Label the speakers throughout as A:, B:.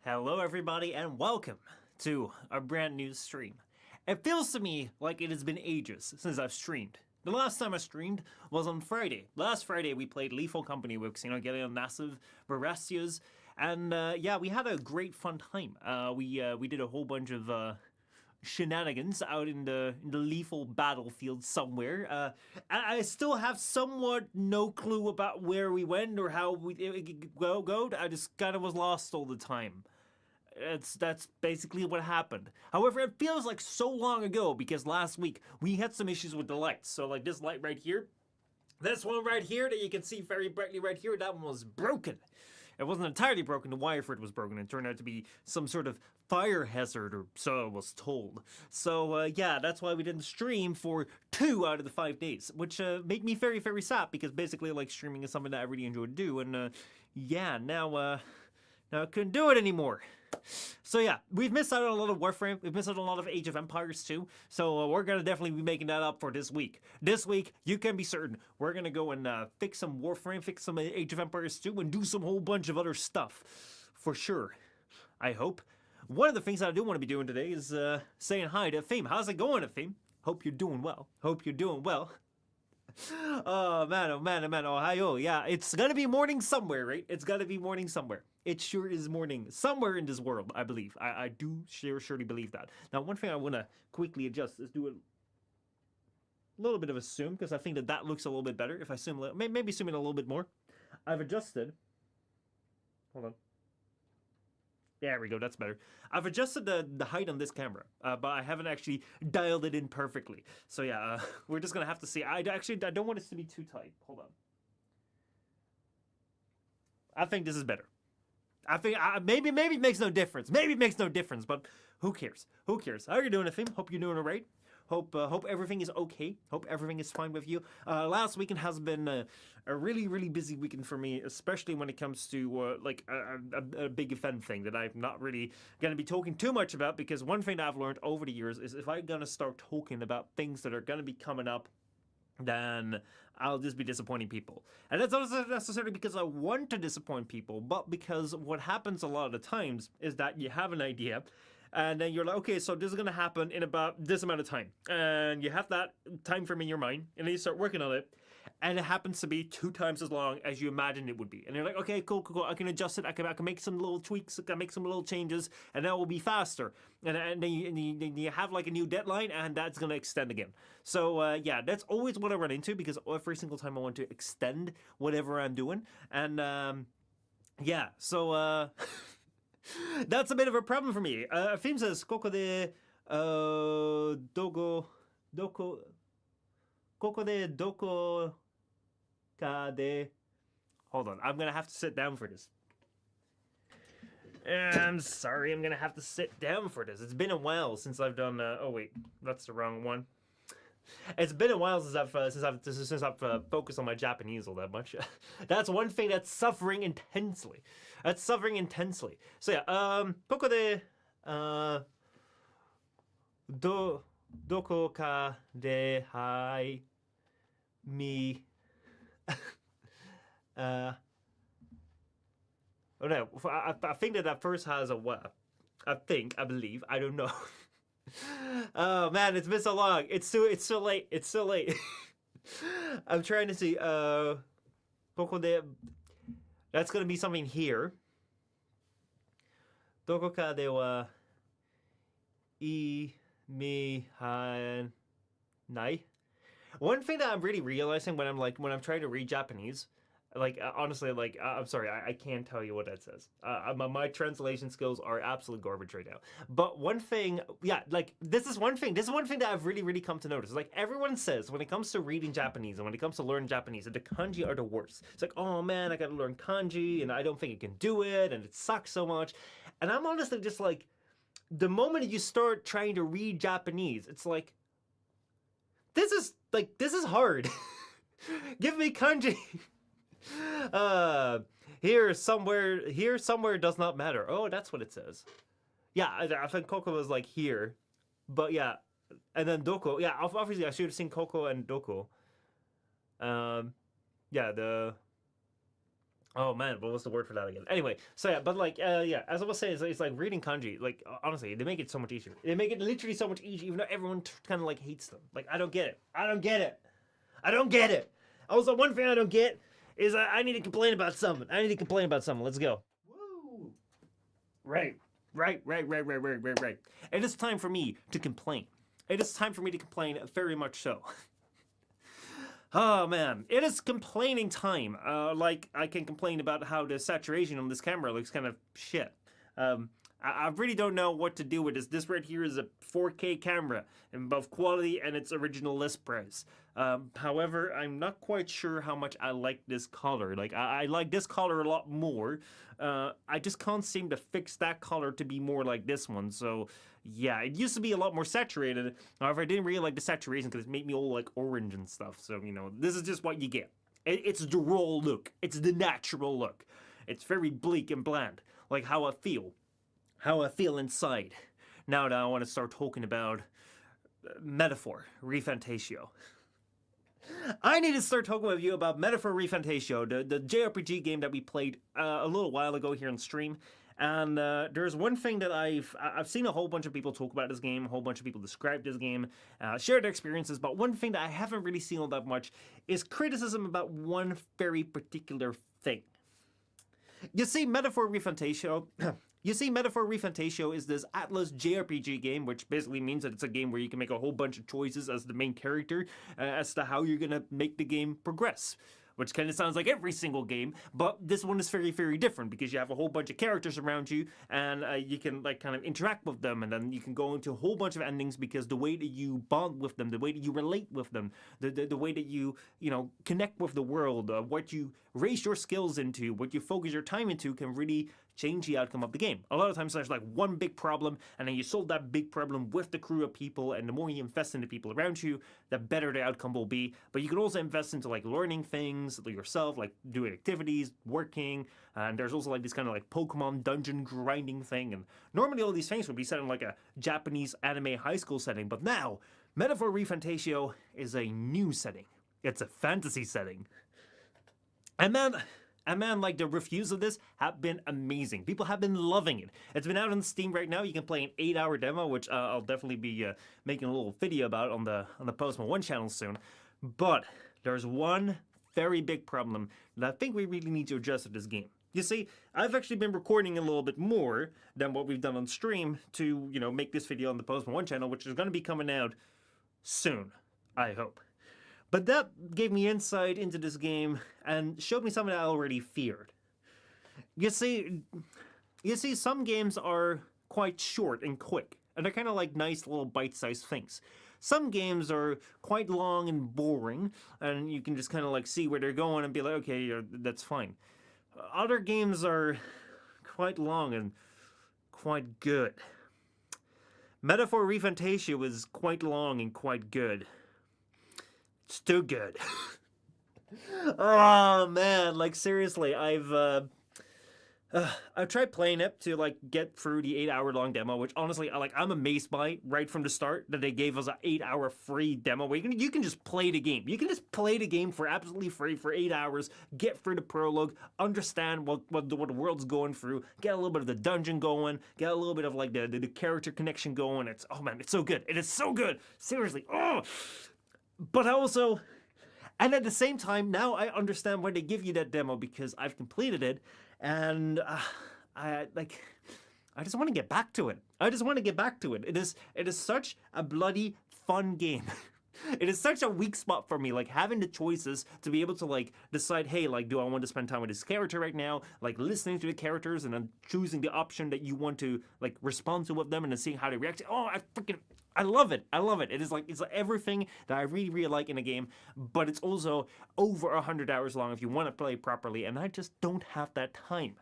A: Hello everybody and welcome to a brand new stream. It feels to me like it has been ages since I've streamed. The last time I streamed was on Friday. Last Friday we played Lethal Company with getting a massive Barestias, and yeah, we had a great fun time. We did a whole bunch of shenanigans out in the lethal battlefield somewhere. I still have somewhat no clue about where we went or how we go. I just kind of was lost all the time. That's basically what happened. However, it feels like so long ago because last week we had some issues with the lights. So like this light right here, this one right here that you can see very brightly right here, that one was broken. It wasn't entirely broken, the wire for it was broken. It turned out to be some sort of fire hazard, or so I was told. So yeah, that's why we didn't stream for 2 out of the 5 days, which made me very, very sad because basically like streaming is something that I really enjoy to do, and yeah, now I couldn't do it anymore. So yeah, we've missed out on a lot of Warframe, we've missed out on a lot of Age of Empires too, so we're gonna definitely be making that up for this week. This week, you can be certain, we're gonna go and fix some Warframe, fix some Age of Empires 2, and do some whole bunch of other stuff. For sure. I hope. One of the things that I do want to be doing today is saying hi to Fame. How's it going, Fame? Hope you're doing well. Hope you're doing well. Oh man, oh man, oh man, oh hi, oh yeah, it's gonna be morning somewhere, right? It's gotta be morning somewhere. It sure is morning somewhere in this world, I believe. I do surely believe that. Now, one thing I want to quickly adjust is do a little bit of a zoom, because I think that looks a little bit better if I zoom, maybe zoom in a little bit more. I've adjusted, hold on. There we go, that's better. I've adjusted the height on this camera, but I haven't actually dialed it in perfectly. So yeah, we're just gonna have to see. I don't want it to be too tight. Hold on. I think this is better. I think maybe it makes no difference. Maybe it makes no difference, but who cares? Who cares? How are you doing, Fim? Hope you're doing all right. Hope everything is okay. Hope everything is fine with you. Last weekend has been a really, really busy weekend for me, especially when it comes to like a big event thing that I'm not really gonna be talking too much about, because one thing that I've learned over the years is if I'm gonna start talking about things that are gonna be coming up, then I'll just be disappointing people. And that's not necessarily because I want to disappoint people, but because what happens a lot of the times is that you have an idea, and then you're like, okay, so this is going to happen in about this amount of time. And you have that time frame in your mind, and then you start working on it, and it happens to be 2 times as long as you imagined it would be. And you're like, okay, cool, I can adjust it, I can make some little tweaks, I can make some little changes, and that will be faster. And then you have like a new deadline, and that's going to extend again. So yeah, that's always what I run into, because every single time I want to extend whatever I'm doing. And yeah, so that's a bit of a problem for me. Film says, Koko de doko ka de. Hold on, I'm gonna have to sit down for this. I'm sorry, I'm gonna have to sit down for this. It's been a while since I've done. Oh wait, that's the wrong one. It's been a while since I've focused on my Japanese all that much. That's one thing that's suffering intensely. So yeah, Koko de doko ka de hai mi. Oh no, I think that first has a what? I believe, I don't know. Oh man, it's been so long. It's so late. It's so late. I'm trying to see. That's gonna be something here. どこかではいみはない One thing that I'm really realizing when I'm trying to read Japanese, honestly, I'm sorry, I can't tell you what that says. My translation skills are absolute garbage right now. But one thing, yeah, this is one thing that I've really come to notice. Like everyone says, when it comes to reading Japanese and when it comes to learning Japanese, the kanji are the worst. It's like, oh man, I gotta learn kanji and I don't think I can do it and it sucks so much. And I'm honestly just like, the moment you start trying to read Japanese, it's like, this is hard. Give me kanji. Here somewhere does not matter. Oh, that's what it says. Yeah, I think Koko was like here, but yeah, and then Doko. Yeah, obviously I should have seen Koko and Doko. Yeah, oh man, what was the word for that again? Anyway, so yeah, but yeah, as I was saying, it's like reading kanji. Like honestly, they make it so much easier. They make it literally so much easier, even though everyone kind of like hates them. Like I don't get it. I don't get it. Also, one thing I don't get is I need to complain about something. Let's go. Woo! Right. It is time for me to complain. Very much so. Oh man, it is complaining time. Like I can complain about how the saturation on this camera looks kind of shit. I really don't know what to do with this. This right here is a 4K camera in both quality and its original list price. However, I'm not quite sure how much I like this color. Like I like this color a lot more. I just can't seem to fix that color to be more like this one. So yeah, it used to be a lot more saturated. However, I didn't really like the saturation because it made me all like orange and stuff. So you know, this is just what you get. It's the raw look. It's the natural look. It's very bleak and bland, like how I feel inside. Now that I want to start talking about Metaphor Refantatio. I need to start talking with you about Metaphor Refantatio, the JRPG game that we played a little while ago here on stream. And there's one thing that I've seen a whole bunch of people talk about this game, a whole bunch of people describe this game, share their experiences, but one thing that I haven't really seen all that much is criticism about one very particular thing. You see, Metaphor Refantatio is this Atlas JRPG game, which basically means that it's a game where you can make a whole bunch of choices as the main character as to how you're gonna make the game progress. Which kind of sounds like every single game, but this one is very different because you have a whole bunch of characters around you, and you can like kind of interact with them, and then you can go into a whole bunch of endings because the way that you bond with them, the way that you relate with them, the way that you connect with the world, what you raise your skills into, what you focus your time into, can really change the outcome of the game. A lot of times there's like one big problem, and then you solve that big problem with the crew of people, and the more you invest in the people around you, the better the outcome will be. But you can also invest into like learning things yourself, like doing activities, working, and there's also like this kind of like Pokemon dungeon grinding thing, and normally all these things would be set in like a Japanese anime high school setting, but now Metaphor Refantatio is a new setting. It's a fantasy setting. And man, like the reviews of this have been amazing. People have been loving it. It's been out on Steam right now. You can play an 8-hour demo, which I'll definitely be making a little video about on the Postma 1 channel soon. But there's one very big problem that I think we really need to address with this game. You see, I've actually been recording a little bit more than what we've done on stream to, make this video on the Postma 1 channel, which is going to be coming out soon, I hope. But that gave me insight into this game and showed me something I already feared. You see, some games are quite short and quick, and they're kind of like nice little bite-sized things. Some games are quite long and boring, and you can just kind of like see where they're going and be like, okay, that's fine. Other games are quite long and quite good. Metaphor Refantatio was quite long and quite good. It's too good. Oh man, like seriously, I've tried playing it to like get through the 8 hour long demo, which honestly, I'm amazed by right from the start that they gave us an 8 hour free demo where you can just play the game. You can just play the game for absolutely free for 8 hours, get through the prologue, understand what the world's going through, get a little bit of the dungeon going, get a little bit of like the character connection going. It's, oh man, it's so good. It is so good. Seriously. Oh, but I also, and at the same time, now I understand why they give you that demo because I've completed it, and I just want to get back to it. I just want to get back to it. It is such a bloody fun game. It is such a weak spot for me, like having the choices to be able to like decide, hey, like, do I want to spend time with this character right now? Like listening to the characters and then choosing the option that you want to like respond to with them and then seeing how they react. Oh, I love it. I love it. It's like everything that I really, really like in a game, but it's also over 100 hours long if you want to play properly, and I just don't have that time.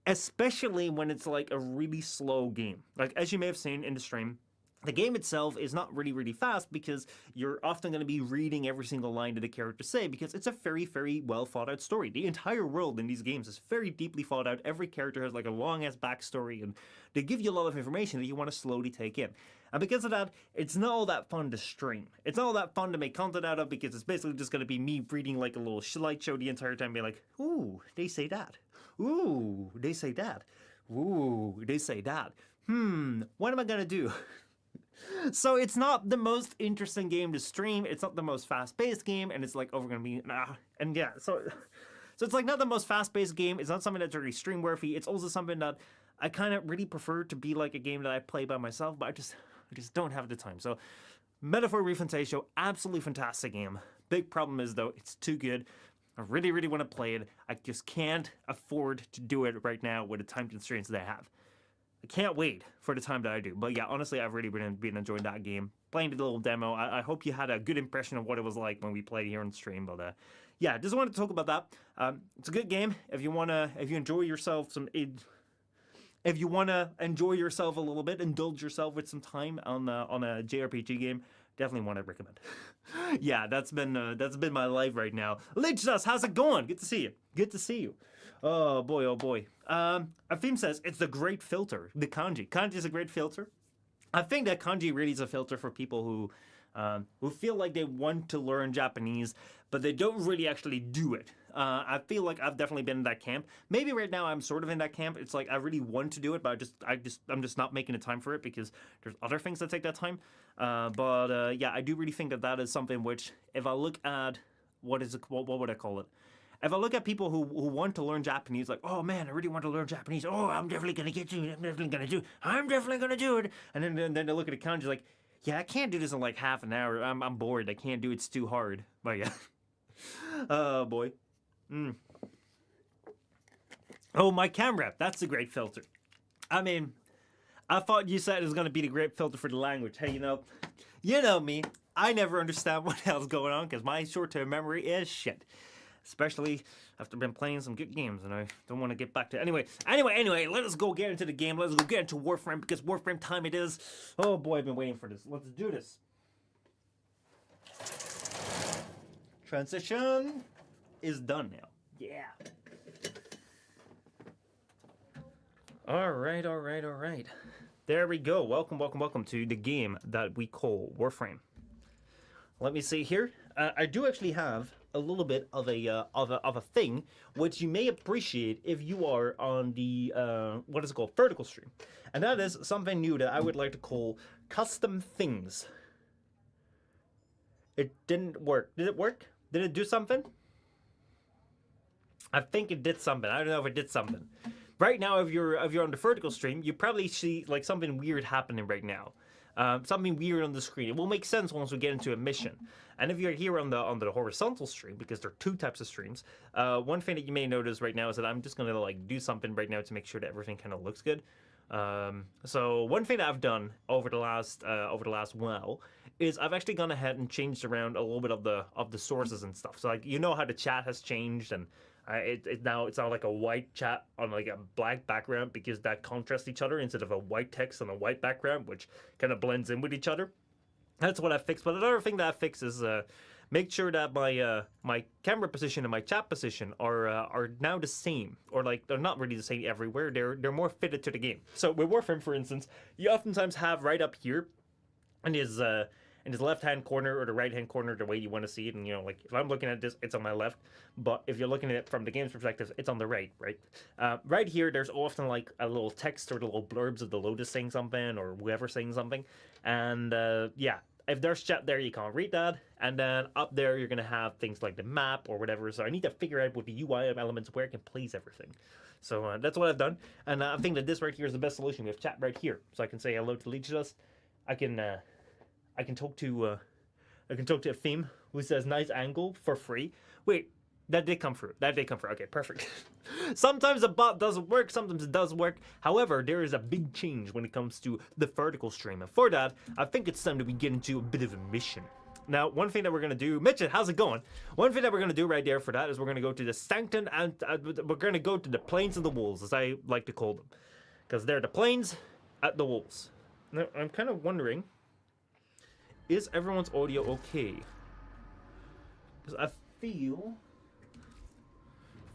A: Especially when it's like a really slow game. Like, as you may have seen in the stream, the game itself is not really, really fast because you're often going to be reading every single line that the characters say because it's a very, very well thought out story. The entire world in these games is very deeply thought out. Every character has like a long ass backstory and they give you a lot of information that you want to slowly take in. And because of that, it's not all that fun to stream. It's not all that fun to make content out of because it's basically just going to be me reading like a little slideshow the entire time being like, ooh, they say that. Ooh, they say that. Ooh, they say that. What am I going to do? So it's not the most interesting game to stream. It's not the most fast-paced game, and it's like over gonna be and yeah. So it's like not the most fast-paced game. It's not something that's really stream-worthy. It's also something that I kind of really prefer to be like a game that I play by myself, but I just don't have the time. So Metaphor Refantasio, absolutely fantastic game. Big problem is though, it's too good. I really, really want to play it. I just can't afford to do it right now with the time constraints that I have. I can't wait for the time that I do. But yeah, honestly, I've really been enjoying that game. Playing the little demo. I hope you had a good impression of what it was like when we played here on stream. But yeah, just wanted to talk about that. It's a good game. If you enjoy yourself if you wanna enjoy yourself a little bit, indulge yourself with some time on a JRPG game, definitely want to recommend. Yeah, that's been my life right now. Lichus, how's it going? Good to see you. Good to see you. Oh boy, oh boy. Afim says it's the great filter. The kanji. Kanji is a great filter. I think that kanji really is a filter for people who feel like they want to learn Japanese, but they don't really actually do it. I feel like I've definitely been in that camp. Maybe right now I'm sort of in that camp. It's like I really want to do it, but I'm just not making the time for it because there's other things that take that time. Yeah, I do really think that is something which, if I look at what would I call it? If I look at people who want to learn Japanese, like, oh man, I really want to learn Japanese. Oh, I'm definitely gonna get to it. I'm definitely gonna do it. And then they look at the kanji like, yeah, I can't do this in like half an hour. I'm bored. I can't do it. It's too hard. But yeah. Oh boy. Oh, my camera. That's a great filter. I mean, I thought you said it was gonna be the great filter for the language. Hey, you know me. I never understand what the hell's going on because my short-term memory is shit. Especially after been playing some good games, and I don't want to get back to it. Anyway, let us go get into the game. Let's go get into Warframe, because Warframe time it is. Oh boy, I've been waiting for this. Let's do this. Transition is done now. Yeah. Alright. There we go. Welcome to the game that we call Warframe. Let me see here. I do actually have a little bit of a thing which you may appreciate if you are on the what is it called, vertical stream, and that is something new that I would like to call custom things. It didn't work. Did it work? Did it do something? I think it did something. I don't know if it did something. Right now, if you're on the vertical stream, you probably see like something weird happening right now. Something weird on the screen. It will make sense once we get into a mission. And if you're here on the horizontal stream, because there are two types of streams, one thing that you may notice right now is that I'm just gonna like do something right now to make sure that everything kind of looks good. So one thing that I've done over the last while is I've actually gone ahead and changed around a little bit of the sources and stuff. So like how the chat has changed, and it's now like a white chat on like a black background because that contrasts each other instead of a white text on a white background, which kind of blends in with each other. That's what I fixed. But another thing that I fixed is make sure that my camera position and my chat position are now the same, or like they're not really the same everywhere. They're more fitted to the game. So with Warframe, for instance, you oftentimes have right up here in his left hand corner or the right hand corner, the way you want to see it. And you know, like if I'm looking at this, it's on my left, but if you're looking at it from the game's perspective, it's on the right, right? Right here, there's often like a little text or the little blurbs of the Lotus saying something or whoever saying something, and yeah. If there's chat there, you can't read that. And then up there, you're going to have things like the map or whatever. So I need to figure out with the UI elements where I can place everything. So that's what I've done. And I think that this right here is the best solution. We have chat right here. So I can say hello to Leechless. I can talk to a theme who says nice angle for free. Wait, that did come through. Okay, perfect. Sometimes the bot doesn't work, sometimes it does work. However, there is a big change when it comes to the vertical stream. And for that, I think it's time that we get into a bit of a mission. Now, one thing that we're going to do... Mitchell, how's it going? One thing that we're going to do right there for that is we're going to go to the Sanctum and we're going to go to the Plains of the Wolves, as I like to call them. Because they're the plains at the wolves. Now, I'm kind of wondering... Is everyone's audio okay? Because I feel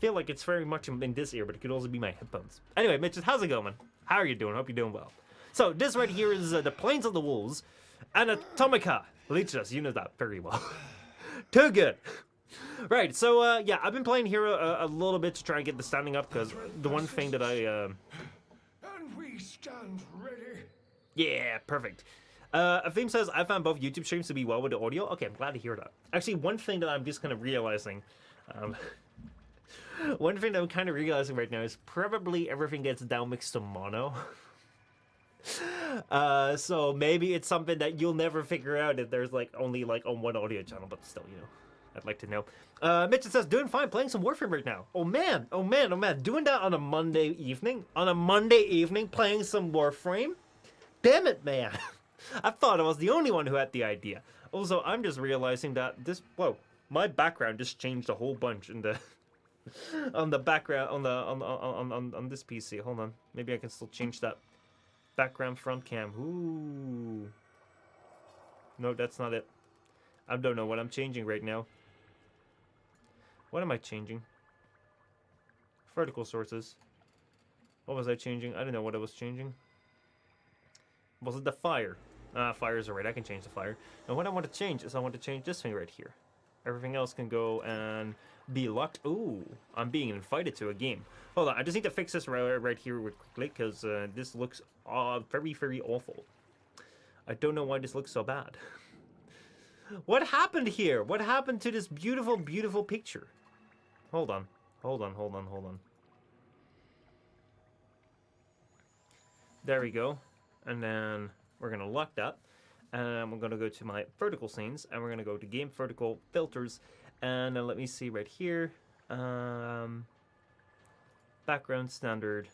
A: like it's very much in this ear, but it could also be my headphones. Anyway, Mitch, how's it going, man? How are you doing? Hope you're doing well. So this right here is the Plains of the Wolves, Anatomica. Leechless, you know that very well. Too good. Right, so yeah, I've been playing here a little bit to try and get the standing up, because the one thing that
B: And we stand ready.
A: Yeah, perfect. A theme says, I found both YouTube streams to be well with the audio. Okay, I'm glad to hear that. Actually, one thing that I'm just kind of realizing... one thing that I'm kind of realizing right now is probably everything gets downmixed to mono. So maybe it's something that you'll never figure out if there's like only like on one audio channel, but still, you know, I'd like to know. Mitch says, doing fine, playing some Warframe right now. Oh man, doing that on a Monday evening? Playing some Warframe? Damn it, man. I thought I was the only one who had the idea. Also, I'm just realizing that this, whoa, my background just changed a whole bunch in the... on the background on this PC. Hold on, maybe I can still change that background front cam. Ooh, no, that's not it. I don't know what I'm changing right now. What am I changing? Vertical sources. What was I changing? I don't know what I was changing. Was it the fire? Fire's alright. I can change the fire. And what I want to change is I want to change this thing right here. Everything else can go and be locked. Ooh, I'm being invited to a game. Hold on, I just need to fix this right here quickly, because this looks very, very awful. I don't know why this looks so bad. What happened here? What happened to this beautiful, beautiful picture? Hold on. There we go. And then we're going to lock that. And we're going to go to my vertical scenes, and we're going to go to game vertical filters, and then let me see right here, background standard,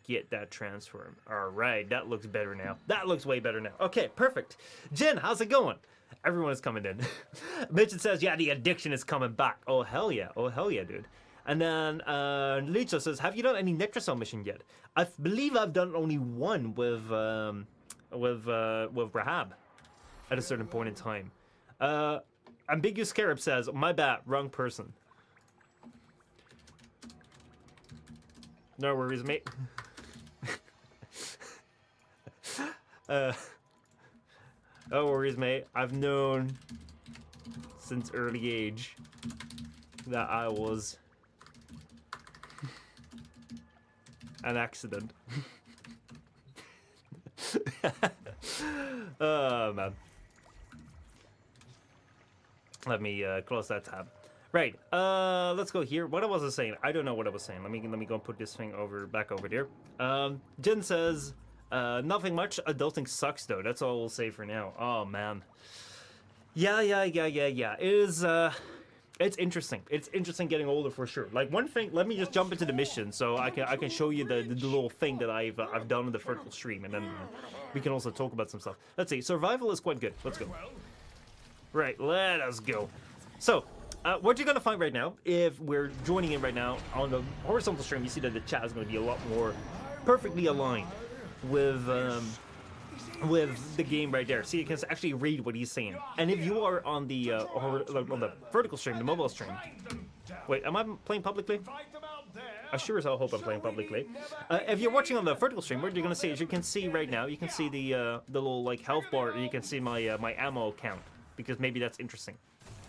A: get that transform. All right, that looks better now. That looks way better now. Okay, perfect. Jen, how's it going? Everyone is coming in. Mitch says, yeah, the addiction is coming back. Oh hell yeah, dude. And then Licha says, have you done any Necrocell mission yet? I believe I've done only one with Rahab at a certain point in time. Ambiguous Scarab says, my bad, wrong person. No worries, mate. No worries, mate. I've known since early age that I was an accident. Oh man, let me close that tab. Right, let's go here. What was I saying? I don't know what I was saying. Let me go and put this thing back over there. Jen says nothing much. Adulting sucks though. That's all we'll say for now. Oh man, yeah. It is it's interesting. It's interesting getting older for sure. Like one thing, let me just jump into the mission so I can show you the little thing that I've done in the vertical stream, and then we can also talk about some stuff. Let's see. Survival is quite good. Let's go. Right, let us go. So, what you're gonna find right now, if we're joining in right now on the horizontal stream, you see that the chat is gonna be a lot more perfectly aligned with with the game right there, so you can actually read what he's saying. And if you are on the vertical stream, the mobile stream. Wait, am I playing publicly? I sure as hell hope I'm playing publicly. If you're watching on the vertical stream, what you're gonna see is you can see right now, you can see the little like health bar, and you can see my my ammo count, because maybe that's interesting.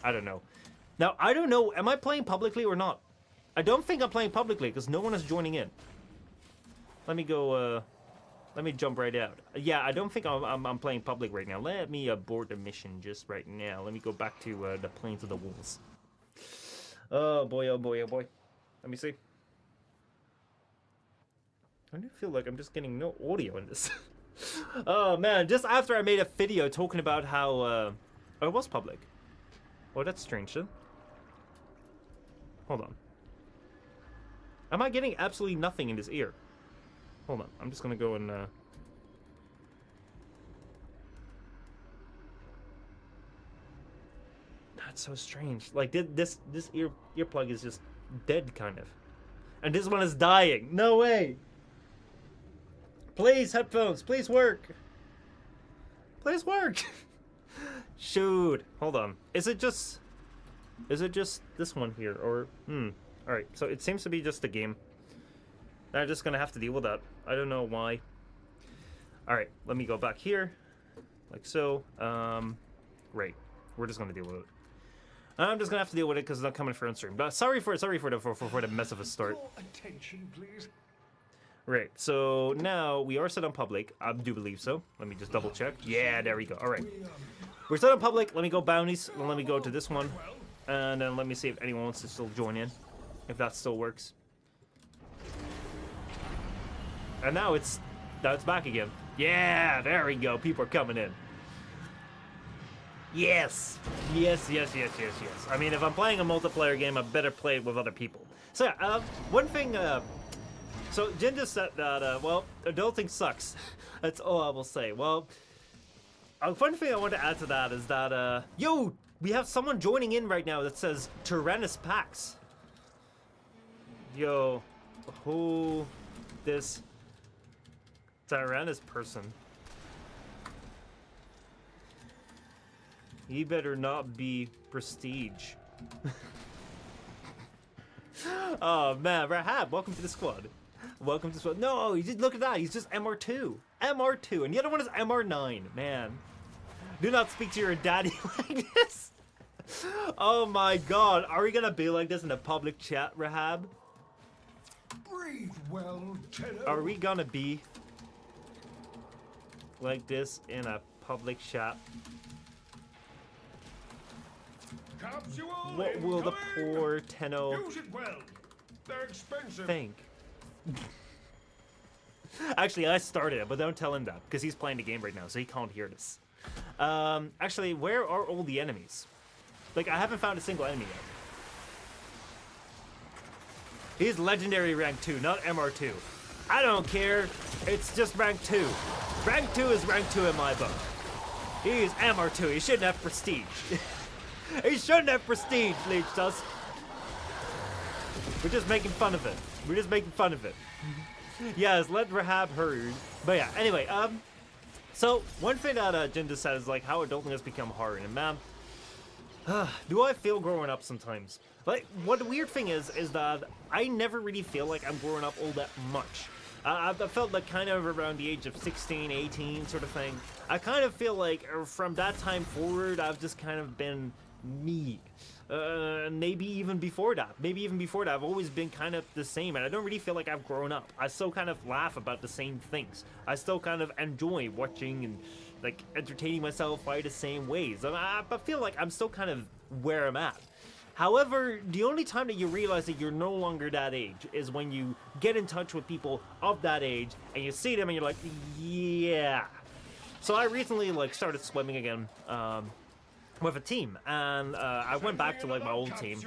A: I don't know. Now I don't know. Am I playing publicly or not? I don't think I'm playing publicly because no one is joining in. Let me go. Let me jump right out. Yeah, I don't think I'm playing public right now. Let me abort the mission just right now. Let me go back to the Plains of the Wolves. Oh boy, oh boy, oh boy. Let me see. I do feel like I'm just getting no audio in this. Oh man, just after I made a video talking about how oh, it was public. Oh, that's strange, huh? Hold on. Am I getting absolutely nothing in this ear? Hold on, I'm just gonna go and that's so strange. Like this earplug is just dead, kind of. And this one is dying. No way. Please, headphones, please work. Please work. Shoot. Hold on. Is it just this one here, or alright, so it seems to be just a game. I'm just gonna have to deal with that. I don't know why. Alright, let me go back here. Like so. Great. We're just gonna deal with it. I'm just gonna have to deal with it because it's not coming for on stream. But sorry for the mess of a start.
B: Attention, please.
A: Right, so now we are set on public. I do believe so. Let me just double check. Yeah, there we go. Alright. We're set on public. Let me go bounties. And let me go to this one. And then let me see if anyone wants to still join in. If that still works. And now it's back again. Yeah, there we go. People are coming in. Yes. Yes. I mean, if I'm playing a multiplayer game, I better play it with other people. So yeah, one thing, so Jin just said that, well, adulting sucks. That's all I will say. Well, one thing I want to add to that is that, yo, we have someone joining in right now that says Tyrannus Pax. Yo, who this Tyrannus person? He better not be prestige. Oh man, Rahab, welcome to the squad. Welcome to the squad. No, you just look at that. He's just MR2. MR2, and the other one is MR9. Man, do not speak to your daddy like this. Oh my God, are we gonna be like this in a public chat, Rahab?
B: Breathe well, Tenno.
A: Are we gonna be like this in a public chat? What will the poor Tenno
B: Use it well. They're expensive.
A: think? Actually, I started it, but don't tell him that, because he's playing the game right now, so he can't hear this. Actually, where are all the enemies? Like, I haven't found a single enemy yet. He's legendary rank 2, not MR2. I don't care. It's just rank 2. Rank 2 is rank 2 in my book. He's MR2. He shouldn't have prestige. He shouldn't have prestige, Leech does. We're just making fun of it. We're just making fun of it. Yes, let Rahab hurry. But yeah, anyway, so one thing that Jinda said is like how adulting has become hard, and man, do I feel growing up sometimes? Like, what the weird thing is that I never really feel like I'm growing up all that much. I felt like kind of around the age of 16, 18 sort of thing. I kind of feel like from that time forward, I've just kind of been me. Maybe even before that. I've always been kind of the same, and I don't really feel like I've grown up. I still kind of laugh about the same things. I still kind of enjoy watching and like entertaining myself by the same ways. I feel like I'm still kind of where I'm at. However, the only time that you realize that you're no longer that age is when you get in touch with people of that age and you see them and you're like, yeah. So I recently like started swimming again with a team, and I went back to like my old team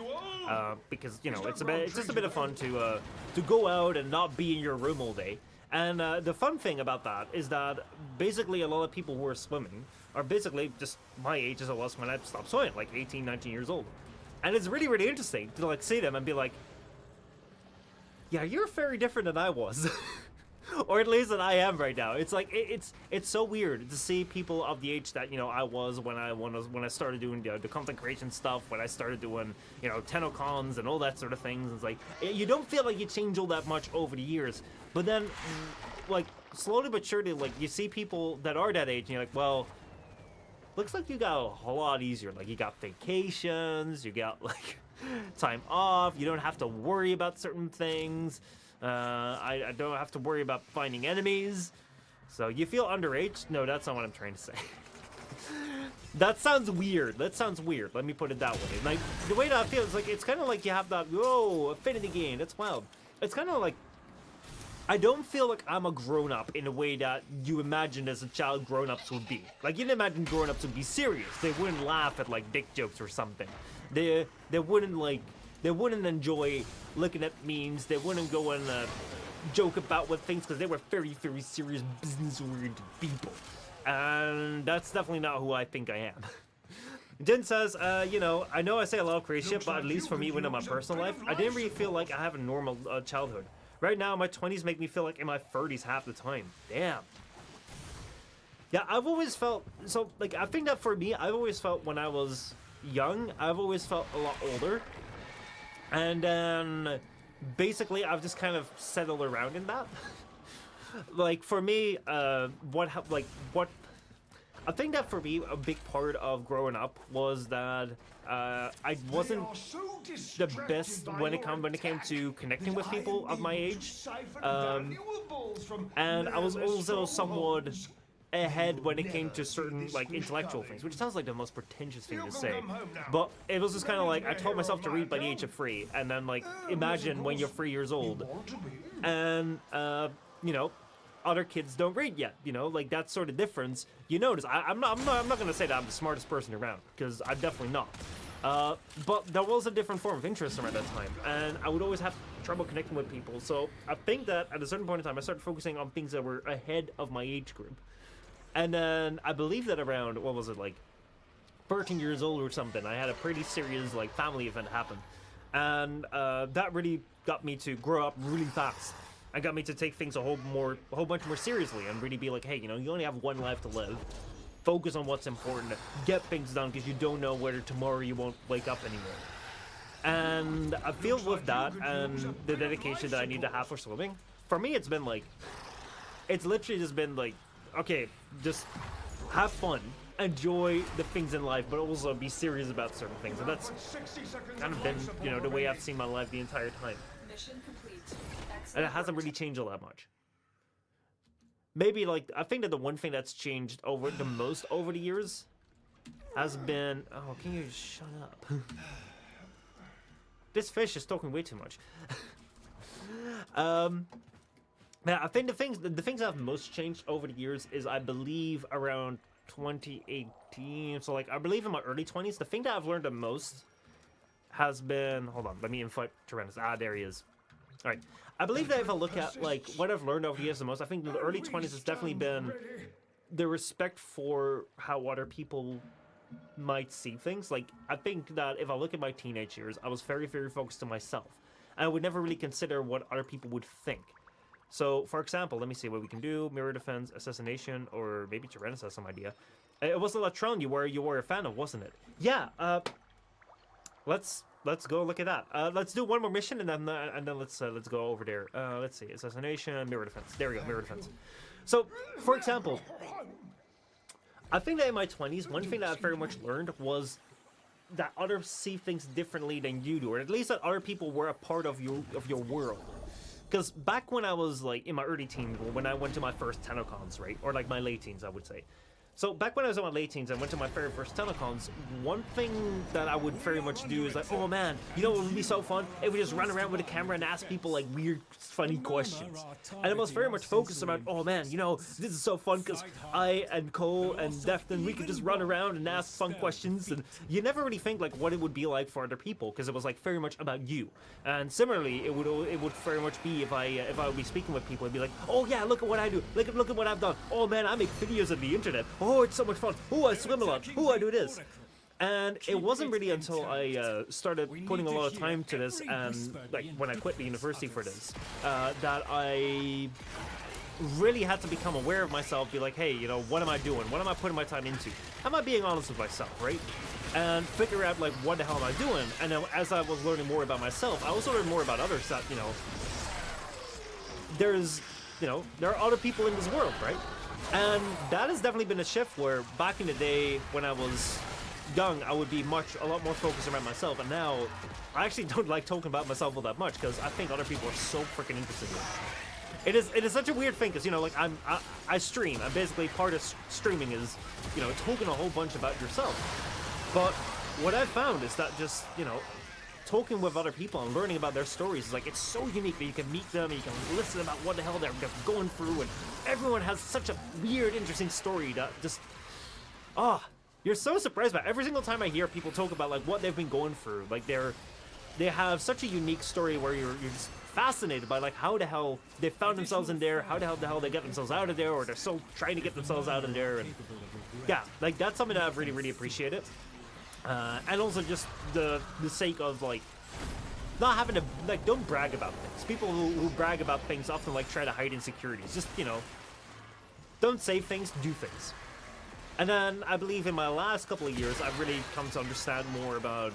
A: because you know it's just a bit of fun to go out and not be in your room all day. And the fun thing about that is that basically a lot of people who are swimming are basically just my age as I was when I stopped swimming, like 18, 19 years old. And it's really, really interesting to like see them and be like, yeah, you're very different than I was. Or at least that I am right now. It's like it's so weird to see people of the age that I was when I started doing the content creation stuff, when I started doing TennoCons and all that sort of things. It's like you don't feel like you change all that much over the years, but then like slowly but surely, like you see people that are that age, and you're like, well, looks like you got a whole lot easier. Like you got vacations, you got like time off. You don't have to worry about certain things. I don't have to worry about finding enemies. So you feel underage? No, that's not what I'm trying to say. That sounds weird. That sounds weird. Let me put it that way. Like the way that I feel is like it's kind of like you have that affinity game. That's wild. It's kind of like I don't feel like I'm a grown-up in a way that you imagined as a child grown-ups would be. Like you didn't imagine grown-ups would be serious. They wouldn't laugh at like dick jokes or something. They wouldn't enjoy looking at memes. They wouldn't go and joke about what things because they were very, very serious business-oriented people. And that's definitely not who I think I am. Jin says, I know I say a lot of crazy shit, but at least for me, even in my personal life, I didn't really feel like I have a normal childhood. Right now, my 20s make me feel like in my 30s half the time. Damn. Yeah, I've always felt, so, like, I think that for me, I've always felt when I was young, I've always felt a lot older. And then, basically, I've just kind of settled around in that. Like, for me, I think that for me, a big part of growing up was that I wasn't the best when it came to connecting with people of my age. And I was also somewhat ahead when it came to certain like intellectual things, which sounds like the most pretentious thing to say, but it was just kind of like I taught myself to read by the age of 3, and then like imagine when you're 3 years old and other kids don't read yet, like that sort of difference. You notice I'm not gonna say that I'm the smartest person around, because I'm definitely not, but there was a different form of interest around that time, and I would always have trouble connecting with people. So I think that at a certain point in time I started focusing on things that were ahead of my age group. And then I believe that around, what was it, like 13 years old or something, I had a pretty serious like family event happen. And that really got me to grow up really fast. It got me to take things a whole bunch more seriously and really be like, hey, you only have one life to live. Focus on what's important. Get things done, because you don't know whether tomorrow you won't wake up anymore. And I feel with that and the dedication that I need to have for swimming, for me it's been like, it's literally just been like, okay, just have fun, enjoy the things in life, but also be serious about certain things. And that's kind of been, the way I've seen my life the entire time.
C: Mission complete.
A: And it hasn't really changed all that much. Maybe, like, I think that the one thing that's changed the most over the years has been... Oh, can you shut up? This fish is talking way too much. Yeah, I think the things that have most changed over the years is, I believe, around 2018. So, like, I believe in my early 20s, the thing that I've learned the most has been... Hold on, let me invite Tyrannus. Ah, there he is. All right. I believe that if I look at, like, what I've learned over the years the most, I think the early 20s has definitely been the respect for how other people might see things. Like, I think that if I look at my teenage years, I was very, very focused on myself. And I would never really consider what other people would think. So, for example, let me see what we can do. Mirror defense, assassination, or maybe Tyrannus has some idea. It was Electron you were a fan of, wasn't it? Yeah, let's go look at that. Let's do one more mission, and then let's go over there. Let's see, assassination, mirror defense. There we go, mirror defense. So, for example, I think that in my 20s, one thing that I very much learned was that others see things differently than you do, or at least that other people were a part of your world. Because back when I was like in my early teens, when I went to my first TennoCons, right, or like my late teens, I would say. So back when I was in my late teens, I went to my very first TennoCons. One thing that I would very much do is like, oh man, what would be so fun if we just run around with a camera and ask people like weird, funny questions. And I was very much focused about, oh man, this is so fun because I and Cole and Defton, we could just run around and ask fun questions. And you never really think like what it would be like for other people, because it was like very much about you. And similarly, it would very much be if I would be speaking with people, it'd be like, oh yeah, look at what I do, look at what I've done. Oh man, I make videos on the internet. Oh, it's so much fun. Oh, I swim a lot. Oh, I do this. And it wasn't really until I started putting a lot of time to this, and like when I quit the university for this, that I really had to become aware of myself, be like, hey, you know, what am I doing? What am I putting my time into? Am I being honest with myself, right? And figure out, like, what the hell am I doing? And then as I was learning more about myself, I also learned more about others that, you know, there are other people in this world, right? And that has definitely been a shift where back in the day when I was young, I would be a lot more focused around myself, and now I actually don't like talking about myself all that much because I think other people are so freaking interested in it. It is such a weird thing because, you know, like I stream, and basically part of streaming is, you know, talking a whole bunch about yourself. But what I've found is that just, you know, talking with other people and learning about their stories is like, it's so unique that you can meet them and you can listen about what the hell they're going through, and everyone has such a weird, interesting story that just, you're so surprised by it. Every single time I hear people talk about like what they've been going through, like they have such a unique story where you're just fascinated by like how the hell they found themselves in there, how the hell they get themselves out of there, or they're still trying to get themselves out of there, and yeah, like that's something that I've really, really appreciated. And also just the sake of like not having to, like, don't brag about things. People who brag about things often like try to hide insecurities. Just, you know, don't say things, do things. And then I believe in my last couple of years, I've really come to understand more about,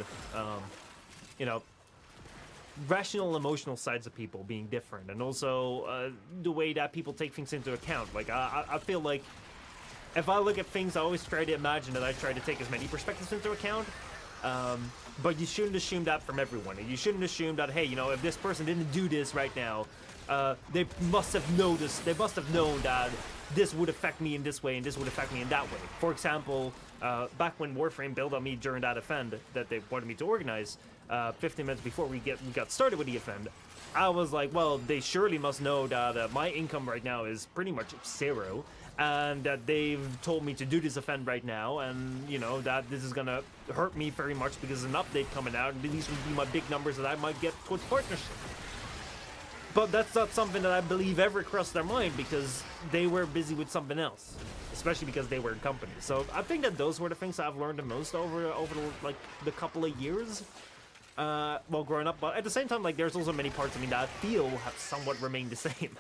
A: you know, rational, emotional sides of people being different, and also the way that people take things into account. Like, I feel like if I look at things, I always try to imagine that I try to take as many perspectives into account. But you shouldn't assume that from everyone. And you shouldn't assume that, hey, you know, if this person didn't do this right now, they must have noticed, they must have known that this would affect me in this way and this would affect me in that way. For example, back when Warframe built on me during that event that they wanted me to organize, 15 minutes before we got started with the event, I was like, well, they surely must know that my income right now is pretty much zero, and that they've told me to do this event right now, and, you know, that this is gonna hurt me very much because there's an update coming out, and these would be my big numbers that I might get towards partnership. But that's not something that I believe ever crossed their mind, because they were busy with something else, especially because they were in company. So I think that those were the things that I've learned the most over like the couple of years while growing up. But at the same time, like, there's also many parts of me that I feel have somewhat remained the same.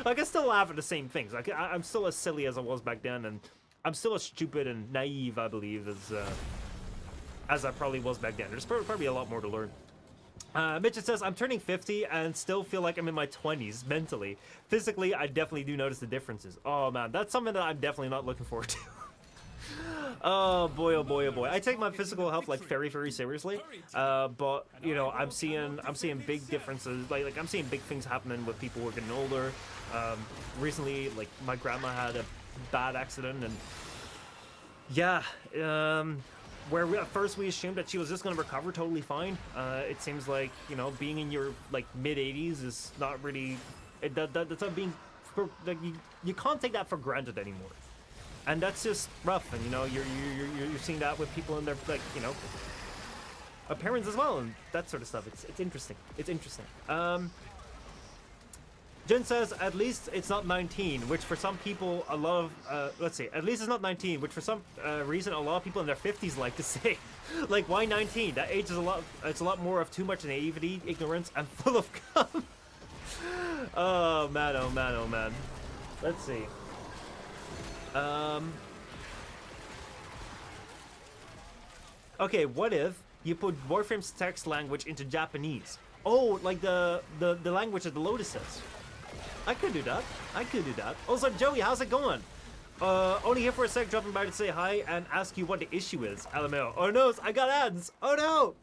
A: Like, I still laugh at the same things. Like, I'm still as silly as I was back then, and I'm still as stupid and naive, I believe, as I probably was back then. There's probably a lot more to learn. Mitch says, I'm turning 50 and still feel like I'm in my 20s mentally. Physically, I definitely do notice the differences. Oh man, that's something that I'm definitely not looking forward to. Oh boy, oh boy, oh boy. I take my physical health like very, very seriously. But you know, I'm seeing big differences. Like I'm seeing big things happening with people who are getting older. Recently, like, my grandma had a bad accident, and yeah, where at first we assumed that she was just going to recover totally fine. It seems like, you know, being in your like mid 80s is not really, that's not being, like, you can't take that for granted anymore, and that's just rough. And you know, you're seeing that with people in their, like, you know, parents as well, and that sort of stuff. It's interesting. It's interesting. Jen says, at least it's not 19, which for some people a lot of, let's see, at least it's not 19, which for some reason a lot of people in their 50s like to say. Like, why 19? That age is it's a lot more of too much naivety, ignorance, and full of cum. Oh man, oh man, oh man. Let's see. Okay, what if you put Warframe's text language into Japanese? Oh, like the language that the Lotus says. I could do that. I could do that. Also, Joey, how's it going? Only here for a sec, dropping by to say hi and ask you what the issue is. LMAO. Oh no, I got ads. Oh no.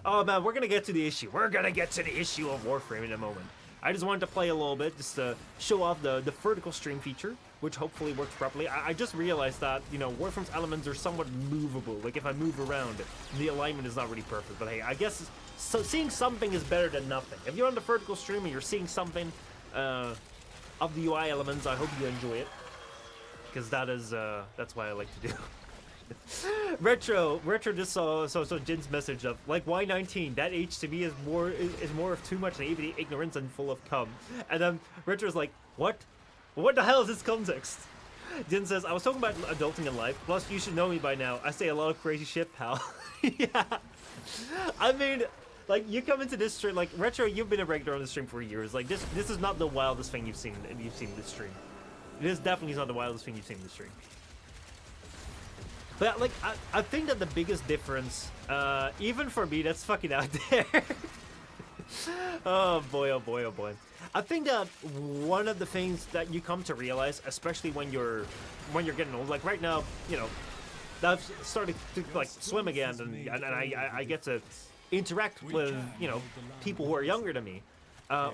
A: Oh man, we're gonna get to the issue. We're gonna get to the issue of Warframe in a moment. I just wanted to play a little bit, just to show off the vertical stream feature, which hopefully works properly. I just realized that, you know, Warframe's elements are somewhat movable. Like, if I move around, the alignment is not really perfect. But hey, I guess seeing something is better than nothing. If you're on the vertical stream and you're seeing something of the UI elements, I hope you enjoy it, because that's why I like to do. Retro just saw Jin's message of, like, why 19? That age to me is more of too much naivety, ignorance, and full of cum. And then Retro's like, what the hell is this context? Jin says, I was talking about adulting in life, plus you should know me by now. I say a lot of crazy shit, pal. Yeah, I mean, like, you come into this stream, like, Retro, you've been a regular on the stream for years. Like, this is not the wildest thing you've seen in this stream. It is definitely not the wildest thing you've seen in the stream. But like, I think that the biggest difference, even for me, that's fucking out there. Oh boy, oh boy, oh boy. I think that one of the things that you come to realize, especially when you're getting old, like right now, you know, I've started to like swim again, and I get to interact with, you know, people who are younger than me.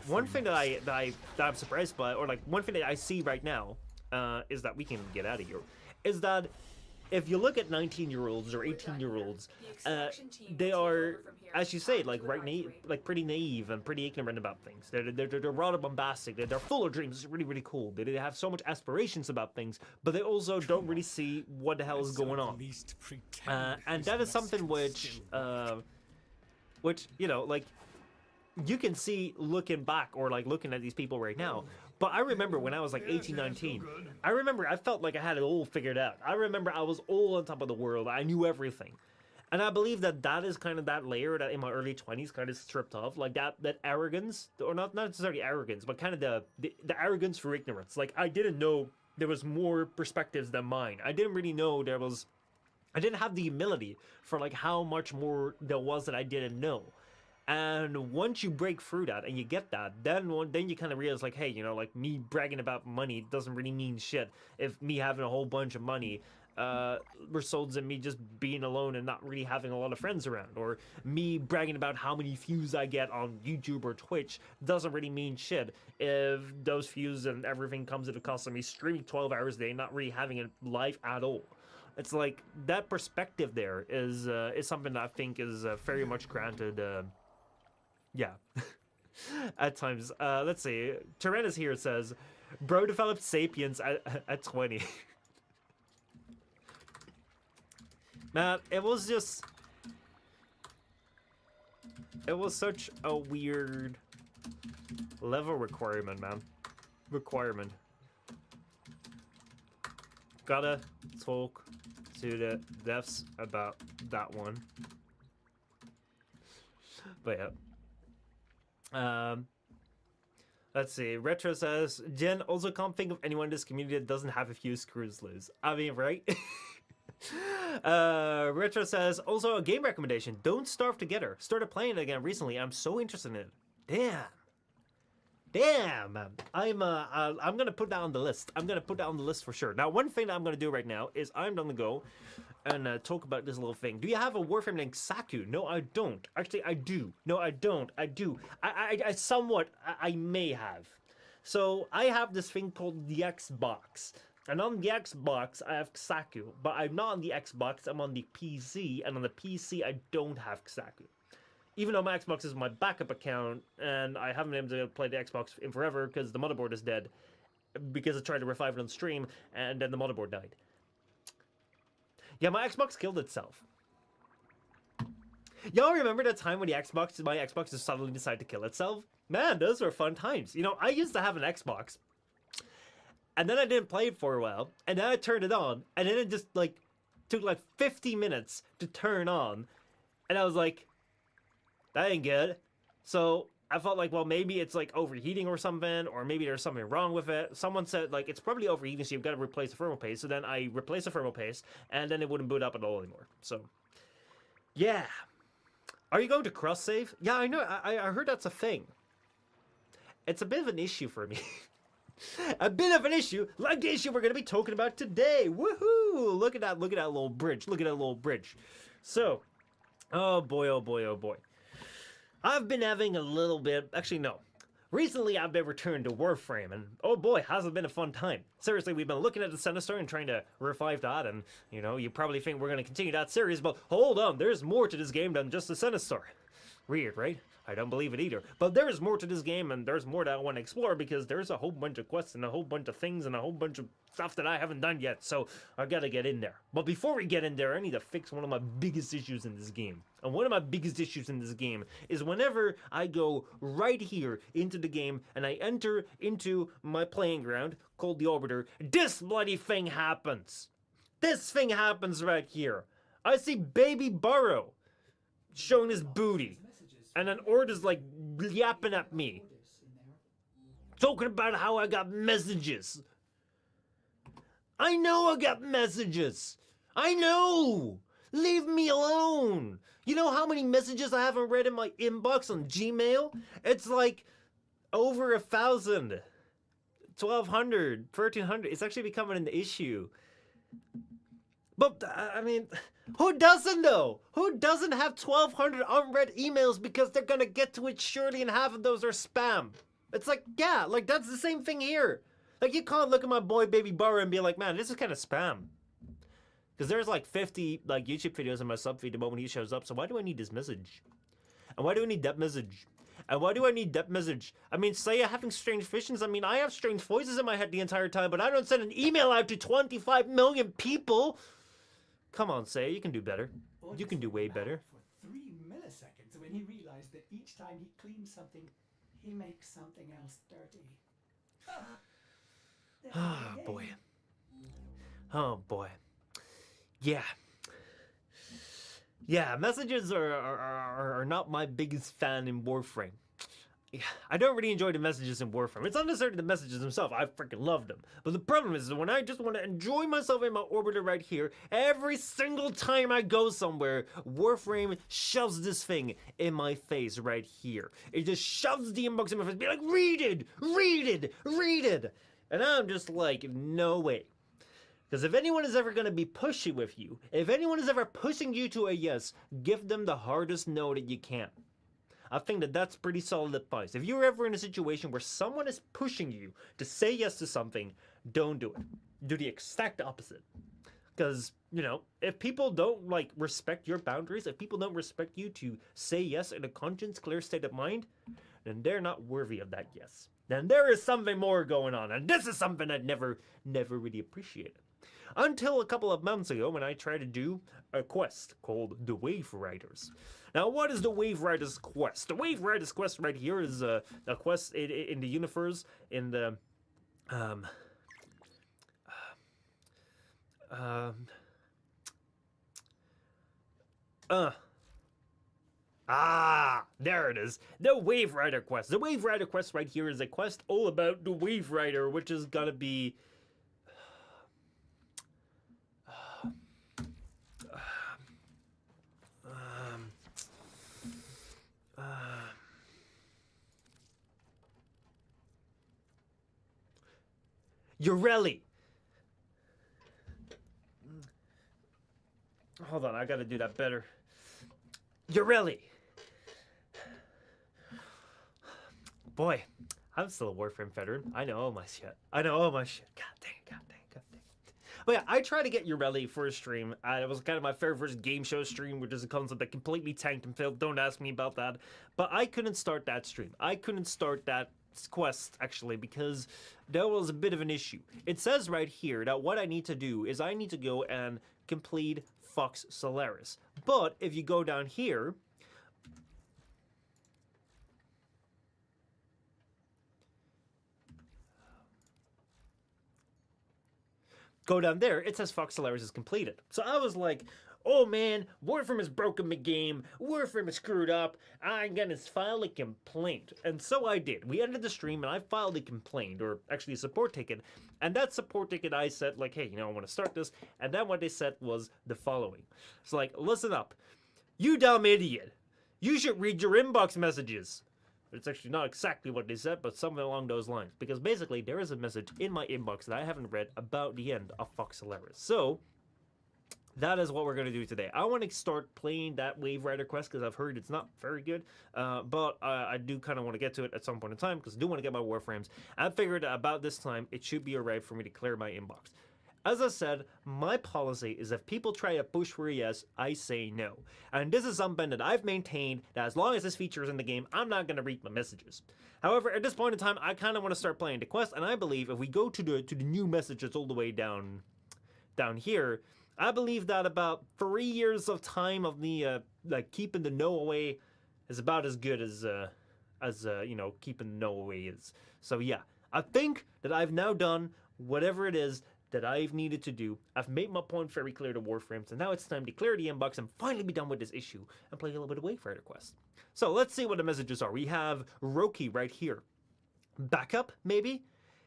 A: One thing that I'm surprised by, or like one thing that I see right now, is that we can get out of here, is that if you look at 19-year-olds or 18-year-olds, they are, as you say, like pretty naive and pretty ignorant about things. They're rather bombastic. They're full of dreams. It's really, really cool. They have so much aspirations about things, but they also don't really see what the hell is going on. And that is something which you know, like, you can see looking back or like looking at these people right now. But I remember when I was like 18, 19, I remember I felt like I had it all figured out. I remember I was all on top of the world. I knew everything. And I believe that that is kind of that layer that in my early 20s kind of stripped off. Like that arrogance, or not necessarily arrogance, but kind of the arrogance for ignorance. Like, I didn't know there was more perspectives than mine. I didn't really know I didn't have the humility for like how much more there was that I didn't know. And once you break through that and you get that, then you kind of realize, like, hey, you know, like, me bragging about money doesn't really mean shit if me having a whole bunch of money results in me just being alone and not really having a lot of friends around. Or me bragging about how many views I get on YouTube or Twitch doesn't really mean shit if those views and everything comes at the cost of me streaming 12 hours a day, not really having a life at all. It's like, that perspective there is something that I think is very much granted. Yeah, at times. Let's see. Tyrannus here says, bro developed Sapiens at 20. Man, it was such a weird level requirement, man. Gotta talk to the devs about that one. But yeah. Let's see. Retro says, Jen also can't think of anyone in this community that doesn't have a few screws loose. I mean, right? Retro says, also a game recommendation. Don't Starve Together. Started playing it again recently. I'm so interested in it. Damn. I'm gonna put that on the list. I'm gonna put that on the list for sure. Now, one thing that I'm gonna do right now is I'm gonna go and talk about this little thing. Do you have a Warframe named Saku? No, I don't. Actually, I do. No, I don't. I do. I may have. So I have this thing called the Xbox. And on the Xbox, I have Saku. But I'm not on the Xbox, I'm on the PC. And on the PC, I don't have Saku. Even though my Xbox is my backup account, and I haven't been able to play the Xbox in forever because the motherboard is dead. Because I tried to revive it on stream, and then the motherboard died. Yeah, my Xbox killed itself. Y'all remember that time when my Xbox just suddenly decided to kill itself? Man, those were fun times. You know, I used to have an Xbox, and then I didn't play it for a while, and then I turned it on, and then it just, like, took, like, 50 minutes to turn on, and I was like, that ain't good. So I felt like, well, maybe it's, like, overheating or something, or maybe there's something wrong with it. Someone said, like, it's probably overheating, so you've got to replace the thermal paste. So then I replaced the thermal paste, and then it wouldn't boot up at all anymore. So, yeah. Are you going to cross-save? Yeah, I know. I heard that's a thing. It's a bit of an issue for me. A bit of an issue, like the issue we're going to be talking about today. Woohoo! Look at that little bridge. Look at that little bridge. So, oh boy, oh boy, oh boy. I've been having a little bit, actually no. Recently I've been returned to Warframe, and oh boy, has it been a fun time. Seriously, we've been looking at the Sinister and trying to revive that, and you know, you probably think we're going to continue that series, but hold on, there's more to this game than just the Sinister. Weird, right? I don't believe it either. But there's more to this game, and there's more that I want to explore, because there's a whole bunch of quests and a whole bunch of things and a whole bunch of stuff that I haven't done yet, so I gotta get in there. But before we get in there, I need to fix one of my biggest issues in this game. And one of my biggest issues in this game is whenever I go right here into the game and I enter into my playing ground called the Orbiter, this bloody thing happens. This thing happens right here. I see Baby Burrow showing his booty. And then Orda's like yapping at me. Talking about how I got messages. I know I got messages. I know. Leave me alone. You know how many messages I haven't read in my inbox on Gmail? It's like over 1,000, 1,200, 1,300. It's actually becoming an issue. But, I mean, who doesn't though? Who doesn't have 1,200 unread emails because they're gonna get to it surely and half of those are spam? It's like, yeah, like that's the same thing here. Like you can't look at my boy Baby Burrow and be like, man, this is kind of spam. Because there's like 50 like YouTube videos in my subfeed the moment he shows up, so why do I need this message? And why do I need that message? And why do I need that message? I mean, say you're having strange visions. I mean, I have strange voices in my head the entire time, but I don't send an email out to 25 million people. Come on, Say, you can do better. You can do way better.
C: For 3 milliseconds when he realized that each time he cleans something, he makes something else dirty.
A: Oh, boy. Oh, boy. Yeah. Yeah, messages are not my biggest fan in Warframe. Yeah, I don't really enjoy the messages in Warframe. It's not necessarily the messages themselves. I freaking love them. But the problem is that when I just want to enjoy myself in my orbiter right here, every single time I go somewhere, Warframe shoves this thing in my face right here. It just shoves the inbox in my face, be like, read it, read it, read it. And I'm just like, no way. Because if anyone is ever going to be pushy with you, if anyone is ever pushing you to a yes, give them the hardest no that you can. I think that that's pretty solid advice. If you're ever in a situation where someone is pushing you to say yes to something, don't do it. Do the exact opposite. Because, you know, if people don't, like, respect your boundaries, if people don't respect you to say yes in a conscience, clear state of mind, then they're not worthy of that yes. Then there is something more going on. And this is something I'd never really appreciated. Until a couple of months ago when I tried to do a quest called the Waveriders. Now, what is the Waverider's quest? The Waverider's quest right here is a quest in the universe, in the, there it is. The Waverider quest. The Waverider quest right here is a quest all about the Waverider, which is gonna be... Ureli. Hold on, I gotta do that better. Ureli. Boy, I'm still a Warframe veteran. I know all my shit. I know all my shit. God dang it, god dang it, god dang it. But yeah, I tried to get Ureli for a stream. It was kind of my very first game show stream, which is a concept that completely tanked and failed. Don't ask me about that. But I couldn't start that stream. I couldn't start that quest, actually, because there was a bit of an issue. It says right here that what I need to do is I need to go and complete Fox Solaris. But if you go down here, go down there, it says Fox Solaris is completed. So I was like, oh man, Warframe has broken my game, Warframe is screwed up, I'm gonna file a complaint. And so I did. We ended the stream and I filed a complaint, or actually a support ticket, and that support ticket I said like, hey, you know, I want to start this, and then what they said was the following. It's like, listen up, you dumb idiot, you should read your inbox messages. It's actually not exactly what they said, but something along those lines. Because basically, there is a message in my inbox that I haven't read about the end of Fox Solaris. So, that is what we're going to do today. I want to start playing that Waverider quest because I've heard it's not very good. But I do kind of want to get to it at some point in time because I do want to get my Warframes. I figured about this time, it should be alright for me to clear my inbox. As I said, my policy is if people try to push for a yes, I say no. And this is something that I've maintained, that as long as this feature is in the game, I'm not going to read my messages. However, at this point in time, I kind of want to start playing the quest, and I believe if we go to the new messages all the way down here, I believe that about 3 years of time of me like keeping the no away is about as good as you know, keeping the no away is. So yeah, I think that I've now done whatever it is that I've needed to do. I've made my point very clear to Warframe, so now it's time to clear the inbox and finally be done with this issue and play a little bit of Waverider quest. So let's see what the messages are. We have Roki right here. Backup, maybe?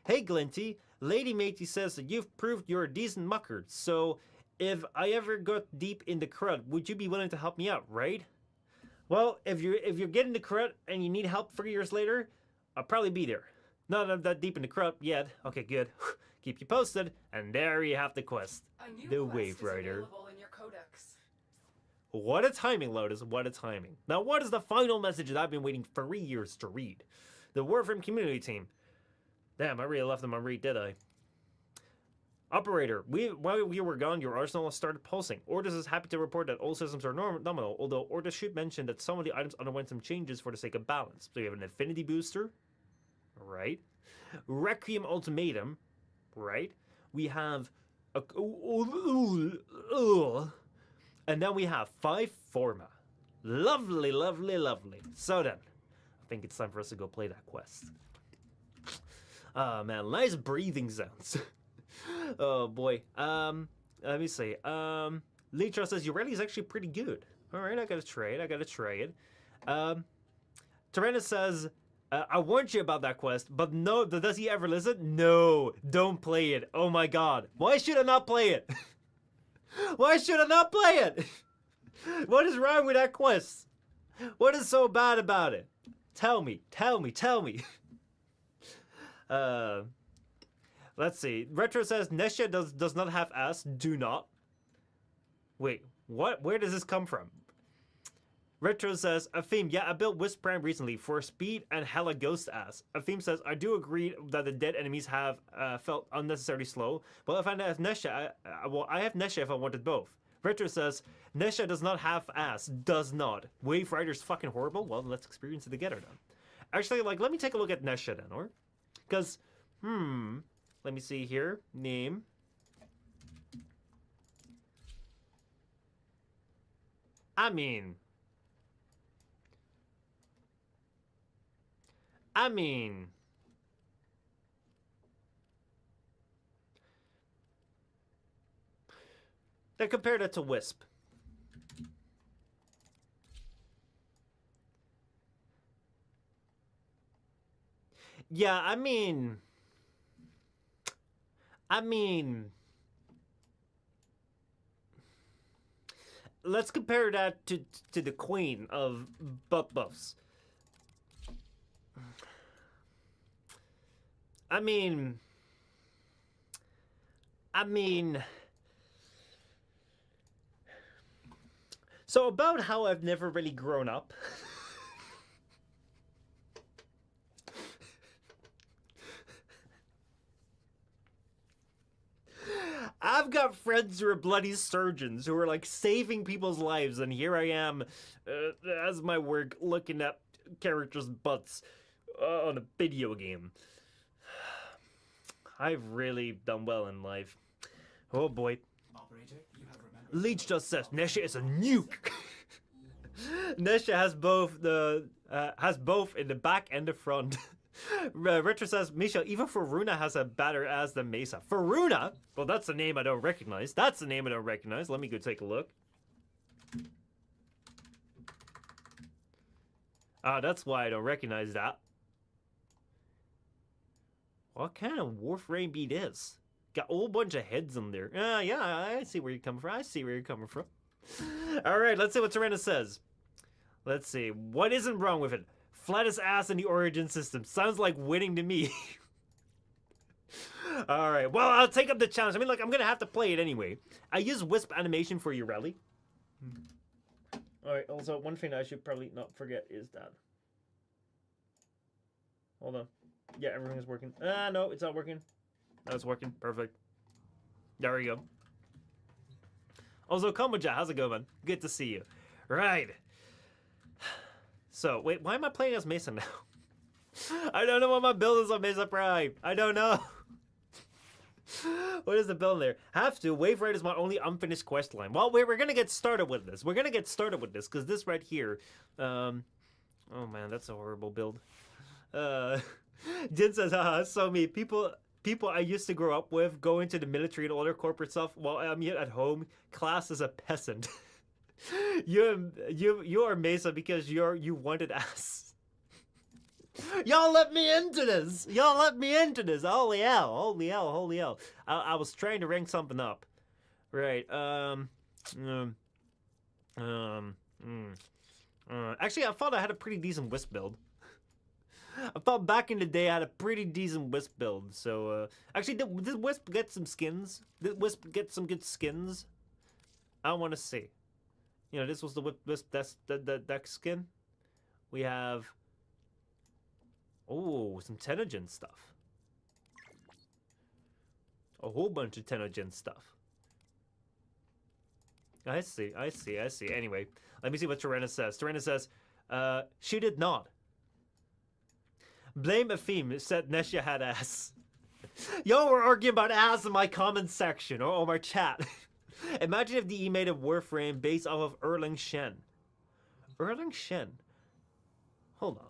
A: Hey Glinty, Lady Matey says that you've proved you're a decent mucker, so if I ever got deep in the crud, would you be willing to help me out, right? Well, if you're getting the crud and you need help 3 years later, I'll probably be there. Not that deep in the crud yet. Okay, good. Keep you posted, and there you have the quest. The Waverider.
D: In your codex.
A: What a timing, Lotus, what a timing. Now, what is the final message that I've been waiting 3 years to read? The Warframe community team. Damn, I really left them on read, did I? Operator, while we were gone, your arsenal has started pulsing. Ordis is happy to report that all systems are nominal, although Ordis should mention that some of the items underwent some changes for the sake of balance. So you have an affinity booster, right? Requiem ultimatum, right? We have a... and then we have 5 forma. Lovely, lovely, lovely. So then, I think it's time for us to go play that quest. Ah, man, nice breathing sounds. Oh boy. Let me see. Leetra says your rally is actually pretty good. All right, I gotta try it. Tyrannus says, I warned you about that quest, but no, does he ever listen? No, don't play it. Oh my god. Why should I not play it? Why should I not play it? What is wrong with that quest? What is so bad about it? Tell me. Let's see. Retro says Nesha does not have ass. Do not. Wait, what? Where does this come from? Retro says, Afim, yeah, I built Wisprime recently for speed and hella ghost ass. Afim says, I do agree that the dead enemies have felt unnecessarily slow, but if I have Nesha, I have Nesha if I wanted both. Retro says, Nesha does not have ass. Does not. Waverider's fucking horrible? Well, let's experience it together then. Actually, like, let me take a look at Nesha then, or? Because, let me see here. Name. I mean, they compared it to Wisp. Yeah, I mean, let's compare that to the queen of buffs. I mean, so about how I've never really grown up. I've got friends who are bloody surgeons who are like saving people's lives, and here I am, as my work, looking at characters' butts on a video game. I've really done well in life. Oh boy.
C: Operator, you have remembered.
A: Leech just says Nesha is a nuke. Nesha has both in the back and the front. Retro says, Misha, even Faruna has a better ass than Mesa. Faruna? Well, that's the name I don't recognize. Let me go take a look. Ah, that's why I don't recognize that. What kind of Warframe beat is? Got a whole bunch of heads in there. Yeah, I see where you're coming from. Alright, let's see what Tyrannus says. Let's see. What isn't wrong with it? Flattest ass in the origin system. Sounds like winning to me. Alright, well, I'll take up the challenge. I mean, like, I'm gonna have to play it anyway. I use Wisp animation for your rally. Alright, also, one thing I should probably not forget is that. Hold on. Yeah, everything is working. No, it's not working. No, it's working. Perfect. There we go. Also, Komoja, how's it going, man? Good to see you. Right. So, wait, why am I playing as Mesa now? I don't know what my build is on Mesa Prime. I don't know. What is the build there? Have to. Waverider is my only unfinished quest line. Well, we're going to get started with this. Because this right here... oh, man, that's a horrible build. Jin says, haha, so me. People I used to grow up with go into the military and all their corporate stuff while I'm yet at home. Class as a peasant. You are Mesa because you wanted ass. Y'all let me into this. Y'all let me into this. Holy hell. Holy hell. Holy hell. I was trying to rank something up. Right. Actually, I thought I had a pretty decent wisp build. I thought back in the day I had a pretty decent wisp build. So, actually, did wisp get some skins? Did wisp get some good skins? I want to see. You know, this was the wisp deck skin. We have... Oh, some Tenogen stuff. A whole bunch of Tenogen stuff. I see. Anyway, let me see what Tyranna says. Tyranna says, she did not. Blame Efim, said Nesha had ass. Y'all were arguing about ass in my comment section, or my chat. Imagine if DE made a Warframe based off of Erling Shen. Erling Shen? Hold on.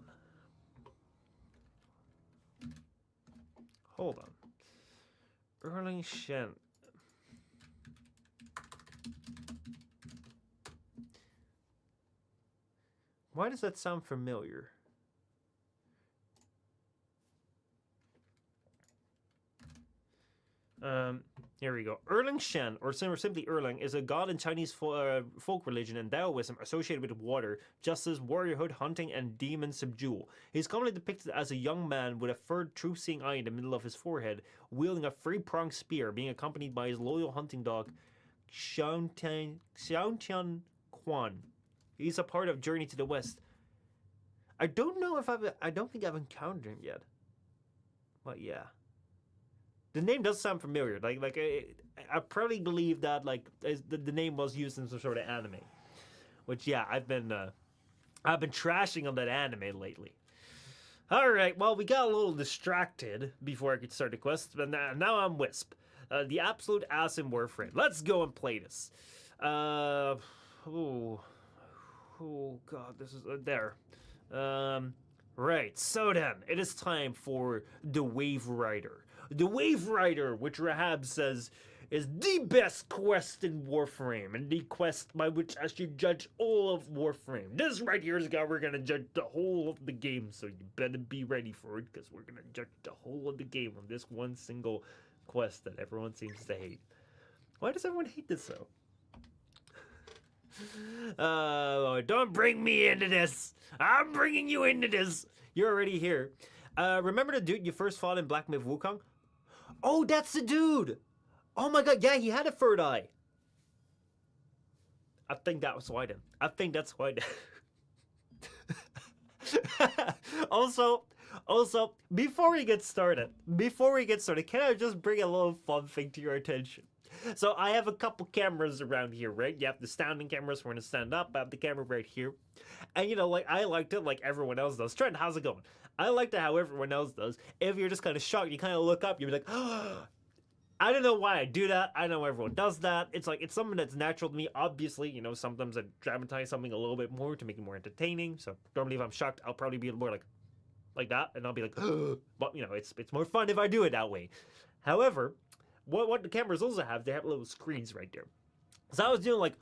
A: Hold on. Erling Shen. Why does that sound familiar? Here we go. Erling Shen, or simply Erling, is a god in Chinese folk religion and Taoism associated with water, justice, warriorhood, hunting, and demon subdual. He is commonly depicted as a young man with a third truth-seeing eye in the middle of his forehead, wielding a three-pronged spear, being accompanied by his loyal hunting dog, Xiaotian Quan. He's a part of Journey to the West. I don't think I've encountered him yet. But yeah. The name does sound familiar. I probably believe that the name was used in some sort of anime, which yeah, I've been trashing on that anime lately. All right, well we got a little distracted before I could start the quest, but now I'm Wisp, the absolute ass in Warframe. Let's go and play this. Oh god, this is there. Right. So then, it is time for the Waverider. The Waverider, which Rahab says is the best quest in Warframe, and the quest by which I should judge all of Warframe. This right here is how we're gonna judge the whole of the game, so you better be ready for it, because we're gonna judge the whole of the game on this one single quest that everyone seems to hate. Why does everyone hate this though? Don't bring me into this. I'm bringing you into this. You're already here. Remember the dude you first fought in Black Myth Wukong? Oh, that's the dude. Oh my god, yeah, he had a third eye. I think that was why then. I think that's why then. Also, before we get started, can I just bring a little fun thing to your attention? So I have a couple cameras around here, right? You have the standing cameras for when to stand up. I have the camera right here. And, you know, like, I liked it like everyone else does. Trent, how's it going? I liked it how everyone else does. If you're just kind of shocked, you kind of look up, you're like, oh, I don't know why I do that. I know everyone does that. It's like, it's something that's natural to me. Obviously, you know, sometimes I dramatize something a little bit more to make it more entertaining. So normally if I'm shocked, I'll probably be more like that. And I'll be like, oh. But, you know, it's more fun if I do it that way. However, what the cameras also have, they have little screens right there. So I was doing like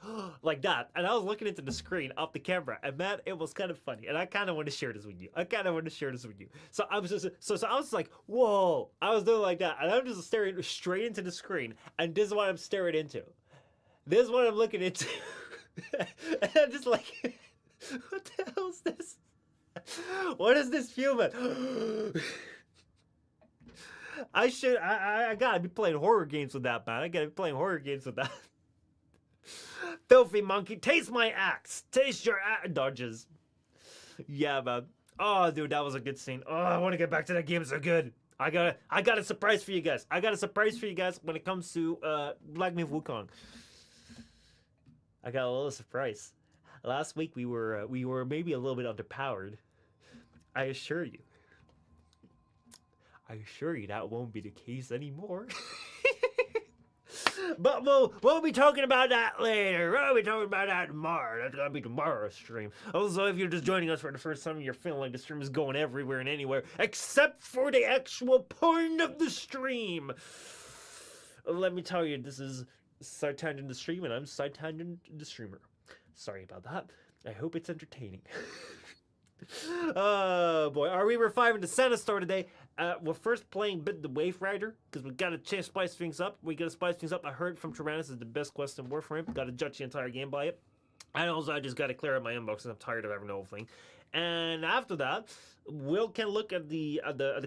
A: that, and I was looking into the screen off the camera, and man, it was kind of funny, and I kind of want to share this with you. So I was just, so I was like, whoa, I was doing like that, and I'm just staring straight into the screen, and this is what I'm staring into. This is what I'm looking into. And I'm just like, what the hell is this? What is this human? I gotta be playing horror games with that, man. I gotta be playing horror games with that. Filthy monkey, taste my axe. Taste your dodges. Yeah, man. Oh, dude, that was a good scene. Oh, I want to get back to that game so good. I got a surprise for you guys. When it comes to Black Myth Wukong. I got a little surprise. Last week we were maybe a little bit underpowered. I assure you that won't be the case anymore. But we'll be talking about that later. We'll be talking about that tomorrow. That's gonna be tomorrow's stream. Also, if you're just joining us for the first time, you're feeling like the stream is going everywhere and anywhere, except for the actual point of the stream. Let me tell you, this is Sidetangent the Stream, and I'm Sidetangent the Streamer. Sorry about that. I hope it's entertaining. Oh boy, are we reviving the Santa Star today? We're first playing bit the Waverider because we got to chance spice things up. We got to spice things up. I heard from Tyrannus is the best quest in Warframe. Got to judge the entire game by it. And also, I just got to clear out my inbox because I'm tired of having the whole thing. And after that, we'll can look at the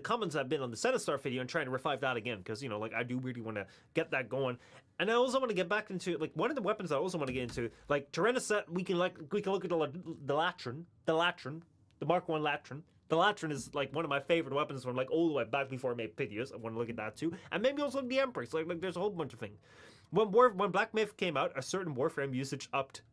A: comments I've been on the Santa Star video and trying to revive that again because you know, like I do really want to get that going. And I also want to get back into like one of the weapons I also want to get into. Like Tyrannus said, we can look at the Latron, the Mark 1 Latron. The Latron is like one of my favorite weapons from like all the way back before I made videos. I want to look at that too. And maybe also the Empress. Like there's a whole bunch of things. When Black Myth came out, a certain Warframe usage upped.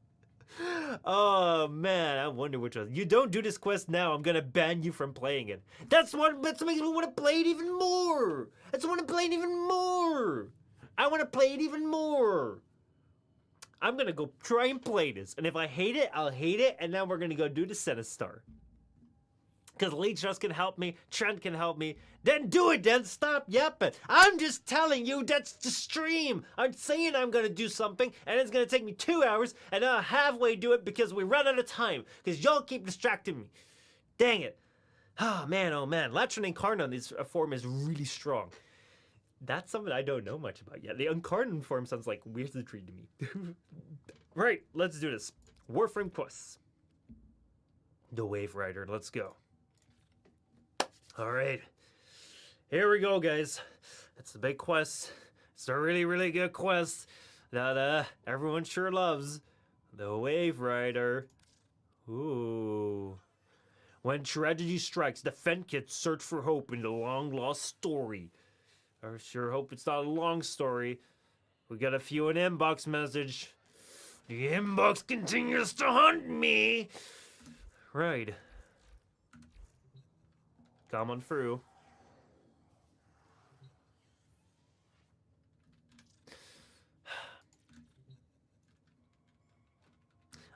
A: Oh man, I wonder which one. You don't do this quest now, I'm gonna ban you from playing it. That's what makes me want to play it even more. That's what I want to play it even more. I want to play it even more. I'm gonna go try and play this, and if I hate it, I'll hate it, and then we're gonna go do the Santa Star. Because Leechus can help me, Trent can help me. Then do it, then stop yapping. I'm just telling you that's the stream. I'm saying I'm going to do something, and it's going to take me 2 hours, and I'll halfway do it because we run out of time. Because y'all keep distracting me. Dang it. Oh, man. Latron Incarnate on this form is really strong. That's something I don't know much about yet. The Incarnate form sounds like wizardry to me. Right, let's do this. Warframe quests. The Waverider, let's go. All right, here we go, guys. It's the big quest. It's a really, really good quest that everyone sure loves. The Waverider. Ooh. When tragedy strikes, the Fenkids search for hope in the long-lost story. I sure hope it's not a long story. We got a few an inbox message. The inbox continues to hunt me. Right. Come on through.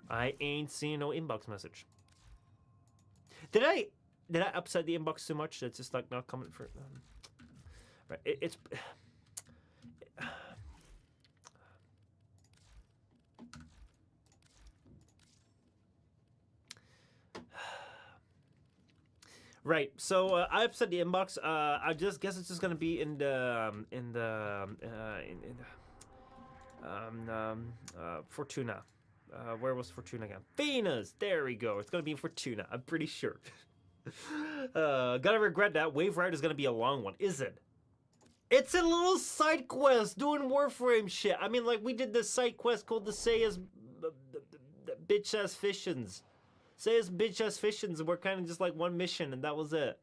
A: I ain't seen no inbox message. Did I upset the inbox too much? That's just like not coming through. Right. It's. Right, so I upset the inbox. I just guess it's just gonna be in Fortuna. Where was Fortuna again? Venus. There we go. It's gonna be in Fortuna. I'm pretty sure. Gotta regret that. Waverider is gonna be a long one. Is it? It's a little side quest doing Warframe shit. I mean, like we did this side quest called the Sayas bitch ass fissions. Say it's bitch ass fissions, and we're kind of just like one mission, and that was it.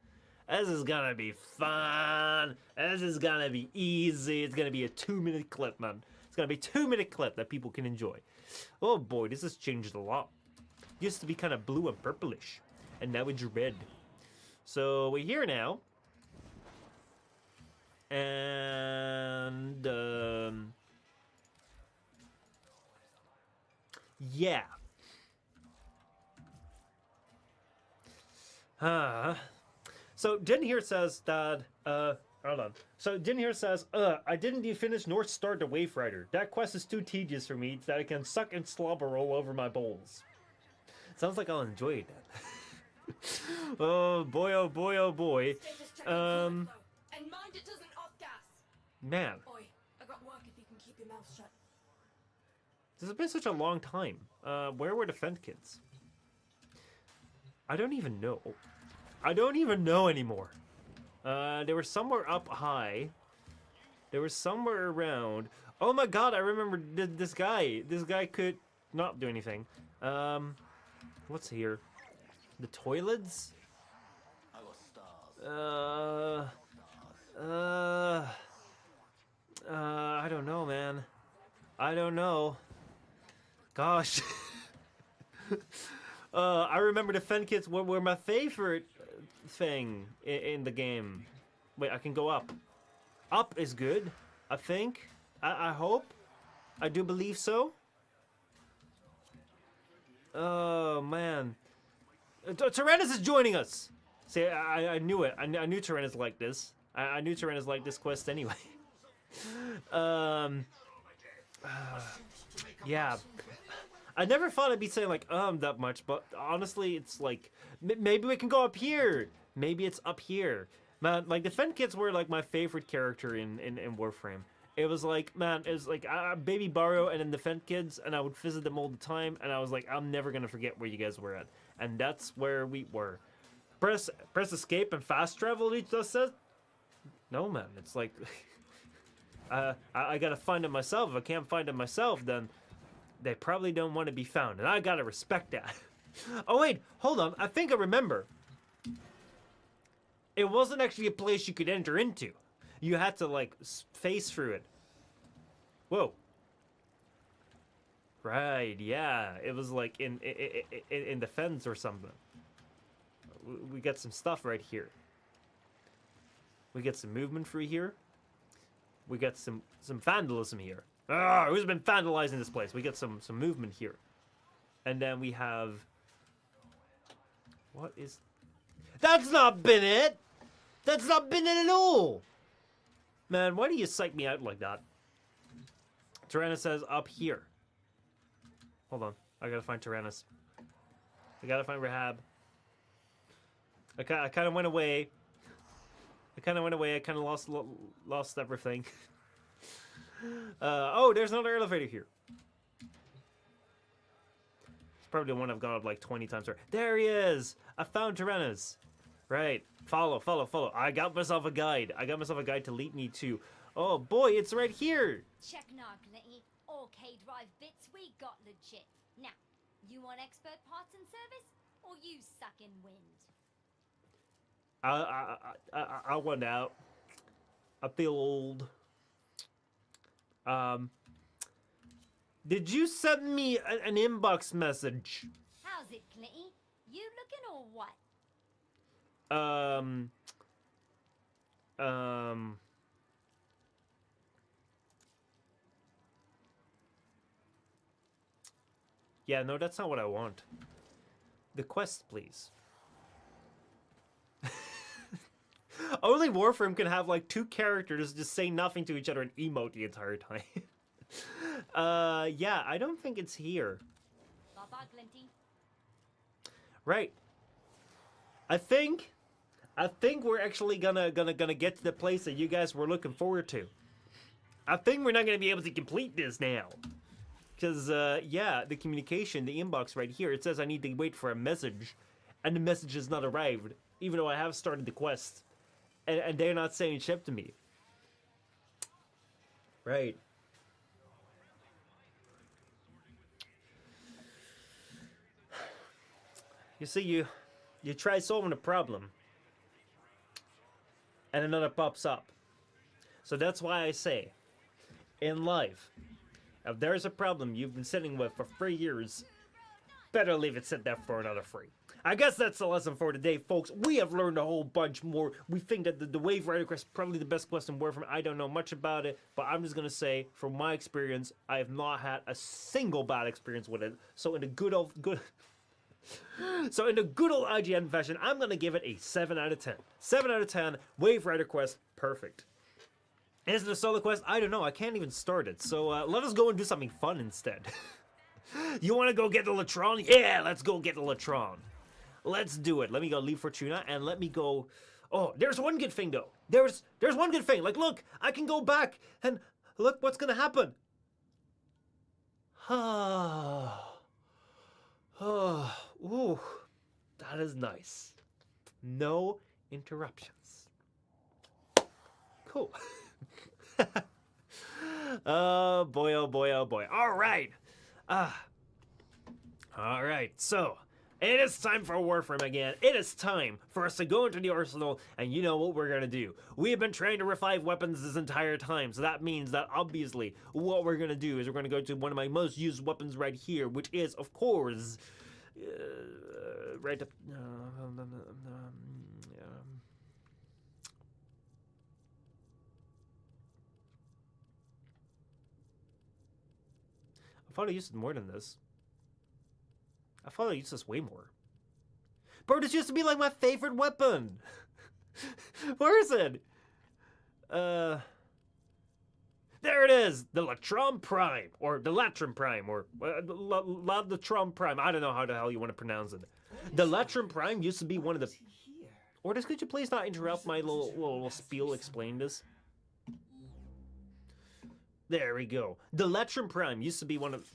A: This is gonna be fun. This is gonna be easy. It's gonna be a 2-minute clip, man. It's gonna be a 2-minute clip that people can enjoy. Oh boy, this has changed a lot. Used to be kind of blue and purplish, and now it's red. So we're here now, and yeah. So Din here says that hold on. So Din here says, I didn't even finish North Star the Waverider. That quest is too tedious for me that I can suck and slobber all over my bowls. Sounds like I'll enjoy that. Oh boy, oh boy, oh boy.
D: And mind it doesn't off gas.
A: Man.
D: Oi, I got work if you can keep your mouth shut.
A: This has been such a long time. Where were the Fent kids? I don't even know. I don't even know anymore. They were somewhere up high. They were somewhere around. Oh my god, I remember this guy. This guy could not do anything. What's here? The toilets? I don't know, man. I don't know. Gosh. I remember the Fen kits were my favorite thing in the game. Wait, I can go up. Up is good, I think. I hope. I do believe so. Oh, man. Tyrannus is joining us! See, I knew it. I knew Tyrannus liked this. I knew Tyrannus liked this quest anyway. Yeah. I never thought I'd be saying like that much, but honestly, it's like maybe we can go up here. Maybe it's up here, man. Like the Fen Kids were like my favorite character in Warframe. It was like, man, it was like Baby Barrow and then the Fen Kids, and I would visit them all the time, and I was like, I'm never gonna forget where you guys were at, and that's where we were. Press escape and fast travel. It just says, no, man. It's like, I gotta find it myself. If I can't find it myself, then they probably don't want to be found, and I gotta respect that. Oh wait, hold on. I think I remember. It wasn't actually a place you could enter into. You had to like face through it. Whoa. Right, yeah. It was like in the fence or something. We got some stuff right here. We get some movement through here. We got some vandalism here. Ah, who's been vandalizing this place? We get some movement here. And then we have... What is... That's not been it! That's not been it at all! Man, why do you psych me out like that? Tyrannus says up here. Hold on. I gotta find Tyrannus. I gotta find Rahab. I kind of went away. I kind of lost everything. Oh, there's another elevator here. It's probably the one I've gone up like 20 times. There he is! I found Tyrannus. Right. Follow. I got myself a guide. To lead me to... Oh boy, it's right here!
E: Check Narglitty. Arcade drive bits we got legit. Now, you want expert parts and service? Or you suck in wind?
A: I want out. I feel old. Did you send me an inbox message?
E: How's it, Clitty? You looking or what?
A: Yeah, no, that's not what I want. The quest, please. Only Warframe can have like two characters just say nothing to each other and emote the entire time. Yeah, I don't think it's here.
E: Bye-bye, Glinty.
A: Right. I think we're actually gonna get to the place that you guys were looking forward to. I think we're not gonna be able to complete this now. Because, yeah, the communication, the inbox right here, it says I need to wait for a message. And the message has not arrived, even though I have started the quest. And they're not saying ship to me. Right. You see, you try solving a problem. And another pops up. So that's why I say, in life... If there's a problem you've been sitting with for 3 years, better leave it sit there for another 3. I guess that's the lesson for today, folks. We have learned a whole bunch more. We think that the Waverider quest is probably the best quest in Warframe. I don't know much about it, but I'm just going to say, from my experience, I have not had a single bad experience with it. So in the good old IGN fashion, I'm going to give it a 7 out of 10. 7 out of 10, Waverider quest, perfect. Is it a solo quest? I don't know. I can't even start it. So let us go and do something fun instead. You want to go get the Latron? Yeah, let's go get the Latron. Let's do it. Let me go leave Fortuna and let me go... Oh, there's one good thing, though. There's one good thing. Like, look, I can go back and look what's going to happen. Ooh, that is nice. No interruptions. Cool. Oh boy, oh boy, oh boy. All right. All right. So, it is time for Warframe again. It is time for us to go into the arsenal, and you know what we're gonna do. We have been trying to revive weapons this entire time, so that means that obviously what we're gonna do is we're gonna go to one of my most used weapons right here, which is, of course, right up... I thought I used it more than this. I thought I used this way more. Bro, this used to be like my favorite weapon. Where is it? There it is, the Latron Prime, or the Latron Prime, or Latron Prime. I don't know how the hell you want to pronounce it. The Latron Prime used to be one of the...
C: Here.
A: Ordis, could you please not interrupt my little spiel explain this? There we go. The Latron Prime used to be one of...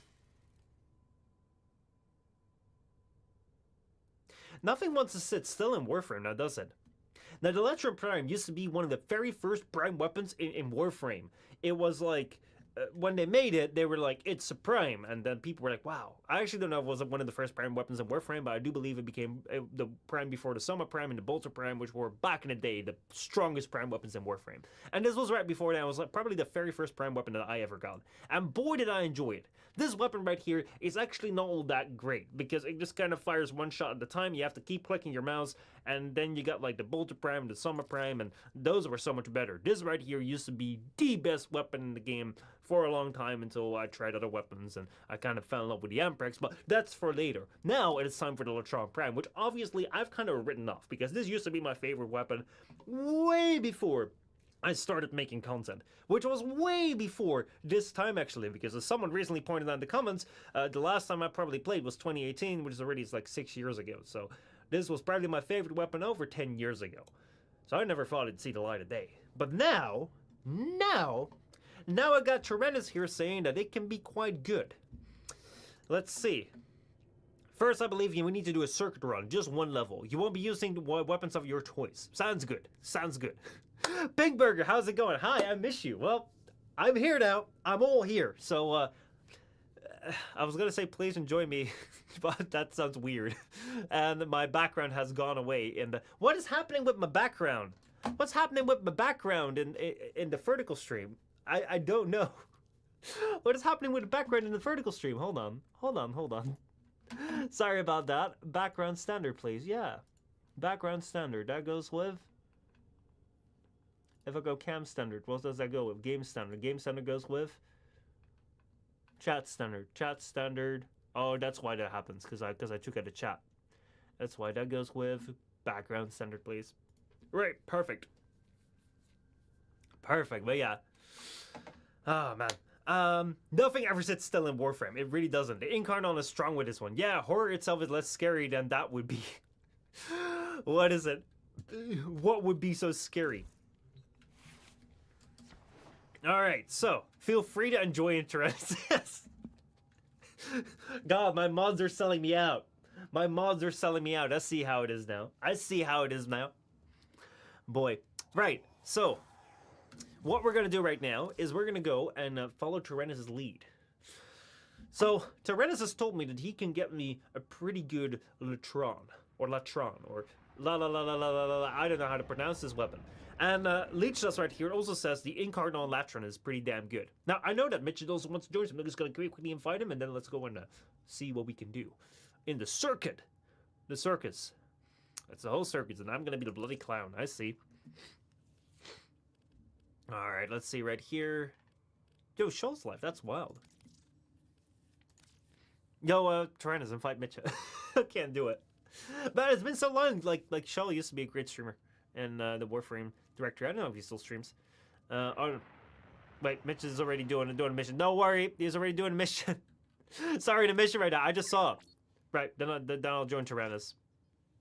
A: Nothing wants to sit still in Warframe now, does it? Now, the Latron Prime used to be one of the very first Prime weapons in Warframe. It was like, when they made it, they were like, it's a Prime. And then people were like, wow. I actually don't know if it was one of the first Prime weapons in Warframe, but I do believe it became the Prime before the Summer Prime and the Bolter Prime, which were back in the day the strongest Prime weapons in Warframe. And this was right before that. It was like probably the very first Prime weapon that I ever got. And boy, did I enjoy it. This weapon right here is actually not all that great because it just kind of fires one shot at a time. You have to keep clicking your mouse, and then you got like the Bolter Prime, the Summer Prime, and those were so much better. This right here used to be the best weapon in the game for a long time until I tried other weapons and I kind of fell in love with the Amprex, but that's for later. Now it is time for the Latron Prime, which obviously I've kind of written off because this used to be my favorite weapon way before I started making content, which was way before this time actually, because as someone recently pointed out in the comments, the last time I probably played was 2018, which is already like 6 years ago. So this was probably my favorite weapon over 10 years ago. So I never thought it'd see the light of day. But now I got Tyrannus here saying that it can be quite good. Let's see. First, I believe we need to do a circuit run, just one level. You won't be using the weapons of your choice. Sounds good. Sounds good. Big Burger, how's it going? Hi, I miss you. Well, I'm here now. I'm all here. So, I was gonna say please enjoy me, but that sounds weird. And my background has gone away. What is happening with my background? What's happening with my background in the vertical stream? I don't know. What is happening with the background in the vertical stream? Hold on. Sorry about that. Background standard, please. Yeah. Background standard. That goes with... If I go cam standard, what does that go with? Game standard. Game standard goes with... Chat standard. Chat standard. Oh, that's why that happens. Because I took out the chat. That's why that goes with... Background standard, please. Right. Perfect. Perfect. But yeah. Oh, man. Nothing ever sits still in Warframe. It really doesn't. The Incarnon is strong with this one. Yeah, horror itself is less scary than that would be. What is it? What would be so scary? Alright, so, feel free to enjoy interest. Yes. God, my mods are selling me out. My mods are selling me out. I see how it is now. Boy. Right, so... What we're going to do right now is we're going to go and follow Tyrannus' lead. So, Tyrannus has told me that he can get me a pretty good Latron, or I don't know how to pronounce this weapon. And Leechdust right here also says the Incarnon Latron is pretty damn good. Now, I know that Mitch also wants to join, so I'm just going to quickly invite him, and then let's go and see what we can do. In the circuit. The circus. That's the whole circus, and I'm going to be the bloody clown. I see. Alright, let's see right here. Yo, Shul's life, that's wild. Yo, Tyrannus, invite Mitch. I can't do it. But it's been so long, like Shul used to be a great streamer. And the Warframe director, I don't know if he still streams. Oh, wait, Mitch is already doing a mission. Don't worry, he's already doing a mission. Sorry, the mission right now, I just saw. Right, then I'll join Tyrannus.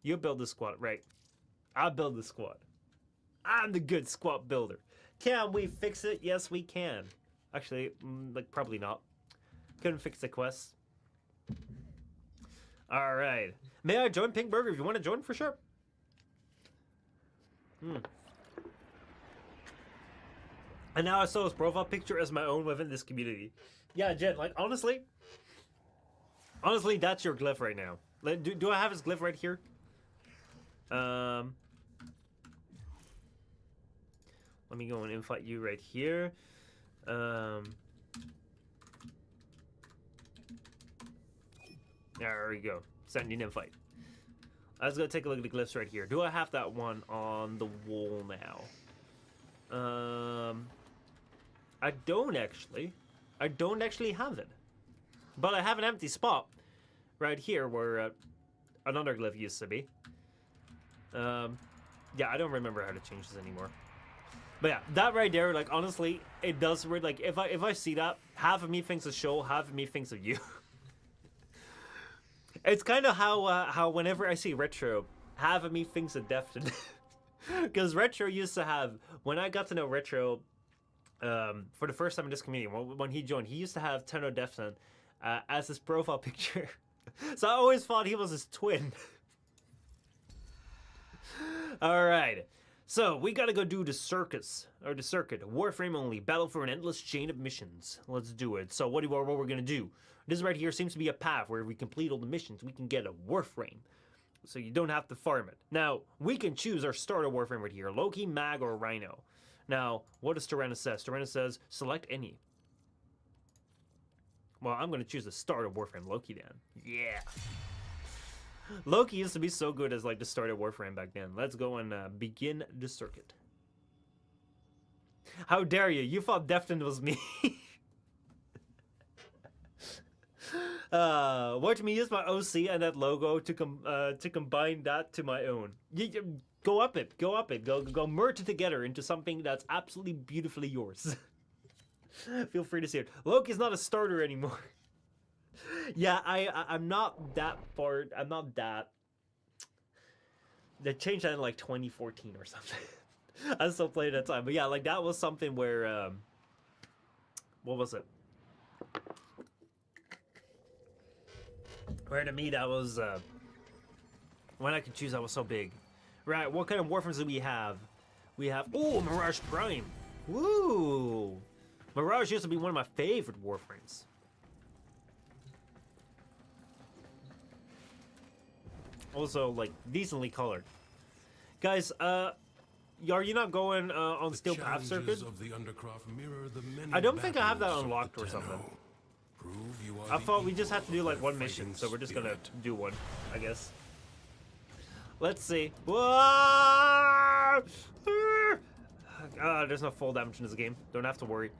A: You build the squad, right. I'll build the squad. I'm the good squad builder. Can we fix it? Yes, we can. Actually, like, probably not. Couldn't fix the quest. Alright. May I join Pink Burger if you want to join for sure? And now I saw his profile picture as my own within this community. Yeah, Jen, like, honestly, that's your glyph right now. Like, do I have his glyph right here? Let me go and invite you right here. There we go. Send you an invite. Let's go take a look at the glyphs right here. Do I have that one on the wall now? I don't actually. I don't actually have it. But I have an empty spot right here where another glyph used to be. Yeah, I don't remember how to change this anymore. But yeah, that right there, like honestly, it does really like if I see that, half of me thinks of show, half of me thinks of you. It's kind of how whenever I see Retro, half of me thinks of Defton. Because Retro used to have, when I got to know Retro for the first time in this community, when he joined, he used to have Tenno Defton as his profile picture. So I always thought he was his twin. Alright, so we gotta go do the circus, or the circuit. Warframe only, battle for an endless chain of missions. Let's do it. So what we're gonna do. This right here seems to be a path where if we complete all the missions, we can get a Warframe. So you don't have to farm it. Now, we can choose our starter Warframe right here. Loki, Mag, or Rhino. Now, what does Tyrannus says? Tyrannus says, select any. Well, I'm going to choose the starter Warframe Loki then. Yeah. Loki used to be so good as like the starter Warframe back then. Let's go and begin the circuit. How dare you? You thought Defton was me. Watch me use my OC and that logo to combine that to my own. Go up it, go merge it together into something that's absolutely beautifully yours. Feel free to see it. Loki's not a starter anymore. Yeah, I'm not that far. I'm not that. They changed that in like 2014 or something. I still played at that time, but yeah, like that was something where what was it? Where to me that was when I could choose, that was so big. Right, what kind of Warframes do we have? We have Mirage Prime. Woo! Mirage used to be one of my favorite Warframes. Also, like, decently colored. Guys, are you not going on Steel Path Circuit? I don't think I have that unlocked or something. I thought we just had to do like one mission, so we're just gonna do one, I guess. Let's see. There's no full damage in this game. Don't have to worry.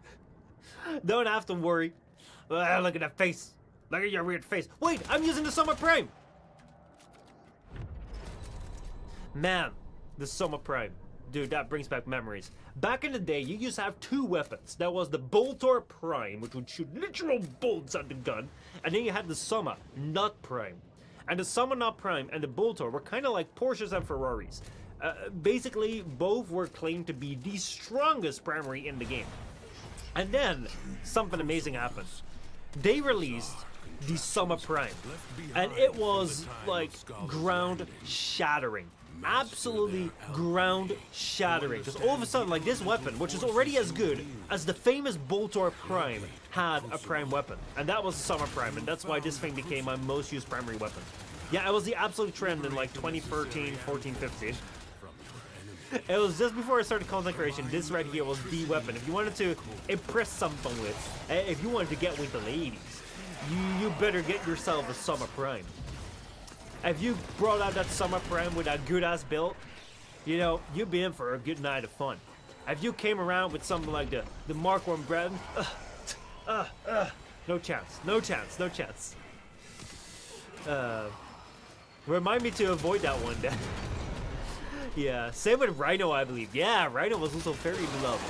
A: Don't have to worry. Look at that face. Look at your weird face. Wait, I'm using the Soma Prime. Man, the Soma Prime. Dude, that brings back memories. Back in the day, you used to have two weapons. That was the Boltor Prime, which would shoot literal bolts at the gun. And then you had the Soma Not Prime. And the Soma Not Prime and the Boltor were kind of like Porsches and Ferraris. Basically, both were claimed to be the strongest primary in the game. And then, something amazing happened. They released the Soma Prime. And it was, like, ground-shattering. Absolutely ground-shattering. Because all of a sudden, like, this weapon, which is already as good as the famous Boltor Prime, had a prime weapon. And that was Soma Prime, and that's why this thing became my most used primary weapon. Yeah, it was the absolute trend in, like, 2013, 14, 15. It was just before I started content creation. This right here was the weapon. If you wanted to impress someone with, if you wanted to get with the ladies, you better get yourself a Soma Prime. If you brought out that Soma Prime with that good ass build, you know, you'd be in for a good night of fun. If you came around with something like the Mark 1 Bread, no chance, no chance, no chance. Remind me to avoid that one then. Yeah, same with Rhino, I believe. Yeah, Rhino was also very beloved.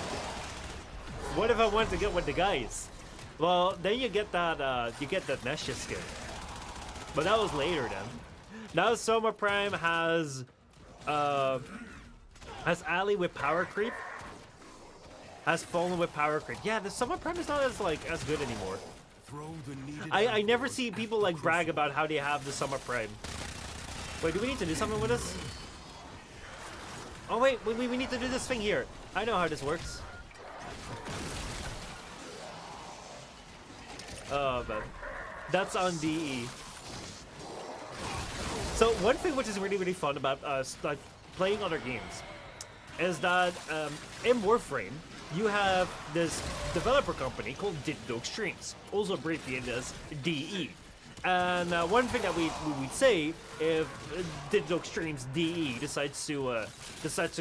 A: What if I wanted to get with the guys? Well, then you get that Nesha skin. But that was later then. Now Soma Prime has Ali with power creep. Has Fallen with power creep. Yeah, the Soma Prime is not as good anymore. I never see people like brag about how they have the Soma Prime. Wait, do we need to do something with this? Oh wait, we need to do this thing here. I know how this works. Oh man, that's on DE. So one thing which is really fun about like playing other games is that in Warframe you have this developer company called Digital Extremes, also abbreviated as DE. And one thing that we'd say if Digital Extremes DE decides to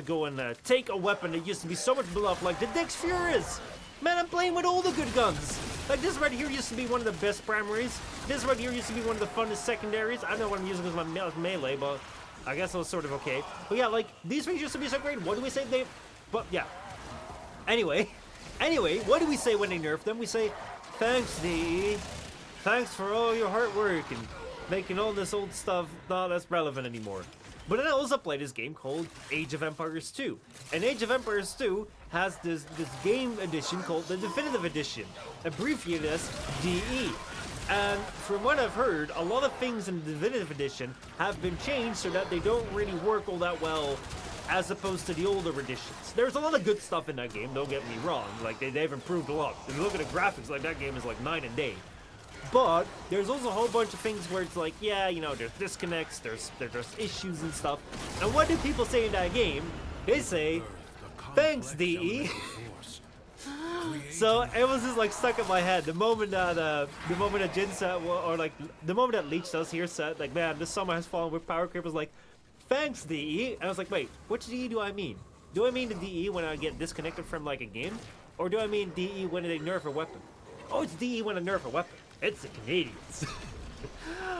A: go and take a weapon that used to be so much beloved, like the Dex Furies. Man, I'm playing with all the good guns. Like this right here used to be one of the best primaries. This right here used to be one of the funnest secondaries. I know what I'm using because my melee, but I guess it was sort of okay. But yeah, like these things used to be so great. What do we say? But yeah, Anyway, what do we say when they nerf them? We say, thanks, DE. Thanks for all your hard work and making all this old stuff not as relevant anymore. But then I also played this game called Age of Empires 2. And Age of Empires 2 has this game edition called the Definitive Edition, abbreviated as DE. And from what I've heard, a lot of things in the Definitive Edition have been changed so that they don't really work all that well as opposed to the older editions. There's a lot of good stuff in that game, don't get me wrong. Like, they've improved a lot. If you look at the graphics, like, that game is like night and day. But there's also a whole bunch of things where it's like, yeah, you know, there's disconnects, there's issues and stuff. And what do people say in that game? They say, thanks, DE. So it was just like stuck in my head. The moment that Jin said, or like the moment that Leech does here said, like, man, this summer has fallen with power creep, was like, thanks, DE. And I was like, wait, which DE do I mean? Do I mean the DE when I get disconnected from like a game, or do I mean DE when they nerf a weapon? Oh, it's DE when I nerf a weapon. It's the Canadians.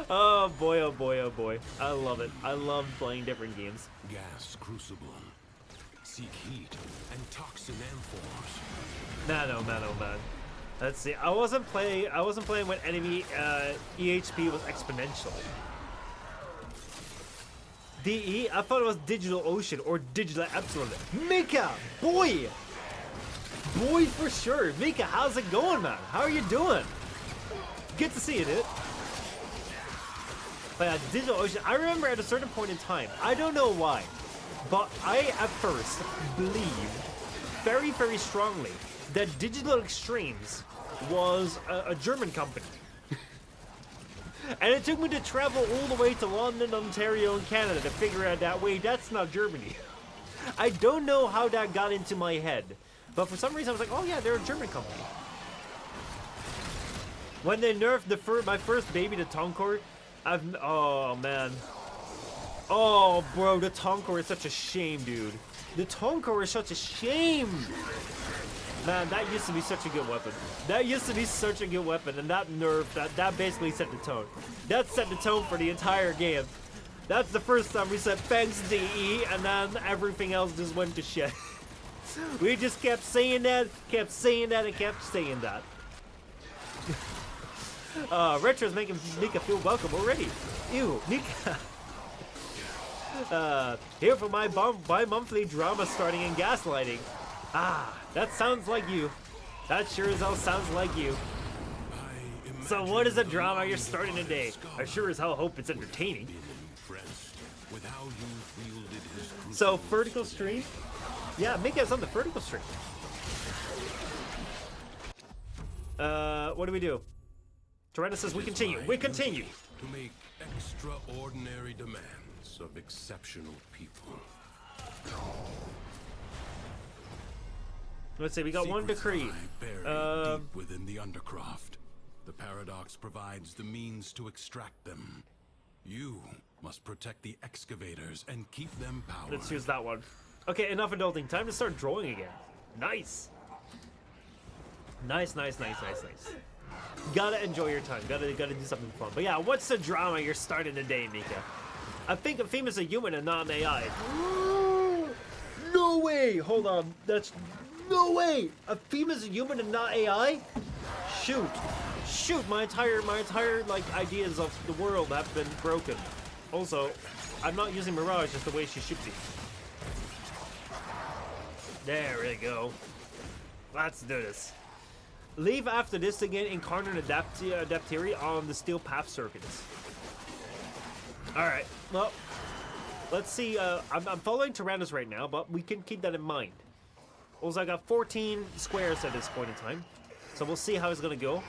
A: Oh boy, oh boy, oh boy. I love it. I love playing different games.
F: Gas crucible. Seek heat and toxin amphors.
A: Man. Let's see. I wasn't playing when enemy EHP was exponential. DE? I thought it was Digital Ocean or Digital Epsilon. Mika! Boy! Boy for sure. Mika, how's it going, man? How are you doing? Good to see you, dude. But yeah, Digital Ocean, I remember at a certain point in time, I don't know why, but I at first believed very, very strongly that Digital Extremes was a German company. And it took me to travel all the way to London, Ontario, and Canada to figure out that, wait, that's not Germany. I don't know how that got into my head, but for some reason I was like, oh yeah, they're a German company. When they nerfed my first baby, the Tonkor, oh man. Oh bro, the Tonkor is such a shame, dude. The Tonkor is such a shame. Man, that used to be such a good weapon. That used to be such a good weapon, and that nerf, that basically set the tone. That set the tone for the entire game. That's the first time we said thanks DE, and then everything else just went to shit. We just kept saying that, and kept saying that. Retro's making Mika feel welcome already. Ew, Mika. Here for my bi-monthly drama starting in gaslighting. Ah, that sounds like you. That sure as hell sounds like you. So what is the drama you're starting today? I sure as hell hope it's entertaining. So, vertical stream? Yeah, Mika's on the vertical stream. What do we do? Tyrannus says we continue. We continue.
F: To make extraordinary demands of exceptional people.
A: Let's see, we got one decree.
F: Buried deep within the undercroft. The paradox provides the means to extract them. You must protect the excavators and keep them powered.
A: Let's use that one. Okay, enough adulting. Time to start drawing again. Nice. Nice. Gotta enjoy your time. Gotta do something fun. But yeah, what's the drama you're starting today, Mika? I think a theme is a human and not an AI. No way! Hold on. That's... No way! A theme is a human and not AI? Shoot. My entire like ideas of the world have been broken. Also, I'm not using Mirage just the way she should be. There we go. Let's do this. Leave after this to get Incarnate Adapteri on the Steel Path circuits. Alright, well, let's see. I'm following Tyrannus right now, but we can keep that in mind. Also, I got 14 squares at this point in time, so we'll see how it's gonna go.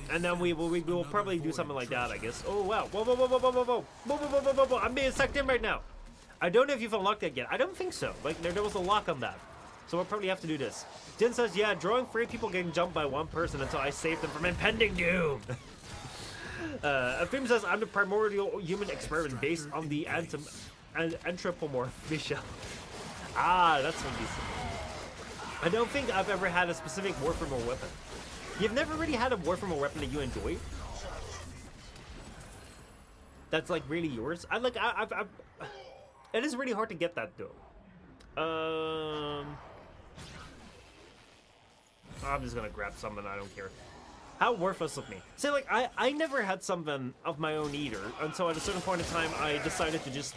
A: And then we will probably do something like that, I guess. Oh wow! Whoa! I'm being sucked in right now. I don't know if you've unlocked that yet. I don't think so. Like there was a lock on that, so we'll probably have to do this. Jin says, "Yeah, drawing 3 people getting jumped by 1 person until I save them from impending doom." Afim says, "I'm the primordial human experiment based on the anthropomorph Michelle." Ah, that's what you said. I don't think I've ever had a specific Warframe or weapon. You've never really had a Warframe or weapon that you enjoy? That's like really yours? It is really hard to get that though. I'm just gonna grab something, I don't care. How worthless of me. See, like, I never had something of my own either, and so at a certain point in time, I decided to just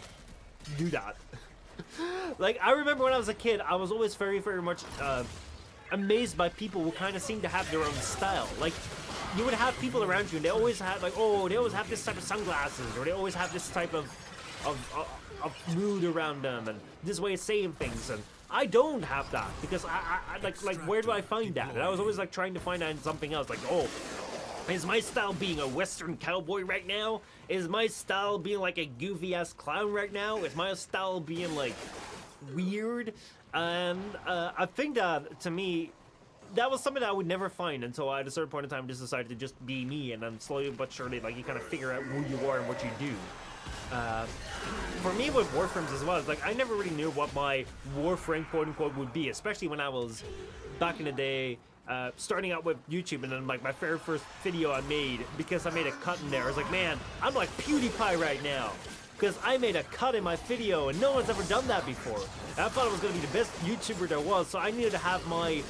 A: do that. Like, I remember when I was a kid, I was always very, very much amazed by people who kind of seemed to have their own style. Like, you would have people around you, and they always had, like, oh, they always have this type of sunglasses, or they always have this type of mood around them, and this way of saying things, and I don't have that, because I like, where do I find that? And I was always, like, trying to find that in something else, like, oh, is my style being a Western cowboy right now? Is my style being, like, a goofy-ass clown right now? Is my style being, like, weird? And I think that, to me, that was something that I would never find until I, at a certain point in time, just decided to just be me, and then slowly but surely, like, you kind of figure out who you are and what you do. For me with Warframes as well, it's like I never really knew what my Warframe quote-unquote would be, especially when I was back in the day starting out with YouTube, and then like my very first video I made, because I made a cut in there, I was like, man, I'm like PewDiePie right now, because I made a cut in my video and no one's ever done that before. And I thought I was going to be the best YouTuber there was, so I needed to have my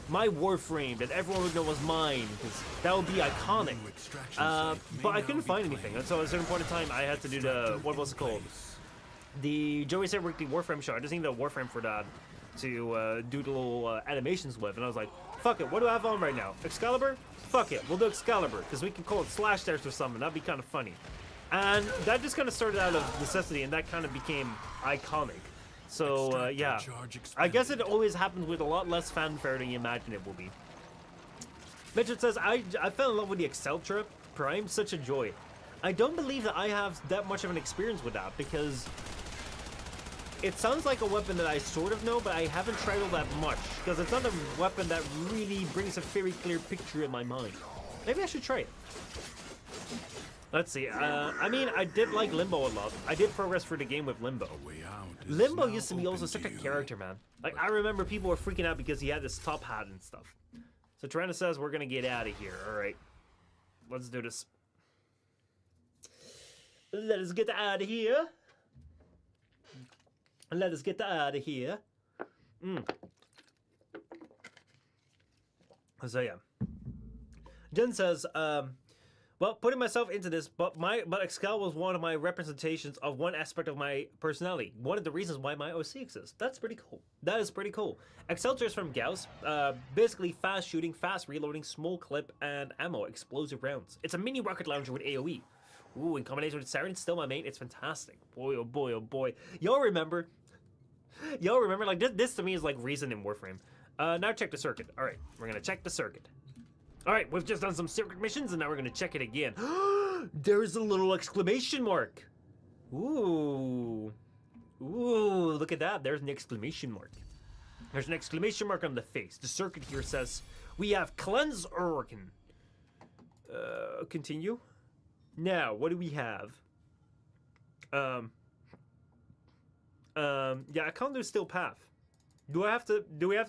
A: Warframe that everyone would know was mine, because that would be iconic. But I couldn't find anything, and so at a certain point in time I had to do the, what was it called? The Joey Said Weekly Warframe show. I just needed a Warframe for that to do the little animations with, and I was like, fuck it, what do I have on right now? Excalibur? Fuck it, we'll do Excalibur, because we can call it Slash Dash or something, that'd be kind of funny. And that just kind of started out of necessity, and that kind of became iconic. So, yeah, I guess it always happens with a lot less fanfare than you imagine it will be. Mitchell says, I fell in love with the Exceltra Prime, such a joy. I don't believe that I have that much of an experience with that, because it sounds like a weapon that I sort of know, but I haven't tried all that much, because it's not a weapon that really brings a very clear picture in my mind. Maybe I should try it. Let's see, I mean, I did like Limbo a lot. I did progress through the game with Limbo. Limbo used to be also such a character, man. Like, I remember people were freaking out because he had this top hat and stuff. So Tyrannus says we're gonna get out of here. Alright. Let's do this. Let us get out of here. Let us get out of here. So yeah. Jen says, well, putting myself into this, but Excal was one of my representations of one aspect of my personality. One of the reasons why my OC exists. That's pretty cool. That is pretty cool. Exceltra is from Gauss. Basically fast shooting, fast reloading, small clip, and ammo, explosive rounds. It's a mini rocket launcher with AoE. Ooh, in combination with Siren, still my main. It's fantastic. Boy, oh boy, oh boy. Y'all remember, like, this to me is like Reason in Warframe. Now check the circuit. Alright, we're gonna check the circuit. Alright, we've just done some circuit missions, and now we're gonna check it again. There's a little exclamation mark. Ooh. Ooh, look at that. There's an exclamation mark. There's an exclamation mark on the face. The circuit here says, we have cleanse organ. Continue. Now, what do we have? Yeah, I can't do steel path. Do we have to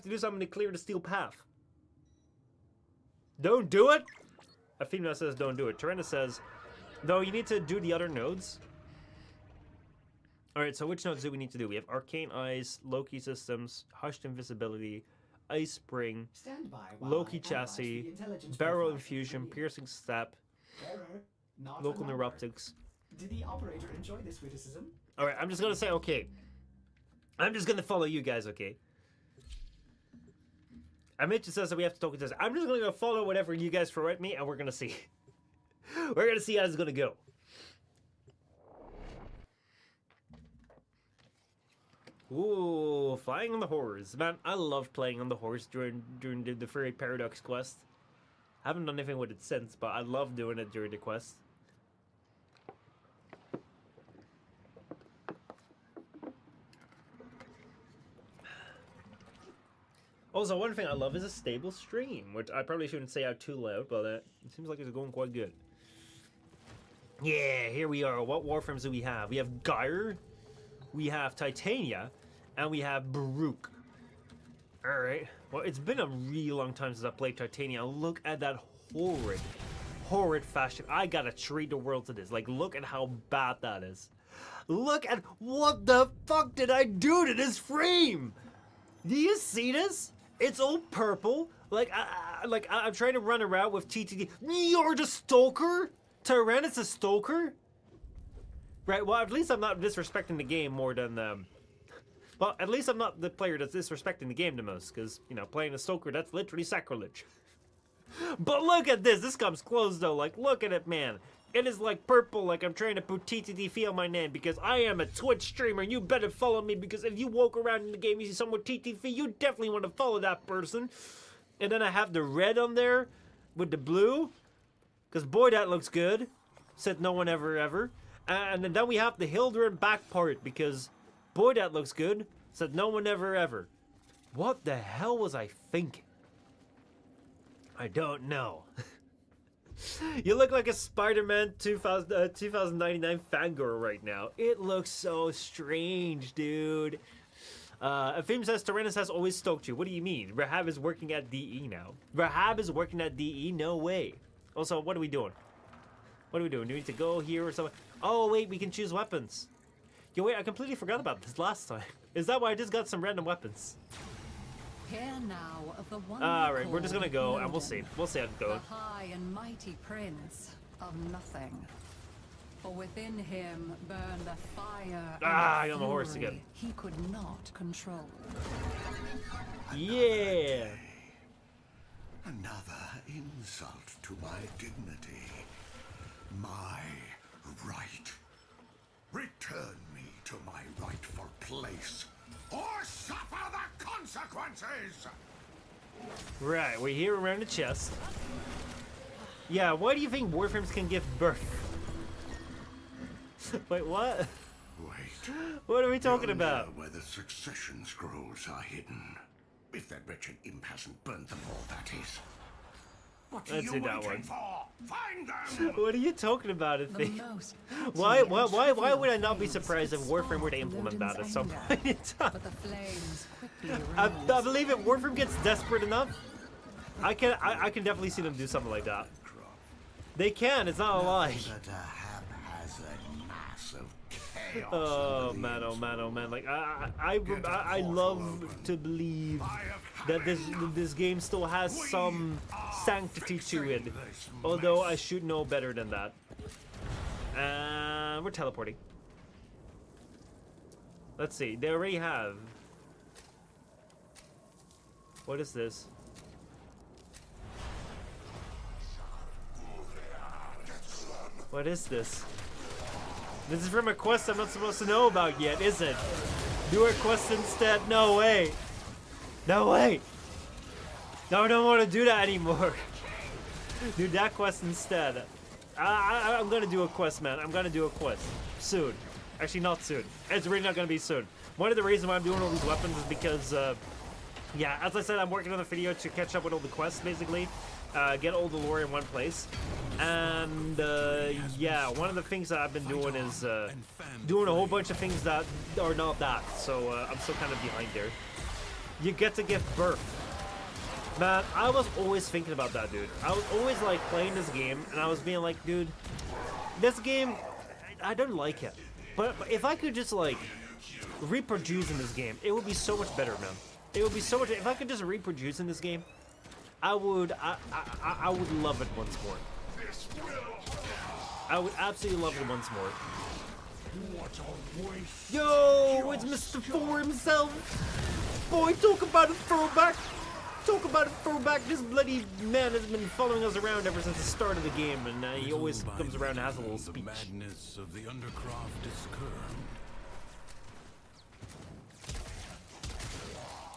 A: do something to clear the steel path? Don't do it? A female says don't do it. Tyrannus says, no, you need to do the other nodes. Alright, so which nodes do we need to do? We have Arcane Eyes, Loki Systems, Hushed Invisibility, Ice Spring, Loki Chassis, Barrel Infusion, Piercing Step, Local Neuroptics.
C: Did the operator enjoy this witticism?
A: Alright, I'm just gonna say okay. I'm just gonna follow you guys, okay? Mitch says that we have to talk to this. I'm just gonna follow whatever you guys throw at me, and we're gonna see. We're gonna see how it's gonna go. Ooh, flying on the horse. Man, I loved playing on the horse during the Fairy Paradox quest. I haven't done anything with it since, but I love doing it during the quest. Also, one thing I love is a stable stream, which I probably shouldn't say out too loud, but it seems like it's going quite good. Yeah, here we are. What Warframes do we have? We have Gyre, we have Titania, and we have Baruch. Alright. Well, it's been a really long time since I played Titania. Look at that horrid fashion. I gotta treat the world to this. Like, look at how bad that is. Look at what the fuck did I do to this frame? Do you see this? It's all purple. I'm trying to run around with TTD. You're the stalker? Tyrannus a stalker? Right, well, at least I'm not disrespecting the game more than, well, at least I'm not the player that's disrespecting the game the most, because, you know, playing a stalker, that's literally sacrilege. But look at this. This comes close, though. Like, look at it, man. It is, like, purple, like I'm trying to put TTTV on my name, because I am a Twitch streamer, and you better follow me, because if you walk around in the game and you see someone with TTV, you definitely want to follow that person. And then I have the red on there with the blue, because, boy, that looks good. Said no one ever. And then we have the Hildren back part, because, boy, that looks good. Said no one ever. What the hell was I thinking? I don't know. You look like a Spider-Man 2099 fangirl right now. It looks so strange, dude. Afim says Tyrannus has always stoked you. What do you mean? Rahab is working at DE now. Rahab is working at DE? No way. Also, what are we doing? What are we doing? Do we need to go here or something? Oh, wait, we can choose weapons. Yo, wait, I completely forgot about this last time. Is that why I just got some random weapons?
G: Here now of the one
A: Alright, we're just gonna go and we'll see. We'll see how it goes.
G: The high and mighty prince of nothing. For within him burned the fire
A: I
G: and
A: got my horse
G: fury
A: again.
G: he could not control.
A: Yeah.
H: Another insult to my dignity. My right. Return me to my rightful place, or suffer the consequences!
A: Right, we're here around the chest. Yeah, why do you think Warframes can give birth? Wait, what?
H: Wait.
A: What are we talking
H: You'll
A: about?
H: know where the succession scrolls are hidden. If that wretched imp hasn't burnt them all, that is. What are
A: Let's
H: you
A: do that
H: waiting
A: one.
H: for? Find them!
A: What are you talking about, I
G: The
A: think?
G: most
A: Why
G: petty and
A: would I
G: trivial
A: not be
G: things
A: surprised if
G: could
A: Warframe were to
G: spark
A: implement that at
G: Ludin's
A: some
G: anger.
A: point in time?
G: But the flames quickly
A: I
G: rose.
A: believe if Warframe gets desperate enough, I can definitely see them do something like that. They can, it's not a lie.
H: But a haphazard mass of chaos.
A: Oh
H: under the
A: man, oh man, oh man!
H: insult.
A: Like I love to believe that this game still has some sanctity to it, although I should know better than that. We're teleporting. Let's see. They already have. What is this? What is this? This is from a quest I'm not supposed to know about yet, is it? Do a quest instead? No way. No way. No, I don't want to do that anymore. Do that quest instead. I'm gonna do a quest, man. I'm gonna do a quest. Soon. Actually, not soon. It's really not gonna be soon. One of the reasons why I'm doing all these weapons is because, yeah, as I said, I'm working on a video to catch up with all the quests, basically. Get all the lore in one place. And, yeah, one of the things that I've been doing is, doing a whole bunch of things that are not that. So, I'm still kind of behind there. You get to give birth. Man, I was always thinking about that, dude. I was always, like, playing this game, and I was being like, dude, this game, I don't like it. But if I could just, like, reproduce in this game, it would be so much better, man. It would be so much, if I could just reproduce in this game, I would love it once more. I would absolutely love it once more. Yo, it's Mr. 4 himself. Boy, talk about a throwback. Talk about a throwback. This bloody man has been following us around ever since the start of the game, and he always comes around and has a little speech.
F: The madness of the Undercroft is curbed.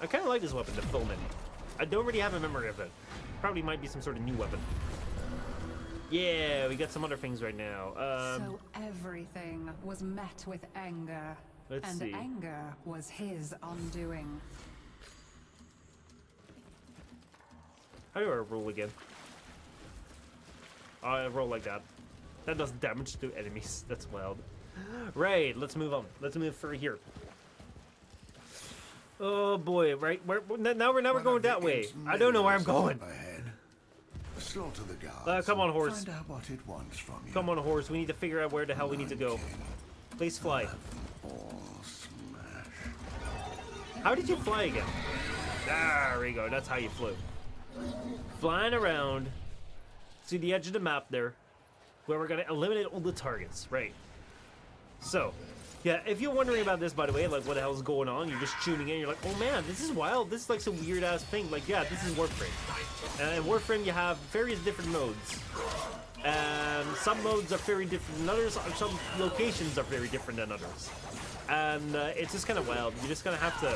A: I kind of like this weapon, the Fulmin. I don't really have a memory of it. Probably might be some sort of new weapon. Yeah, we got some other things right now.
G: So everything was met with anger.
A: Let's
G: and
A: see.
G: anger was his undoing.
A: How do I roll again? I roll like that. That does damage to enemies. That's wild. Right, let's move on. Let's move through here. Oh boy, right? Now we're going that way. I don't know where I'm going.
H: Ahead. Slaughter the guards.
A: Come on, horse.
H: Find out what it wants from you.
A: Come on, horse. We need to figure out where the hell we need to go. Please fly.
H: All smash.
A: How did you fly again? There we go. That's how you flew. Flying around to the edge of the map there, where we're gonna eliminate all the targets. Right. So, yeah, if you're wondering about this, by the way, like what the hell's going on, you're just tuning in, you're like, oh man, this is wild, this is like some weird ass thing. Like, yeah, this is Warframe. And in Warframe, you have various different modes. And some modes are very different than others, some locations are very different than others. And it's just kind of wild. You just kind of have to...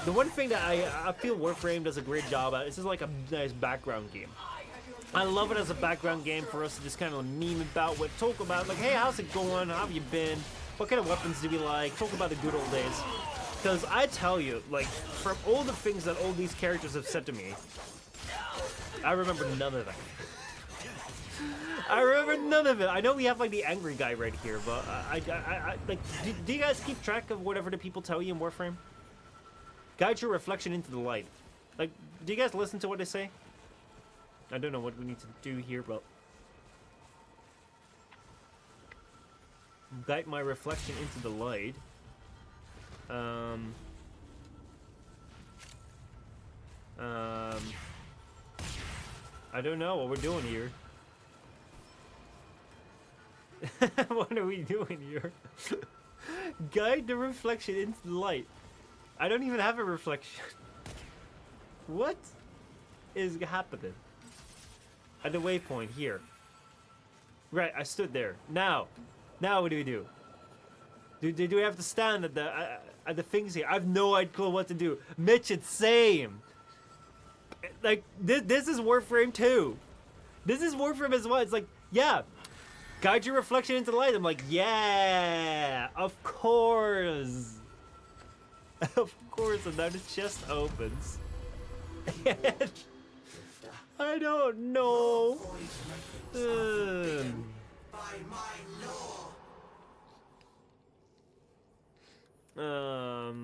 A: The one thing that I feel Warframe does a great job at, it's just like a nice background game. I love it as a background game for us to just kind of meme about, talk about, like, hey, how's it going? How have you been? What kind of weapons do we like? Talk about the good old days. Because I tell you, like, from all the things that all these characters have said to me, I remember none of them. I remember none of it. I know we have, like, the angry guy right here, but I like, do you guys keep track of whatever the people tell you in Warframe? Guide your reflection into the light. Like, do you guys listen to what they say? I don't know what we need to do here, but... Guide my reflection into the light. I don't know what we're doing here. What are we doing here? Guide the reflection into the light. I don't even have a reflection. What is happening? At the waypoint here. Right, I stood there. Now what do we do? Do we have to stand at the things here? I have no idea what to do. Mitch, it's same. Like this is Warframe 2. This is Warframe as well. It's like, yeah, guide your reflection into the light. I'm like, yeah, of course. Of course, and now the chest opens. I don't know.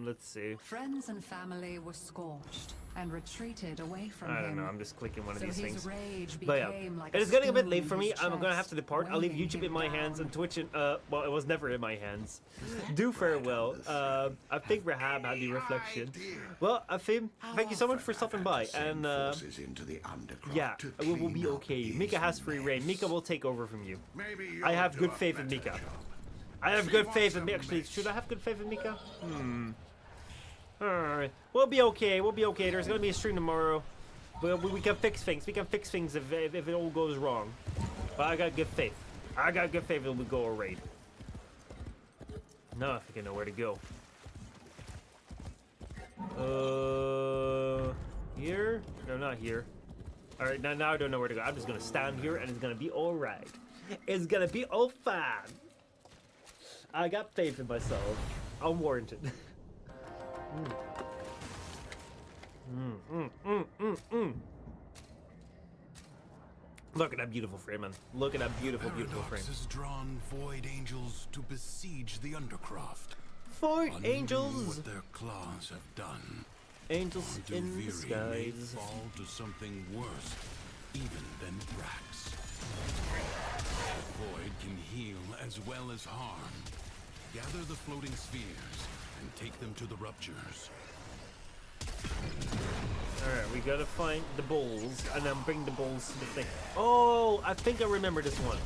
A: Let's see.
G: Friends and family were scorched and retreated away from him.
A: I don't know, I'm just clicking one of
G: So
A: these
G: his
A: things.
G: rage
A: But yeah,
G: became like
A: it
G: a
A: is getting a bit
G: stone
A: late
G: in
A: for me.
G: his
A: I'm gonna have to
G: chest,
A: depart. I'll leave
G: weighing
A: YouTube in
G: him
A: my hands
G: down.
A: and Twitch in, well, it was never in my hands. Do farewell. I think Rahab had the reflection. Well, Afim, thank you so much for stopping by. And
H: Forces into the underground
A: yeah,
H: to
A: we will
H: clean
A: be
H: up
A: okay.
H: his
A: Mika has free
H: mess.
A: reign. Mika will take over from you.
H: Maybe
A: I
H: you'll
A: have
H: do
A: good
H: a
A: faith in
H: better
A: Mika.
H: job.
A: I have good faith in Mika. Actually, should I have good faith in Mika? Alright. We'll be okay. We'll be okay. There's gonna be a stream tomorrow. We can fix things. We can fix things if it all goes wrong. But I got good faith. I got good faith that we go a raid. Now I think I know where to go. Here? No, not here. Alright, now I don't know where to go. I'm just gonna stand here and it's gonna be alright. It's gonna be all fine. I got faith in myself. Unwarranted. Look at that beautiful frame, man. Look at that beautiful, beautiful frame.
F: Paradox has drawn void angels to besiege the Undercroft.
A: Void
F: Unknown
A: angels!
F: what their claws have done.
A: Angels
F: Unto
A: in the
F: Viri may
A: skies.
F: fall to something worse, even than Brax. The void can heal as well as harm. Gather the floating spheres and take them to the ruptures.
A: Alright, we gotta find the bowls and then bring the bowls to the thing. Oh, I think I remember this one.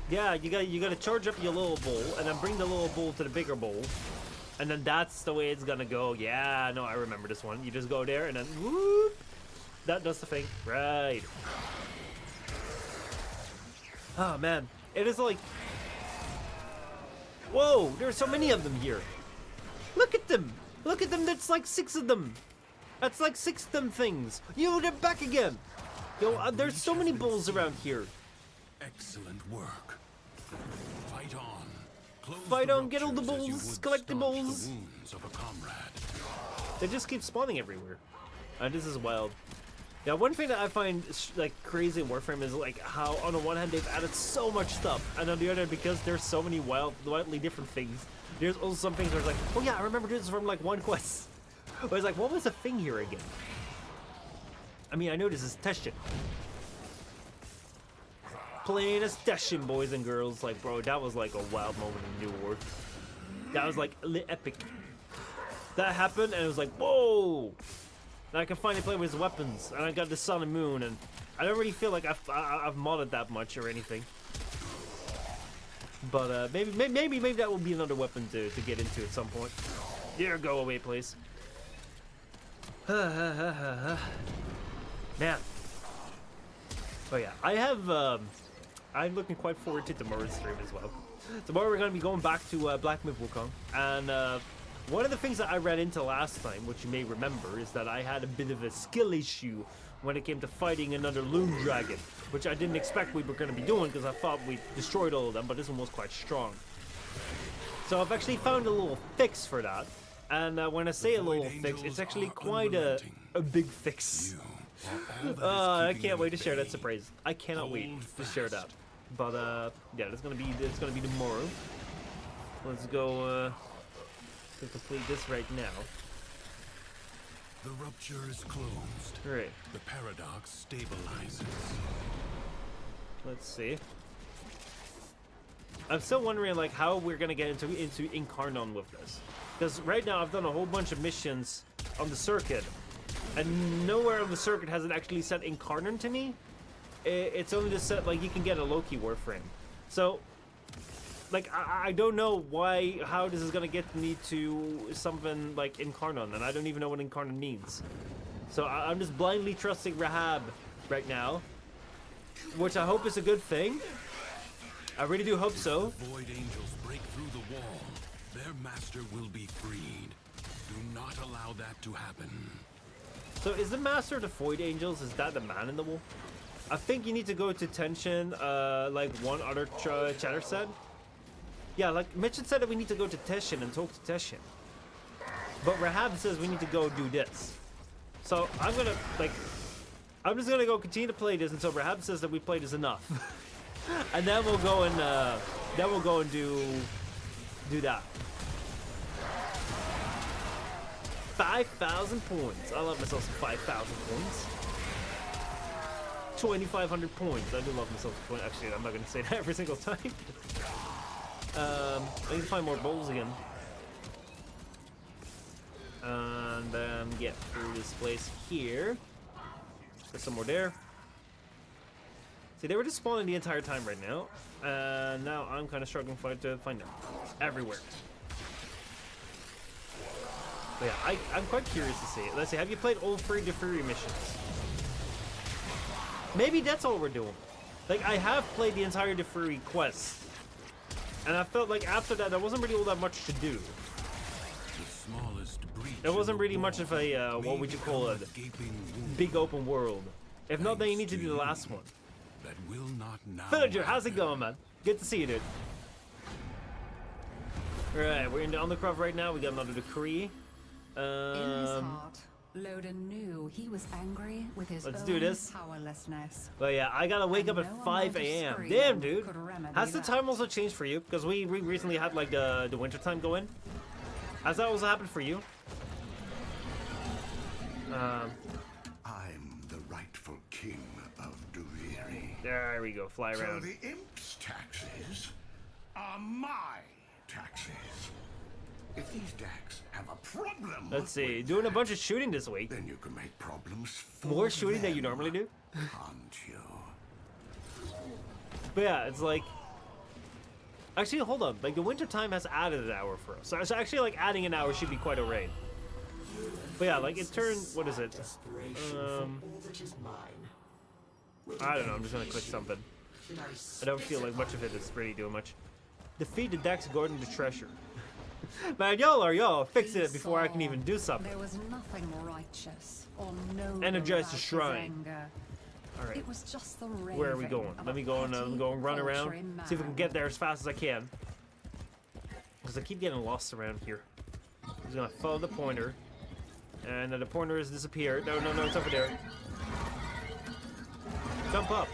A: Yeah, you gotta charge up your little bowl and then bring the little bowl to the bigger bowl. And then that's the way it's gonna go. Yeah, no, I remember this one. You just go there and then whoop. That does the thing. Right. Oh man. It is like, whoa, there's so many of them here. Look at them. Look at them, that's like 6 of them. That's like 6 of them things. Yo, they're back again. Yo, there's so many bulls around here.
F: Excellent work. Fight on. Close
A: Fight
F: the
A: on, get all the
F: ruptures as you
A: bulls,
F: would
A: collect the
F: staunch
A: bulls.
F: The wounds of a comrade.
A: They just keep spawning everywhere. This is wild. Yeah, one thing that I find like crazy in Warframe is like how on the one hand they've added so much stuff, and on the other because there's so many wildly different things. There's also some things where it's like, oh yeah, I remember this from like one quest. But it's like, what was the thing here again? I mean, I know this is Teshin. playing as Teshin, boys and girls. Like, bro, that was like a wild moment in New War. That was like epic. That happened, and it was like, whoa! And I can finally play with his weapons, and I got the sun and moon, and I don't really feel like I've modded that much or anything. But maybe that will be another weapon to get into at some point. Yeah, go away, please. Man. Oh yeah, I'm looking quite forward to tomorrow's stream as well. Tomorrow we're going to be going back to Black Myth Wukong, and one of the things that I ran into last time, which you may remember, is that I had a bit of a skill issue when it came to fighting another Loon Dragon, which I didn't expect we were going to be doing because I thought we destroyed all of them, but this one was quite strong. So I've actually found a little fix for that, and when I say a little fix, it's actually quite a big fix. I can't wait to share that surprise. I cannot wait to share that. But yeah, it's gonna be tomorrow. Let's go to complete this right now.
F: The rupture is closed.
A: Right.
F: The paradox stabilizes.
A: Let's see. I'm still wondering like how we're gonna get into Incarnon with this, because right now I've done a whole bunch of missions on the circuit, and nowhere on the circuit has it actually said Incarnon to me. It's only just said like you can get a Loki Warframe. So like I don't know how this is gonna get me to something like Incarnon, and I don't even know what Incarnon means. So I'm just blindly trusting Rahab right now, which I hope is a good thing. I really do hope so.
F: The Void Angels break through the wall, their master will be freed. Do not allow that to happen.
A: So is the master of the Void Angels, is that the man in the wall? I think you need to go to Tension, like one other chatter said. Yeah, like Mitch said that we need to go to Teshin and talk to Teshin. But Rahab says we need to go do this. So I'm just gonna go continue to play this until Rahab says that we played this enough. And then we'll go and do that. 5,000 points. I love myself some 5,000 points. 2,500 points. I do love myself some points. Actually, I'm not gonna say that every single time. I need to find more bowls again. And then get through this place here. There's some more there. See, they were just spawning the entire time right now. And now I'm kind of struggling to find them. Everywhere. But yeah, I'm quite curious to see it. Let's see, have you played all 3 Fury missions? Maybe that's all we're doing. Like, I have played the entire Fury quest. And I felt like after that, there wasn't really all that much to do. There wasn't really much of a, what would you call it, big open world. If not, then you need to do the last one.
F: That will not now.
A: Villager, how's it going, man? Good to see you, dude. Alright, we're in the Undercroft right now. We got another decree.
G: In his heart, Loden knew he was angry with his
A: Let's
G: own
A: do this.
G: powerlessness.
A: But yeah, I gotta wake up
G: And
A: at
G: no
A: 5
G: amount of
A: a.m.
G: scream
A: Damn, dude.
G: could remedy
A: Has the
G: that.
A: time also changed for you? Because we recently had like the winter time go in. Has that also happened for you?
H: I'm the rightful king of Duviri.
A: There we go, fly
H: So
A: around.
H: the imp's taxes are my taxes. If these decks have a problem,
A: Let's see,
H: with
A: doing a
H: that,
A: bunch of shooting this week.
H: then you can make problems for
A: More shooting than you
H: them,
A: normally do?
H: can't you?
A: But yeah, it's like... Actually, hold on. Like, the winter time has added an hour for us. So actually, like, adding an hour should be quite alright. But yeah, like, it turned... What is it? I don't know. I'm just gonna click something. I don't feel like much of it is really doing much. Defeat the Dex guarding the treasure. Man, y'all fixing it before I can even do something.
G: There was nothing righteous or noble
A: Energize
G: about
A: the
G: his
A: shrine.
G: anger.
A: Alright.
G: It was just the
A: Where are we
G: raving
A: going?
G: of
A: Let me
G: a
A: go and
G: petty,
A: run around.
G: paltry
A: See if we can
G: man.
A: get there as fast as I can. Because I keep getting lost around here. He's gonna follow the pointer. And the pointer has disappeared. No, it's over there. Jump up.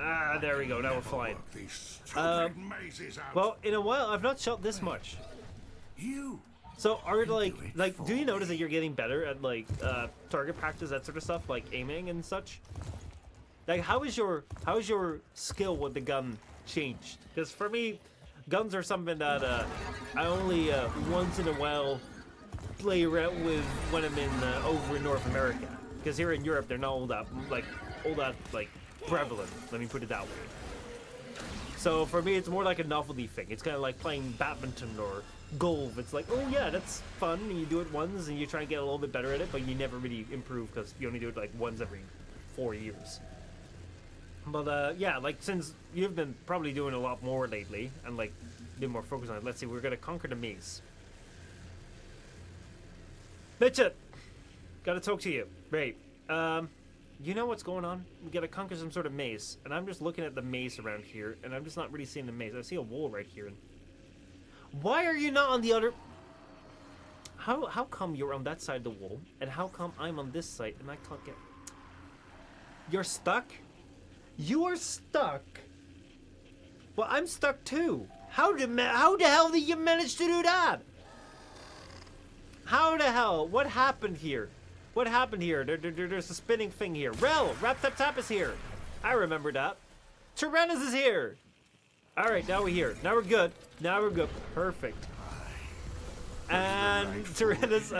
A: Ah, there we go. Now we're flying.
H: These stupid mazes out.
A: Well, in a while, I've not shot this much.
H: You
A: So, are do you notice that you're getting better at like target practice, that sort of stuff, like aiming and such? Like, how is your skill with the gun changed? Because for me, guns are something that I only once in a while play around with when I'm in over in North America. Because here in Europe, they're not all that prevalent. Let me put it that way. So for me, it's more like a novelty thing. It's kind of like playing badminton or golf. It's like, oh yeah, that's fun. And you do it once, and you try and get a little bit better at it, but you never really improve because you only do it like once every 4 years. But yeah, like since you've been probably doing a lot more lately and like been more focused on it, let's see, we're gonna conquer the maze. Mitchell, gotta talk to you. Right. You know what's going on? We gotta conquer some sort of maze, and I'm just looking at the maze around here, and I'm just not really seeing the maze. I see a wall right here. And why are you not on the other? How come you're on that side of the wall, and how come I'm on this side and I can't get? You're stuck? You are stuck? Well, I'm stuck too. How the hell did you manage to do that? How the hell? What happened here? What happened here? There's a spinning thing here. Rel, Rap-Tap-Tap is here. I remember that. Tyrannus is here. All right, now we're here. Now we're good. Now we're good. Perfect. And Tyrannus.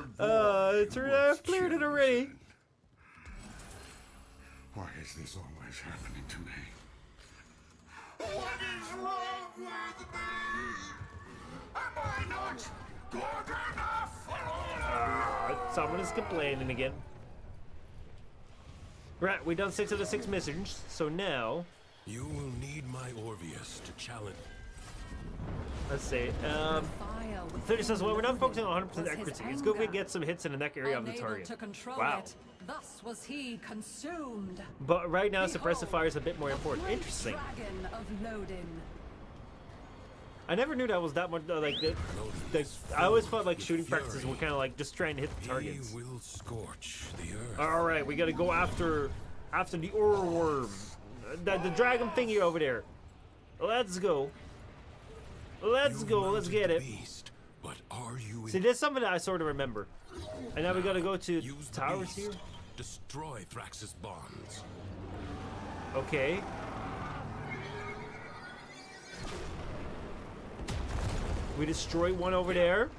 A: Tyrannus cleared it already.
H: Why is this always happening to me? What is wrong with me? Am I not good enough for all?
A: Someone is complaining again. Right, we done 6 of the 6 missions, so now
F: You will need my Orvius to challenge.
A: let's see. 30 says, well, we're not focusing on 100% accuracy. It's good if we get some hits in the neck area of the
G: Unable
A: target.
G: to control
A: Wow.
G: it, thus was he consumed.
A: But right now,
G: Behold,
A: suppressive fire is a bit more
G: the
A: important.
G: great
A: Interesting.
G: Dragon of Lodin.
A: I never knew that was that much. I always thought like shooting practices were kind of like just trying to hit the targets.
F: He will scorch the earth.
A: All right, we gotta go after the ore worm, the dragon thingy over there. Let's go. Let's
F: You've
A: go. Let's
F: mounted
A: get
F: the
A: it.
F: beast, but are you
A: See, there's something that I sort of remember. And now we gotta go to
F: use the
A: towers
F: beast.
A: here.
F: Destroy Thrax's bonds.
A: Okay. We destroy one over there.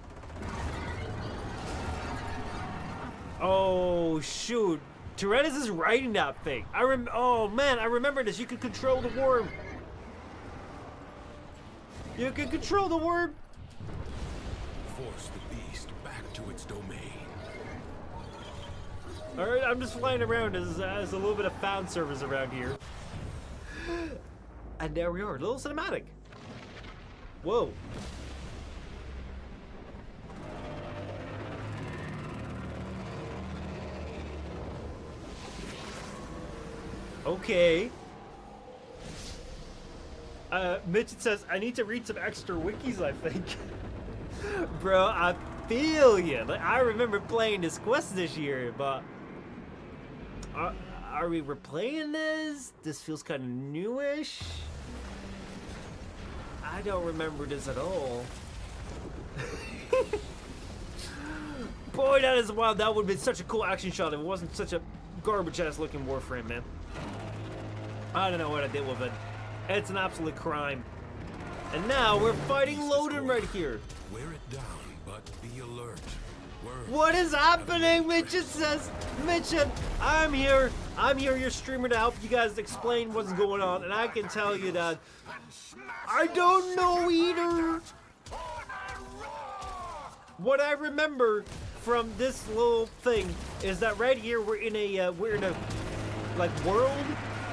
A: Oh shoot! Tyrannus is riding that thing. Oh man, I remember this. You could control the worm. You can control the worm.
F: Force the beast back to its domain.
A: All right, I'm just flying around as a little bit of fan service around here. And there we are, a little cinematic. Whoa. Okay. Mitch says, I need to read some extra wikis, I think. Bro, I feel you. Like, I remember playing this quest this year, but... Are we replaying this? This feels kind of newish. I don't remember this at all. Boy, that is wild. That would have been such a cool action shot if it wasn't such a garbage-ass looking Warframe, man. I don't know what I did with it. It's an absolute crime. And now we're fighting Lodin right here.
F: Wear it down, but be alert.
A: What is happening? Mitchin says, Mitchin, I'm here, your streamer, to help you guys explain what's going on. And I can tell you that I don't know either. What I remember from this little thing is that right here we're in a like world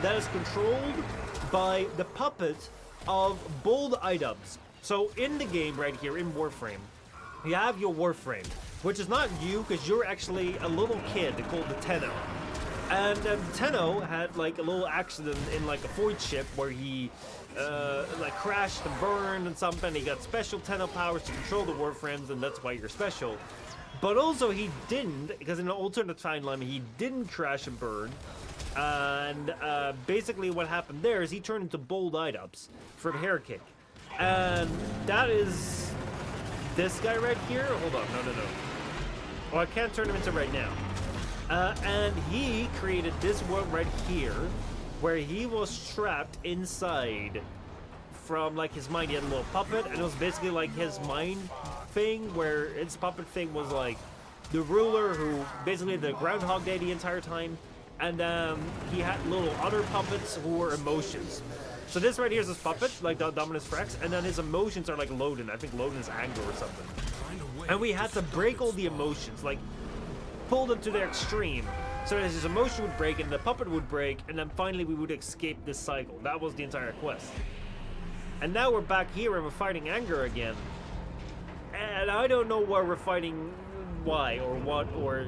A: that is controlled by the puppet of bold items. So in the game right here in Warframe, you have your Warframe, which is not you, because you're actually a little kid called the Tenno. And Tenno had like a little accident in like a void ship where he like crashed and burned and something. He got special Tenno powers to control the Warframes, and that's why you're special. But also he didn't, because in an alternate timeline he didn't crash and burn. And basically what happened there is he turned into bold items from Hair Kick. And that is this guy right here. Hold on, no. Oh, I can't turn him into right now. And he created this world right here, where he was trapped inside from like his mind. He had a little puppet, and it was basically like his mind thing, where his puppet thing was like the ruler who basically the Groundhog Day the entire time, and he had little other puppets who were emotions. So this right here is his puppet, like Dominus Rex, and then his emotions are like Loden. I think Loden is anger or something. And we had to break all the emotions, like pull them to their extreme, so that his emotion would break and the puppet would break, and then finally we would escape this cycle. That was the entire quest. And now we're back here and we're fighting anger again. And I don't know why we're fighting, why or what, or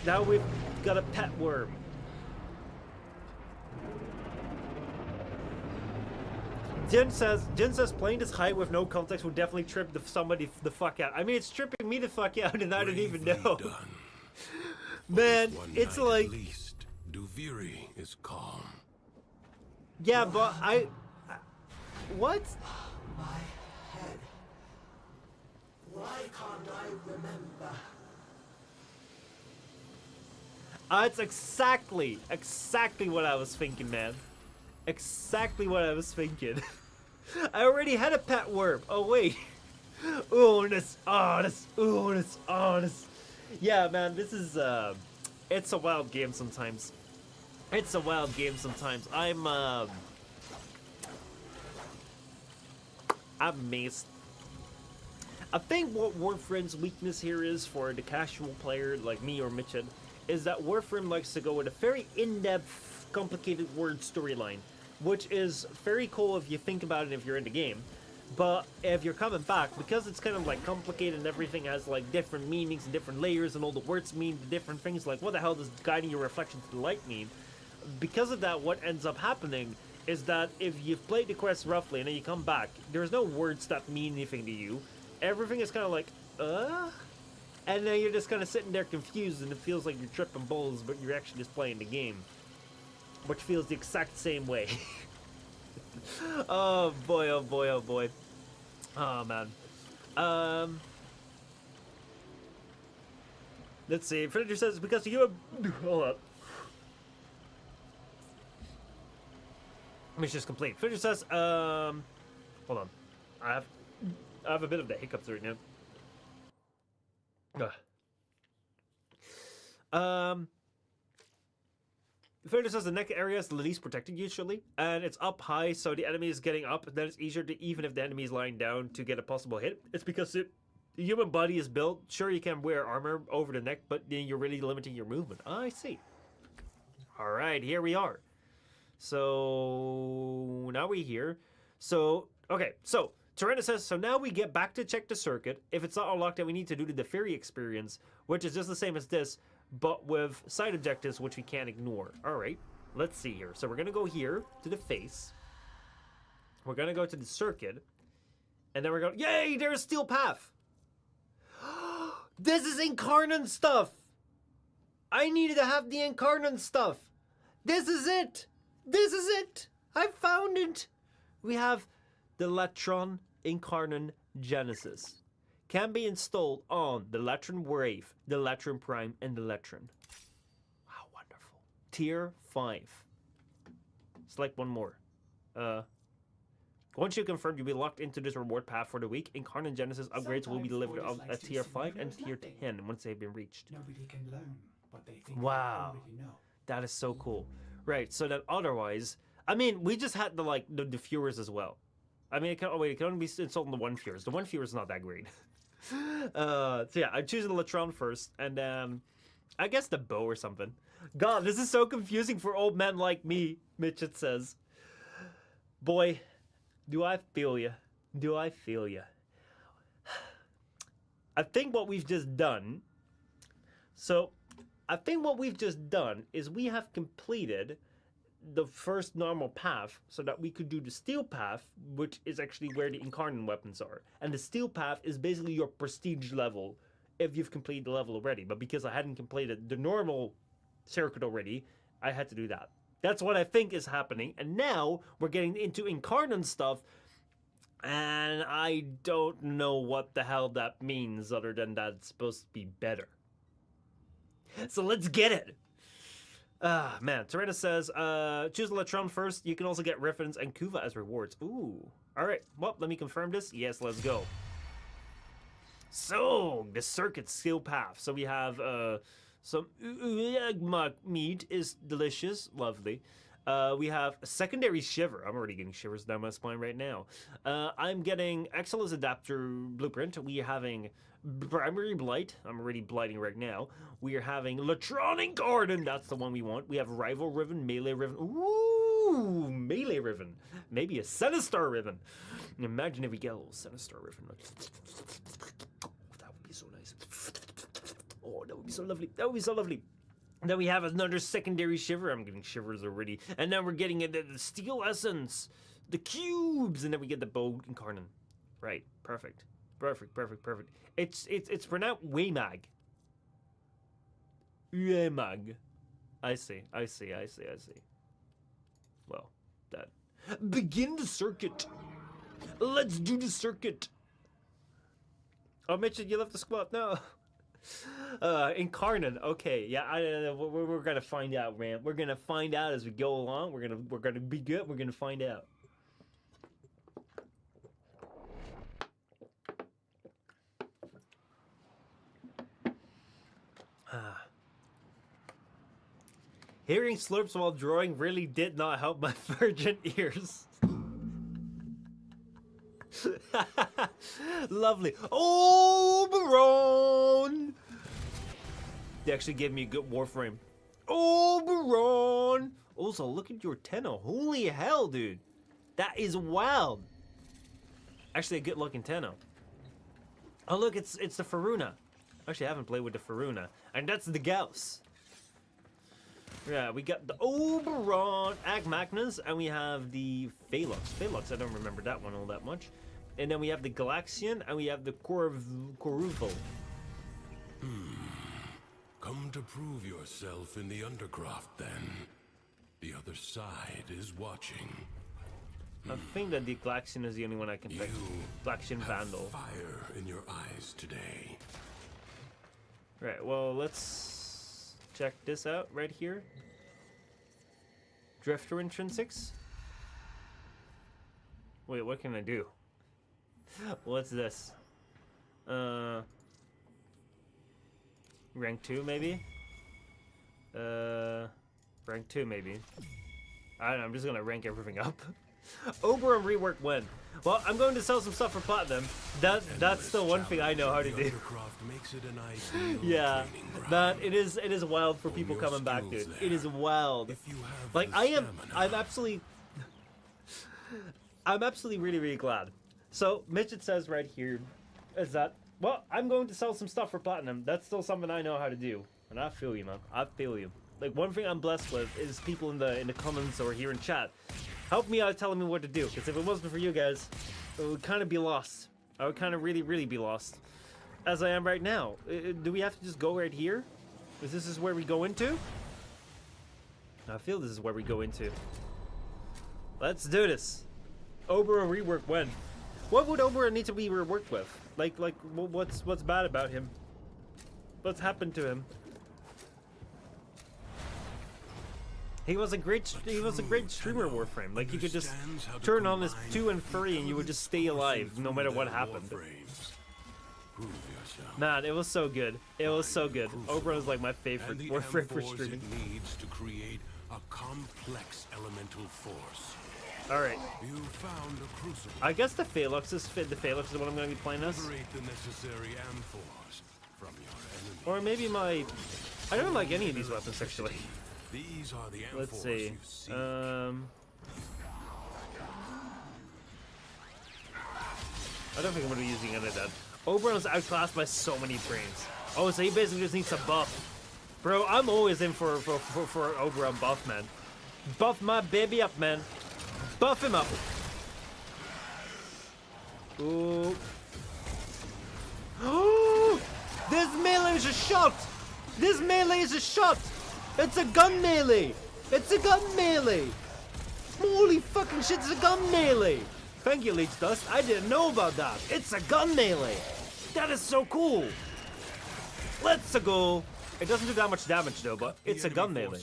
A: now we've got a pet worm. Jin says playing this high with no context would definitely trip somebody the fuck out. I mean, it's tripping me the fuck out, and I didn't even know. Man, it's like
F: at least Duviri is calm.
A: Yeah, but what?
C: My head. Why can't I remember?
A: It's exactly what I was thinking, man. Exactly what I was thinking. I already had a pet worm. Oh wait. Honest. Yeah, man, this is it's a wild game sometimes. It's a wild game sometimes. I'm amazed. I think what Warframe's weakness here is for the casual player like me or Mitchin is that Warframe likes to go with a very in-depth, complicated word storyline, which is very cool if you think about it if you're in the game. But if you're coming back, because it's kind of like complicated and everything has like different meanings and different layers and all the words mean the different things, like what the hell does guiding your reflection to the light mean? Because of that, what ends up happening is that if you've played the quest roughly and then you come back, there's no words that mean anything to you. Everything is kind of like, and then you're just kind of sitting there confused and it feels like you're tripping balls, but you're actually just playing the game, which feels the exact same way. Oh boy, oh boy, oh boy. Oh man. Let's see. Frederick says because you have... Hold up. Mission's complete. Frederick says, hold on. I have a bit of the hiccups right now. Frederick says the neck area is the least protected usually, and it's up high, so the enemy is getting up, then it's easier to, even if the enemy is lying down, to get a possible hit. It's because the human body is built, sure you can wear armor over the neck, but then you're really limiting your movement. I see. Alright, here we are. So now we're here. So, okay, so Tyrannus says, so now we get back to check the circuit. If it's not unlocked, then we need to do the Deferi experience, which is just the same as this, but with side objectives, which we can't ignore. All right, let's see here. So we're going to go here to the face. We're going to go to the circuit. And then we're going, yay, there's Steel Path. This is Incarnate stuff. I needed to have the Incarnate stuff. This is it. This is it. I found it. We have the Latron Incarnate Genesis. Can be installed on the Latron Wave, the Latron Prime, and the Latron. Wow, wonderful. Tier 5. Select one more. Once you confirm you'll be locked into this reward path for the week, Incarnate Genesis upgrades will be delivered at Tier 5 and Tier 10 once they've been reached.
C: Nobody can learn what they think
A: wow.
C: they already know.
A: That is so cool. Right, so then otherwise, I mean, we just had the Furers as well. I mean, it can only be installed on the one Furers. The one Furer is not that great. So yeah, I'm choosing the Latron first, and I guess the bow or something. God, this is so confusing for old men like me, Mitchett says. Boy, do I feel ya. Do I feel ya. I think what we've just done... So, I think what we've just done is we have completed the first normal path so that we could do the steel path, which is actually where the incarnate weapons are. And the steel path is basically your prestige level if you've completed the level already. But because I hadn't completed the normal circuit already, I had to do that. That's what I think is happening. And now we're getting into incarnate stuff, and I don't know what the hell that means other than that it's supposed to be better. So let's get it. Ah, man. Tyrannus says, choose Electron first. You can also get Riffins and Kuva as rewards. Ooh. All right. Well, let me confirm this. Yes, let's go. So, the circuit skill path. So we have some meat is delicious. Lovely. We have a secondary shiver. I'm already getting shivers down my spine right now. I'm getting Excellence Adapter Blueprint. We are having Primary Blight. I'm already blighting right now. We are having Latronic Garden. That's the one we want. We have Rival Riven, Melee Riven. Ooh, Melee Riven. Maybe a Sinistar Riven. Imagine if we get a little Sinistar Riven. That would be so nice. Oh, that would be so lovely. That would be so lovely. Then we have another secondary shiver. I'm getting shivers already. And then we're getting the steel essence, the cubes, and then we get the bow incarnate. Right. Perfect. Perfect. It's pronounced Waymag. Waymag. I see. Well, that. Begin the circuit. Let's do the circuit. Oh, Mitch, you left the squad. No. Incarnate. Okay, yeah. We're gonna find out, man. We're gonna find out as we go along. We're gonna be good. We're gonna find out. Hearing slurps while drawing really did not help my virgin ears. Lovely. Oberon! They actually gave me a good Warframe. Oberon! Also, look at your Tenno. Holy hell, dude. That is wild. Actually, a good looking Tenno. Oh, look, it's the Faruna. Actually, I haven't played with the Faruna. And that's the Gauss. Yeah, we got the Oberon Ag Magnus, and we have the Phalux. Phalux, I don't remember that one all that much. And then we have the Galaxian, and we have the Coruvo.
F: Come to prove yourself in the Undercroft, then. The other side is watching.
A: I think that the Galaxian is the only one I can pick. Galaxian Vandal.
F: Fire in your eyes today.
A: Right, well, let's check this out right here. Drifter Intrinsics. Wait, what can I do? What's this? Rank 2 maybe? Rank 2 maybe. I don't know, I'm just gonna rank everything up. Oberon rework when? Well, I'm going to sell some stuff for platinum. That's the one thing I know how to do. Yeah, that it is wild for people coming back, dude. It is wild. Like I'm absolutely really, really glad. So Mitchell says right here is that, well, I'm going to sell some stuff for platinum. That's still something I know how to do. And I feel you, man. I feel you. Like, one thing I'm blessed with is people in the comments or here in chat help me out telling me what to do. Because if it wasn't for you guys, it would kind of be lost. I would kind of really, really be lost. As I am right now. Do we have to just go right here? Because this is where we go into? I feel this is where we go into. Let's do this. Oberon rework when? What would Oberon need to be reworked with? Like what's bad about him? What's happened to him? He was a great streamer, Warframe. Like, you could just turn on this 2 and 3 and you would just stay alive no matter what happened. Man, it was so good. It was so good. Oberon is like my favorite Warframe for streaming.
F: Needs to create a complex elemental force.
A: All right.
F: You found a crucible.
A: I guess the Phalux is what I'm going to be playing as.
F: Liberate the necessary amphors from your enemy.
A: Or maybe my... I don't like any of these weapons, actually.
F: These are the amphors.
A: Let's see. I don't think I'm going to be using any of that. Oberon is outclassed by so many brains. Oh, so he basically just needs a buff. Bro, I'm always in for Oberon buff, man. Buff my baby up, man. Buff him up. Ooh. Oh! This melee is a shot! This melee is a shot! It's a gun melee! It's a gun melee! Holy fucking shit, it's a gun melee! Thank you, Leech Dust. I didn't know about that. It's a gun melee! That is so cool! Let's go! It doesn't do that much damage though, but it's a gun melee.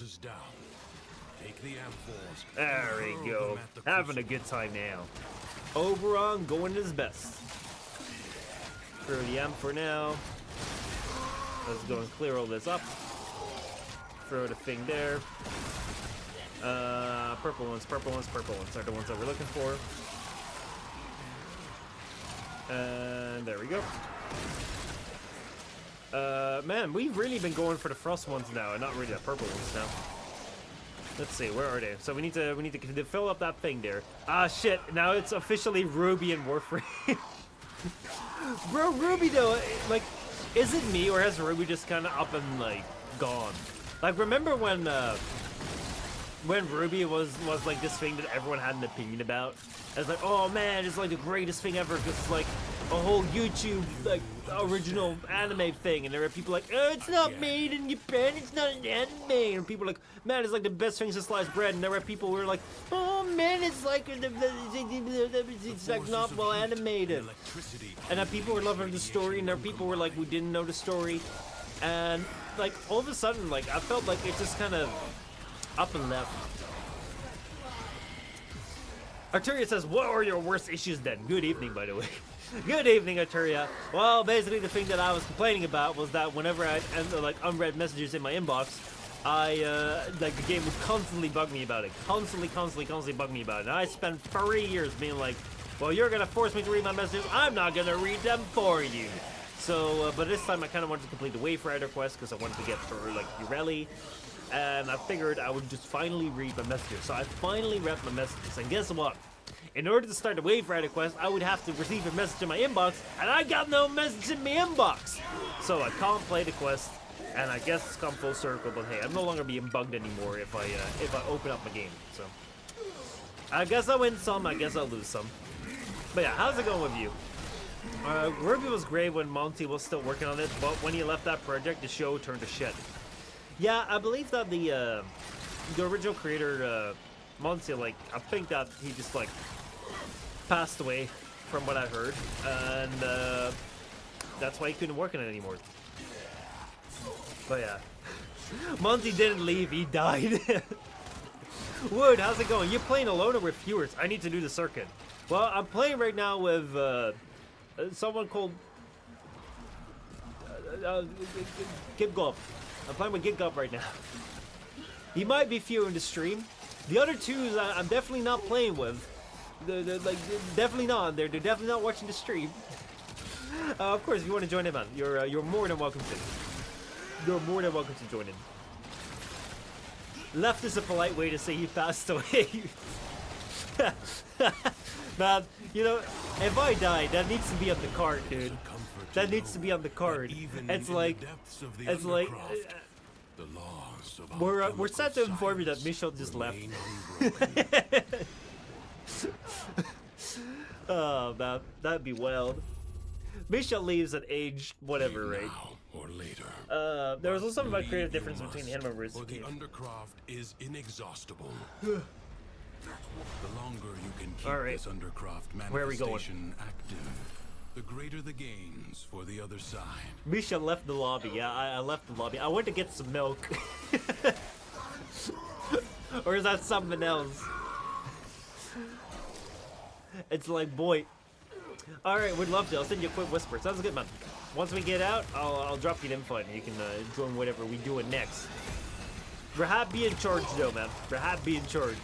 F: Take the amphors.
A: There we
F: Hurl
A: go.
F: them at the
A: Having a good time now. Oberon going his best. Throw the amp for now. Let's go and clear all this up. Throw the thing there. Purple ones are the ones that we're looking for. And there we go. Man, we've really been going for the frost ones now, and not really the purple ones now. Let's see, where are they? So we need to fill up that thing there. Ah, shit! Now it's officially Ruby and Warframe. Bro, Ruby though, like, is it me or has Ruby just kind of up and like gone? Like, remember when Ruby was like this thing that everyone had an opinion about? It's like, oh man, it's like the greatest thing ever because it's like a whole YouTube like original anime thing, and there are people like, oh, it's not made in Japan, it's not an anime, and people are like, man, it's like the best thing since sliced bread, and there are people who are like, oh man, it's like it's like not well animated, and then people were loving the story, and there are people who were like, we didn't know the story, and like all of a sudden, like I felt like it just kind of up and left. Arturia says, what are your worst issues then? Good evening, by the way. Good evening, Arturia. Well, basically the thing that I was complaining about was that whenever I enter like unread messages in my inbox, like the game would constantly bug me about it. Constantly bug me about it. And I spent 3 years being like, well, you're gonna force me to read my messages, I'm not gonna read them for you. So, but this time I kind of wanted to complete the Waverider quest because I wanted to get for like Ureli. And I figured I would just finally read my messages. So I finally read my messages, and guess what? In order to start the Waverider quest, I would have to receive a message in my inbox, and I got no message in my inbox! So I can't play the quest, and I guess it's come full circle, but hey, I'm no longer being bugged anymore if I open up my game, so. I guess I win some, I guess I'll lose some. But yeah, how's it going with you? Ruby was great when Monty was still working on it, but when he left that project, the show turned to shit. Yeah, I believe that the original creator, Monty, like, I think that he just, like, passed away from what I heard, and that's why he couldn't work on it anymore. But yeah, Monty didn't leave, he died. Wood, how's it going? You playing alone or with viewers? I need to do the circuit. Well, I'm playing right now with someone called Gibgob. I'm playing with Gibgob right now. He might be viewing the stream. The other two I'm definitely not playing with. They're like definitely not. They're definitely not watching the stream. Of course, if you want to join in, man, you're more than welcome to. You're more than welcome to join in. Left is a polite way to say he passed away. Man, you know, if I die, that needs to be on the card, dude. That needs to be on the card. It's like, we're sad to inform you that Michelle just left. Oh man, that'd be wild. Michelle leaves at age whatever, right?
F: Or later.
A: There was also a creative difference between the members.
F: Or the Undercroft is inexhaustible. The longer you can keep this Undercroft manifestation active, the greater the gains for the other side.
A: Misha left the lobby. Yeah, I left the lobby. I went to get some milk. Or is that something else? It's like, boy. Alright, would love to. I'll send you a quick whisper. Sounds good, man. Once we get out, I'll drop you an invite and you can join whatever we do next. Rahab be in charge though, man. Rahab be in charge.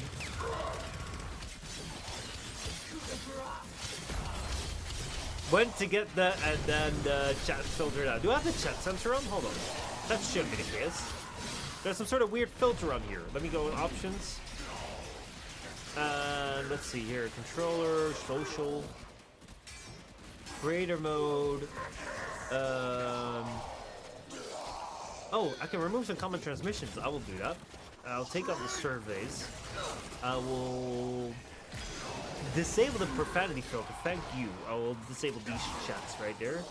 A: Went to get that and then chat filtered out. Do I have the chat sensor on? Hold on. That shouldn't be the case. There's some sort of weird filter on here. Let me go in options. And let's see here. Controller, social, creator mode. Oh, I can remove some common transmissions. I will do that. I'll take off the surveys. I will disable the profanity filter. Thank you. I will disable these chats right there.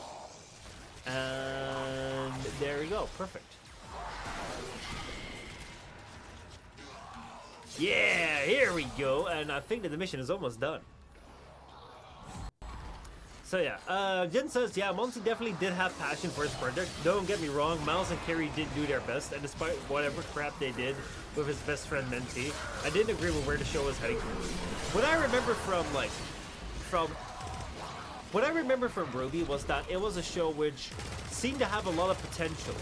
A: And there we go. Perfect. Yeah, here we go. And I think that the mission is almost done. So yeah, Jin says, yeah, Monty definitely did have passion for his project. Don't get me wrong, Miles and Carrie did do their best, and despite whatever crap they did with his best friend Mentee, I didn't agree with where the show was heading. What I remember from Ruby was that it was a show which seemed to have a lot of potential.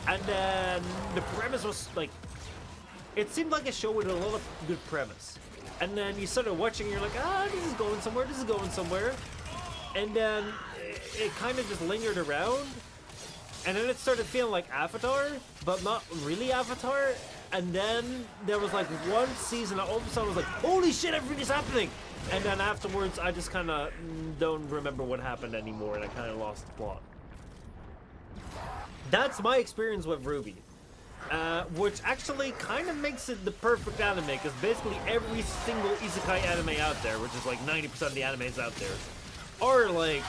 A: And then the premise was like, it seemed like a show with a lot of good premise. And then you started watching and you're like, this is going somewhere. And then it kind of just lingered around. And then it started feeling like Avatar, but not really Avatar. And then there was like one season, all of a sudden I was like, holy shit, everything is happening. And then afterwards, I just kind of don't remember what happened anymore, and I kind of lost the plot. That's my experience with Ruby. Which actually kind of makes it the perfect anime, because basically every single isekai anime out there, which is like 90% of the animes out there, are like,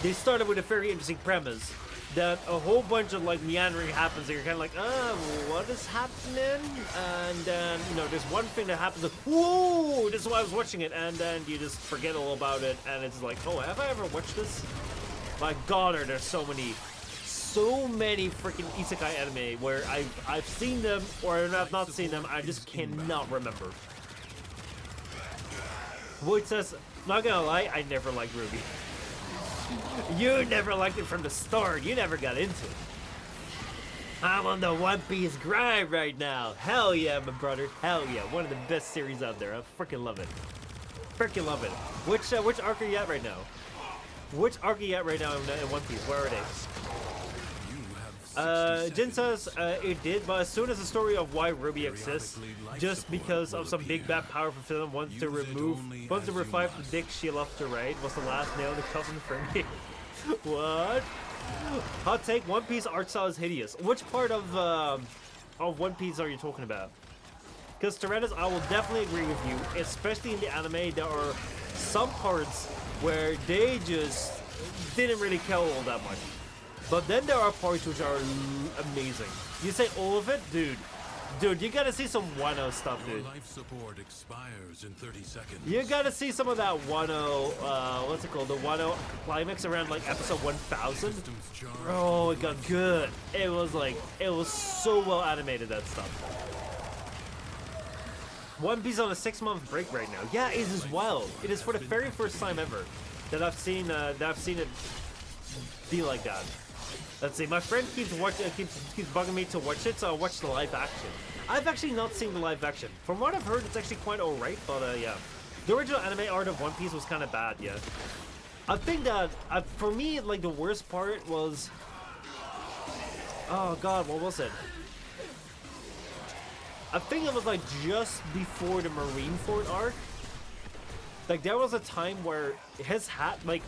A: they started with a very interesting premise, that a whole bunch of like meandering happens, and you're kind of like, what is happening? And then, you know, there's one thing that happens, like, whoa, this is why I was watching it, and then you just forget all about it, and it's like, oh, have I ever watched this? My god, are there so many freaking isekai anime where I've seen them or I've not seen them, I just cannot remember. Void says, not gonna lie, I never liked Ruby. You never liked it from the start, you never got into it. I'm on the One Piece grind right now. Hell yeah, my brother, hell yeah. One of the best series out there, I freaking love it. Freaking love it. Which arc are you at right now? Which arc are you at right now in One Piece? Where are they? Jin says it did, but as soon as the story of why Ruby exists, just because of some big bad powerful villain wants to revive the dick she loved to ride, was the last nail in the coffin for me. What? Hot take: One Piece art style is hideous. Which part of One Piece are you talking about? Because Tyrannis, I will definitely agree with you, especially in the anime. There are some parts where they just didn't really care all that much. But then there are parts which are amazing. You say all of it? Dude, you gotta see some Wano stuff, dude.
F: Life support expires in 30 seconds.
A: You gotta see some of that Wano, what's it called? The Wano climax around like episode 1000. Oh, it got good. It was so well animated, that stuff. One Piece on a 6-month break right now. Yeah, it is wild. It is for the very first time ever that I've seen it be like that. Let's see, my friend keeps bugging me to watch it, so I'll watch the live action. I've actually not seen the live action. From what I've heard, it's actually quite alright, but yeah. The original anime art of One Piece was kind of bad, yeah. I think that, for me, like, the worst part was... Oh god, what was it? I think it was, like, just before the Marineford arc. Like, there was a time where his hat, like...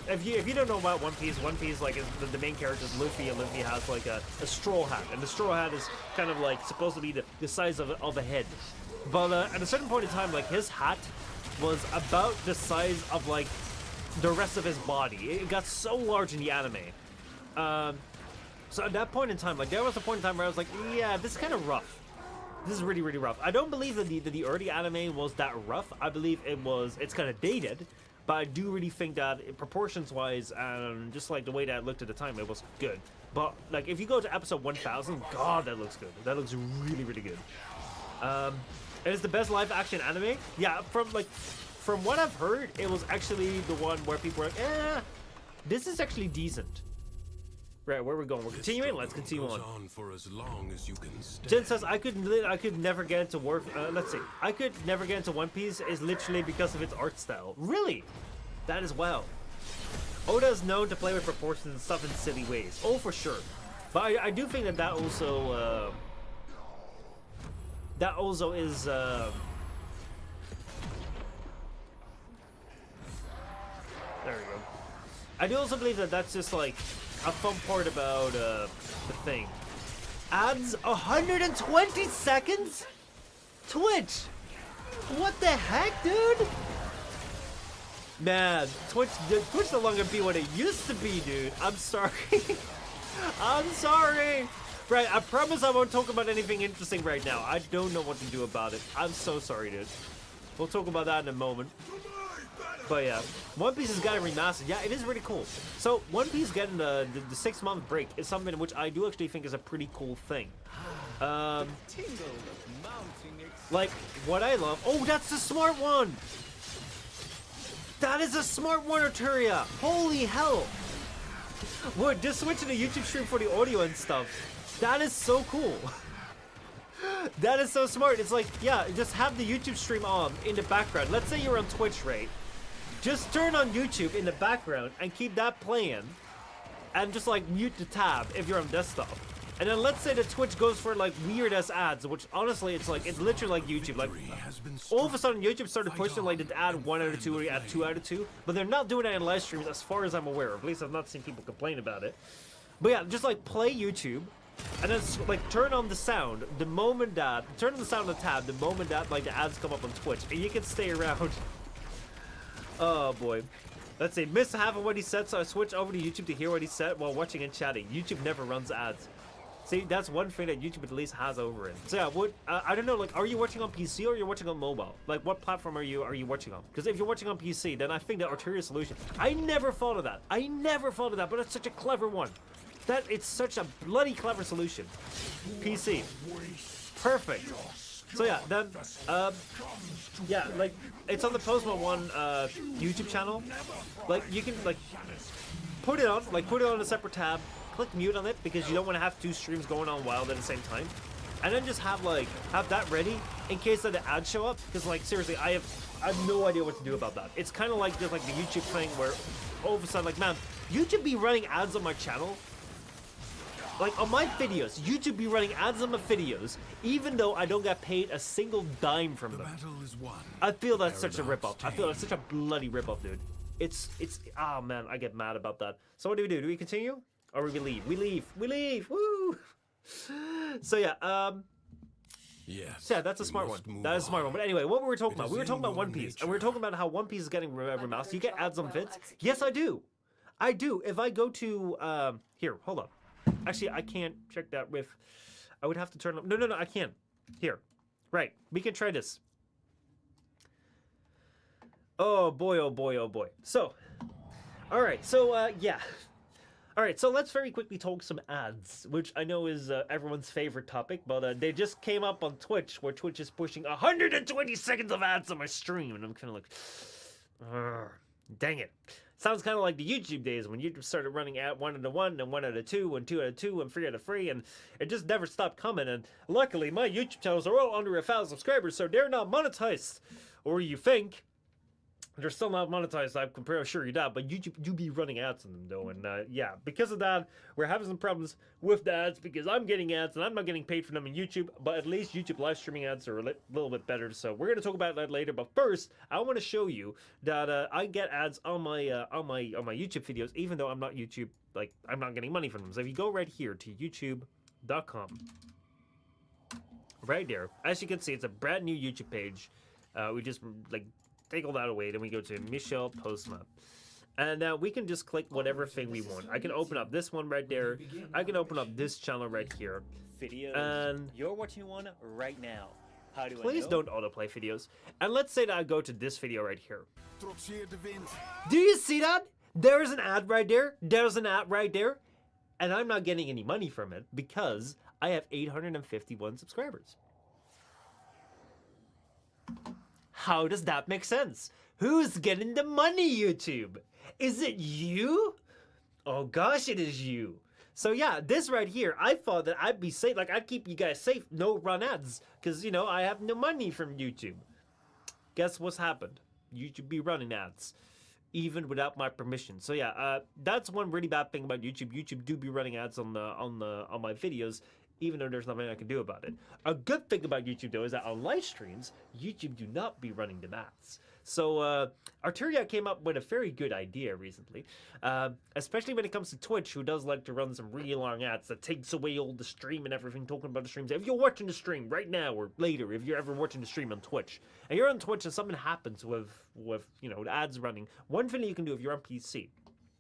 A: If you don't know about One Piece, like, is the main character is Luffy, and Luffy has like a straw hat, and the straw hat is kind of like supposed to be the size of a head. But at a certain point in time, like, his hat was about the size of like the rest of his body. It got so large in the anime. So at that point in time, like, there was a point in time where I was like, yeah, this is kind of rough. This is really, really rough. I don't believe that the early anime was that rough. I believe it's kind of dated. But I do really think that, proportions-wise, and just like the way that it looked at the time, it was good. But like, if you go to episode 1000, God, that looks good. That looks really, really good. It is the best live-action anime. Yeah, from what I've heard, it was actually the one where people were like, this is actually decent. Right, where are we going? We're continuing. Let's continue on.
F: For as long as you can stay.
A: Jen says, I could never get into let's see. I could never get into One Piece is literally because of its art style. Really? That is wow. Oda is known to play with proportions and stuff in silly ways. Oh, for sure. But I do think that also is there we go. I do also believe that that's just like a fun part about the thing. Adds 120 seconds? Twitch! What the heck, dude? Man, Twitch no longer be what it used to be, dude. I'm sorry. I'm sorry. Right, I promise I won't talk about anything interesting right now. I don't know what to do about it. I'm so sorry, dude. We'll talk about that in a moment. But yeah, One Piece is getting remastered. Yeah, it is really cool. So One Piece getting the 6-month break is something which I do actually think is a pretty cool thing. Like, what I love... Oh, that's the smart one! That is a smart one, Arturia! Holy hell! What, just switching to YouTube stream for the audio and stuff. That is so cool. That is so smart. It's like, yeah, just have the YouTube stream on in the background. Let's say you're on Twitch, right? Just turn on YouTube in the background and keep that playing. And just like mute the tab if you're on desktop. And then let's say the Twitch goes for like weird ass ads, which honestly it's like it's literally like YouTube. Like all of a sudden YouTube started pushing like the ad 1 out of 2 or the ad 2 out of 2, but they're not doing that in live streams as far as I'm aware of. At least I've not seen people complain about it. But yeah, just like play YouTube, and then like turn on the sound the moment that turn on the sound of the tab the moment that like the ads come up on Twitch, and you can stay around. Oh boy. Let's see, missed half of what he said, so I switched over to YouTube to hear what he said while watching and chatting. YouTube never runs ads. See, that's one thing that YouTube at least has over it. So yeah, what I don't know, like, are you watching on PC or you're watching on mobile? Like, what platform are you watching on? Because if you're watching on PC, then I think the Arturia solution. I never thought of that. I never thought of that, but it's such a clever one. It's such a bloody clever solution. PC, perfect. So yeah, then yeah, like it's on the Postma one YouTube channel. Like you can like put it on a separate tab. Click mute on it because you don't want to have 2 streams going on wild at the same time, and then just have that ready in case that the ads show up. Because like seriously, I have no idea what to do about that. It's kind of like just like the YouTube thing where all of a sudden like, man, YouTube be running ads on my channel. Like on my videos, YouTube be running ads on my videos, even though I don't get paid a single dime from them. I feel that's such a ripoff. I feel that's such a bloody ripoff, dude. It's oh man, I get mad about that. So what do? Do we continue? Or we leave? We leave! Woo! So yeah,
F: yes.
A: So yeah, that's a smart one. That is a smart one. But anyway, what were we talking about? We were talking about One Piece, and we were talking about how One Piece is getting remastered. You get ads on vids. Yes, I do. I do. If I go to here, hold up. Actually, I can't check that with. I would have to turn. No, I can't. Here, right. We can try this. Oh boy! Oh boy! Oh boy! So, all right. So yeah. All right, so let's very quickly talk some ads, which I know is everyone's favorite topic, but they just came up on Twitch, where Twitch is pushing 120 seconds of ads on my stream, and I'm kind of like, dang it. Sounds kind of like the YouTube days when YouTube started running at 1 out of 1, and 1 out of 2, and 2 out of 2, and 3 out of 3, and it just never stopped coming. And luckily, my YouTube channels are all under 1,000 subscribers, so they're not monetized, or you think. They're still not monetized, I can assure you that, but YouTube do be running ads on them though, and yeah, because of that, we're having some problems with the ads because I'm getting ads and I'm not getting paid for them in YouTube, but at least YouTube live streaming ads are a little bit better, so we're going to talk about that later. But first, I want to show you that I get ads on my YouTube videos, even though I'm not YouTube, like, I'm not getting money from them. So if you go right here to youtube.com, right there, as you can see, it's a brand new YouTube page. We just, like, take all that away, then we go to Michelle Postma. And we can just click whatever thing we want. I can open up this one right there. I can open up this channel right here.
I: Videos.
A: And
I: you're watching one right now. How do
A: please
I: I know?
A: don't autoplay videos. And let's say that I go to this video right here. Do you see that? There's an ad right there. There's an ad right there. And I'm not getting any money from it because I have 851 subscribers. How does that make sense? Who's getting the money, YouTube? Is it you? Oh gosh, it is you. So yeah, this right here, I thought that I'd be safe, like I'd keep you guys safe, no run ads, because you know, I have no money from YouTube. Guess what's happened? YouTube be running ads, even without my permission. So yeah, that's one really bad thing about YouTube. YouTube do be running ads on my videos, even though there's nothing I can do about it. A good thing about YouTube though is that on live streams, YouTube do not be running the ads. So Arturia came up with a very good idea recently, especially when it comes to Twitch, who does like to run some really long ads that takes away all the stream and everything, talking about the streams. If you're watching the stream right now or later, if you're ever watching the stream on Twitch, and you're on Twitch and something happens with you know, the ads running, one thing that you can do if you're on PC,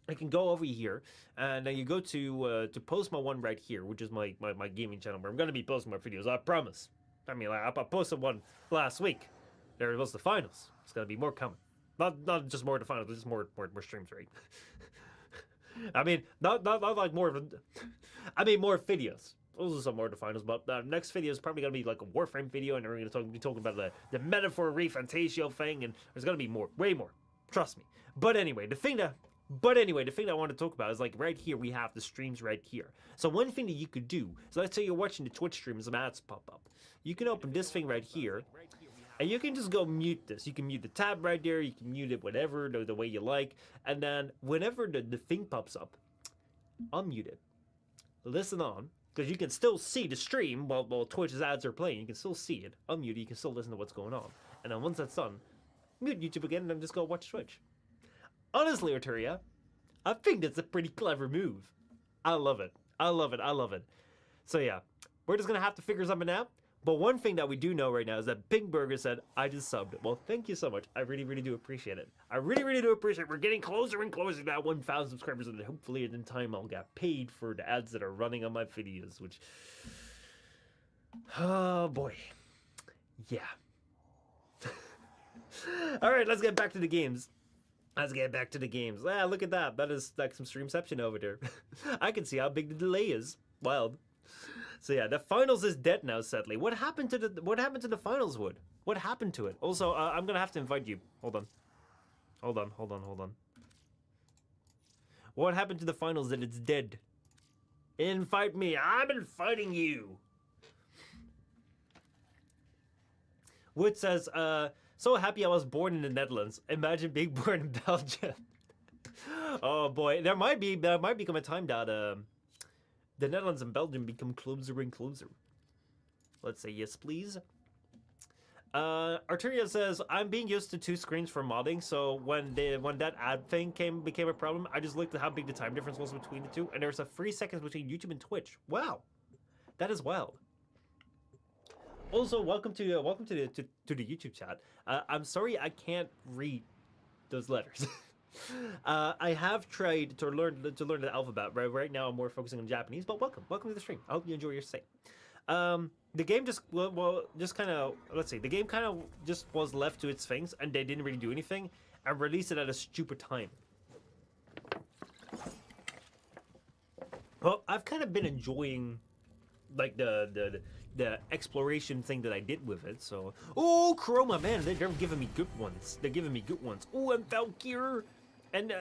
A: I can go over here and you go to Postma one right here, which is my gaming channel where I'm going to be posting my videos, I promise. I mean, I posted one last week. There was the finals. It's going to be more coming. Not just more of the finals, but just more streams, right? I mean, not like more of a, I mean more videos. Those are some more of the finals, but the next video is probably gonna be like a Warframe video, and we're gonna be talking about the metaphor refantasio thing, and there's gonna be more, way more. Trust me. But anyway, the thing that I want to talk about is like right here we have the streams right here. So one thing that you could do is, let's say you're watching the Twitch stream and some ads pop up. You can open this thing right here, and you can just go mute this. You can mute the tab right there. You can mute it whatever the way you like, and then whenever the thing pops up, unmute it. Listen on. Because you can still see the stream while Twitch's ads are playing. You can still see it. Unmute it. You can still listen to what's going on. And then once that's done, mute YouTube again and then just go watch Twitch. Honestly, Arturia, I think that's a pretty clever move. I love it. I love it. I love it. So yeah, we're just going to have to figure something out. But one thing that we do know right now is that Pink Burger said, I just subbed. Well, thank you so much. I really, really do appreciate it. I really, really do appreciate it. We're getting closer and closer to that 1,000 subscribers, and hopefully in time I'll get paid for the ads that are running on my videos, which... Oh, boy. Yeah. Alright, let's get back to the games. Let's get back to the games. Ah, look at that. That is like some streamception over there. I can see how big the delay is. Wild. So yeah, the finals is dead now, sadly. What happened to the finals, Wood? What happened to it? Also, I'm gonna have to invite you. Hold on. What happened to the finals that it's dead? Invite me. I'm inviting you. Wood says, so happy I was born in the Netherlands. Imagine being born in Belgium. Oh boy, there might become a time that the Netherlands and Belgium become closer and closer. Let's say yes, please. Arturia says, I'm being used to 2 screens for modding, so when that ad thing became a problem, I just looked at how big the time difference was between the two, and there's a 3 seconds between YouTube and Twitch. Wow, that is wild. Also, welcome to the YouTube chat. I'm sorry I can't read those letters. I have tried to learn the alphabet. Right now I'm more focusing on Japanese, but welcome to the stream. I hope you enjoy your stay. The game just kind of, let's see, the game kind of just was left to its things, and they didn't really do anything, and released it at a stupid time. Well, I've kind of been enjoying like the exploration thing that I did with it. So, oh, Chroma, man, they're giving me good ones. They're giving me good ones. Oh, and Valkyr. And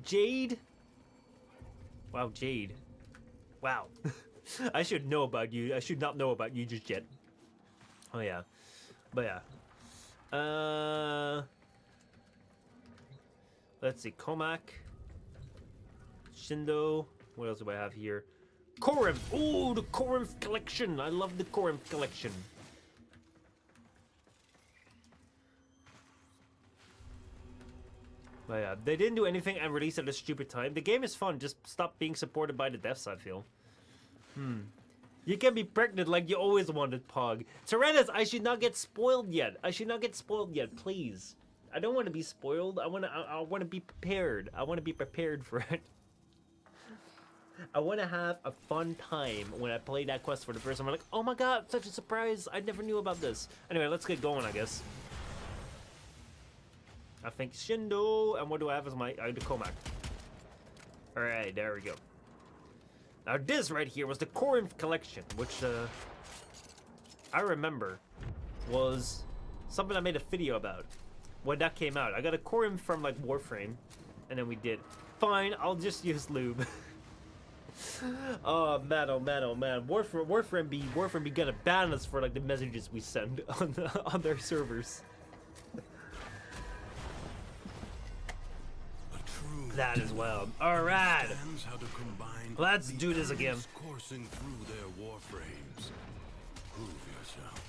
A: Jade. Wow, Jade. Wow. I should know about you. I should not know about you just yet. Oh yeah. But yeah. Let's see. Comac. Shindo. What else do I have here? Corinth. Oh, the Corinth collection. I love the Corinth collection. But yeah, they didn't do anything and released at a stupid time. The game is fun, just stop being supported by the devs, I feel. You can be pregnant like you always wanted, Pog. Tyrannus, I should not get spoiled yet. I should not get spoiled yet, please. I don't want to be spoiled. I want to be prepared. I want to be prepared for it. I want to have a fun time when I play that quest for the first time. I'm like, oh my god, such a surprise. I never knew about this. Anyway, let's get going, I guess. I think Shindo, and what do I have as my the Comac? Alright, there we go. Now this right here was the Corinth collection, which I remember was something I made a video about when that came out. I got a Corinth from like Warframe, and then we did. Fine, I'll just use lube. Oh man, oh man, oh man. Warframe be gonna ban us for like the messages we send on their servers. That is wild. All right, let's do this again.
F: Coursing through their warframes. Prove yourself.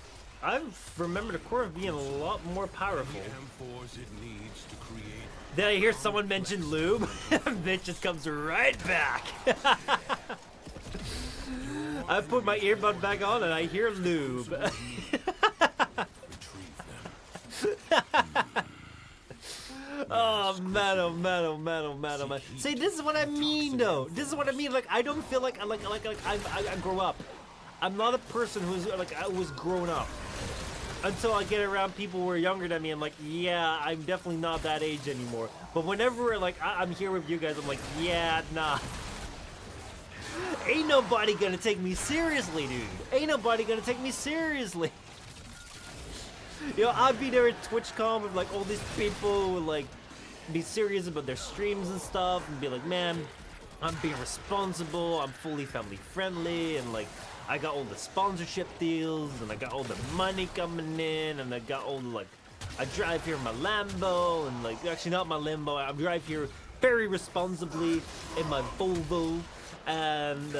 A: I remember the core being a lot more powerful. Did I hear someone mention lube? Bitch just comes right back. I put my earbud back on and I hear lube. Oh man, oh man, oh man, oh man, oh man. See, this is what I mean though. This is what I mean. Like, I don't feel like I grow up. I'm not a person who's like, I was grown up. until I get around people who are younger than me, I'm like, yeah, I'm definitely not that age anymore. But whenever like I'm here with you guys, I'm like, yeah, nah. Ain't nobody gonna take me seriously, dude. Ain't nobody gonna take me seriously. You know, I'd be there at TwitchCon with like all these people who would like be serious about their streams and stuff and be like, man, I'm being responsible, I'm fully family friendly, and like I got all the sponsorship deals and I got all the money coming in, and I got all the like, I drive here in my Lambo, and like, actually not my Lambo, I drive here very responsibly in my Volvo, and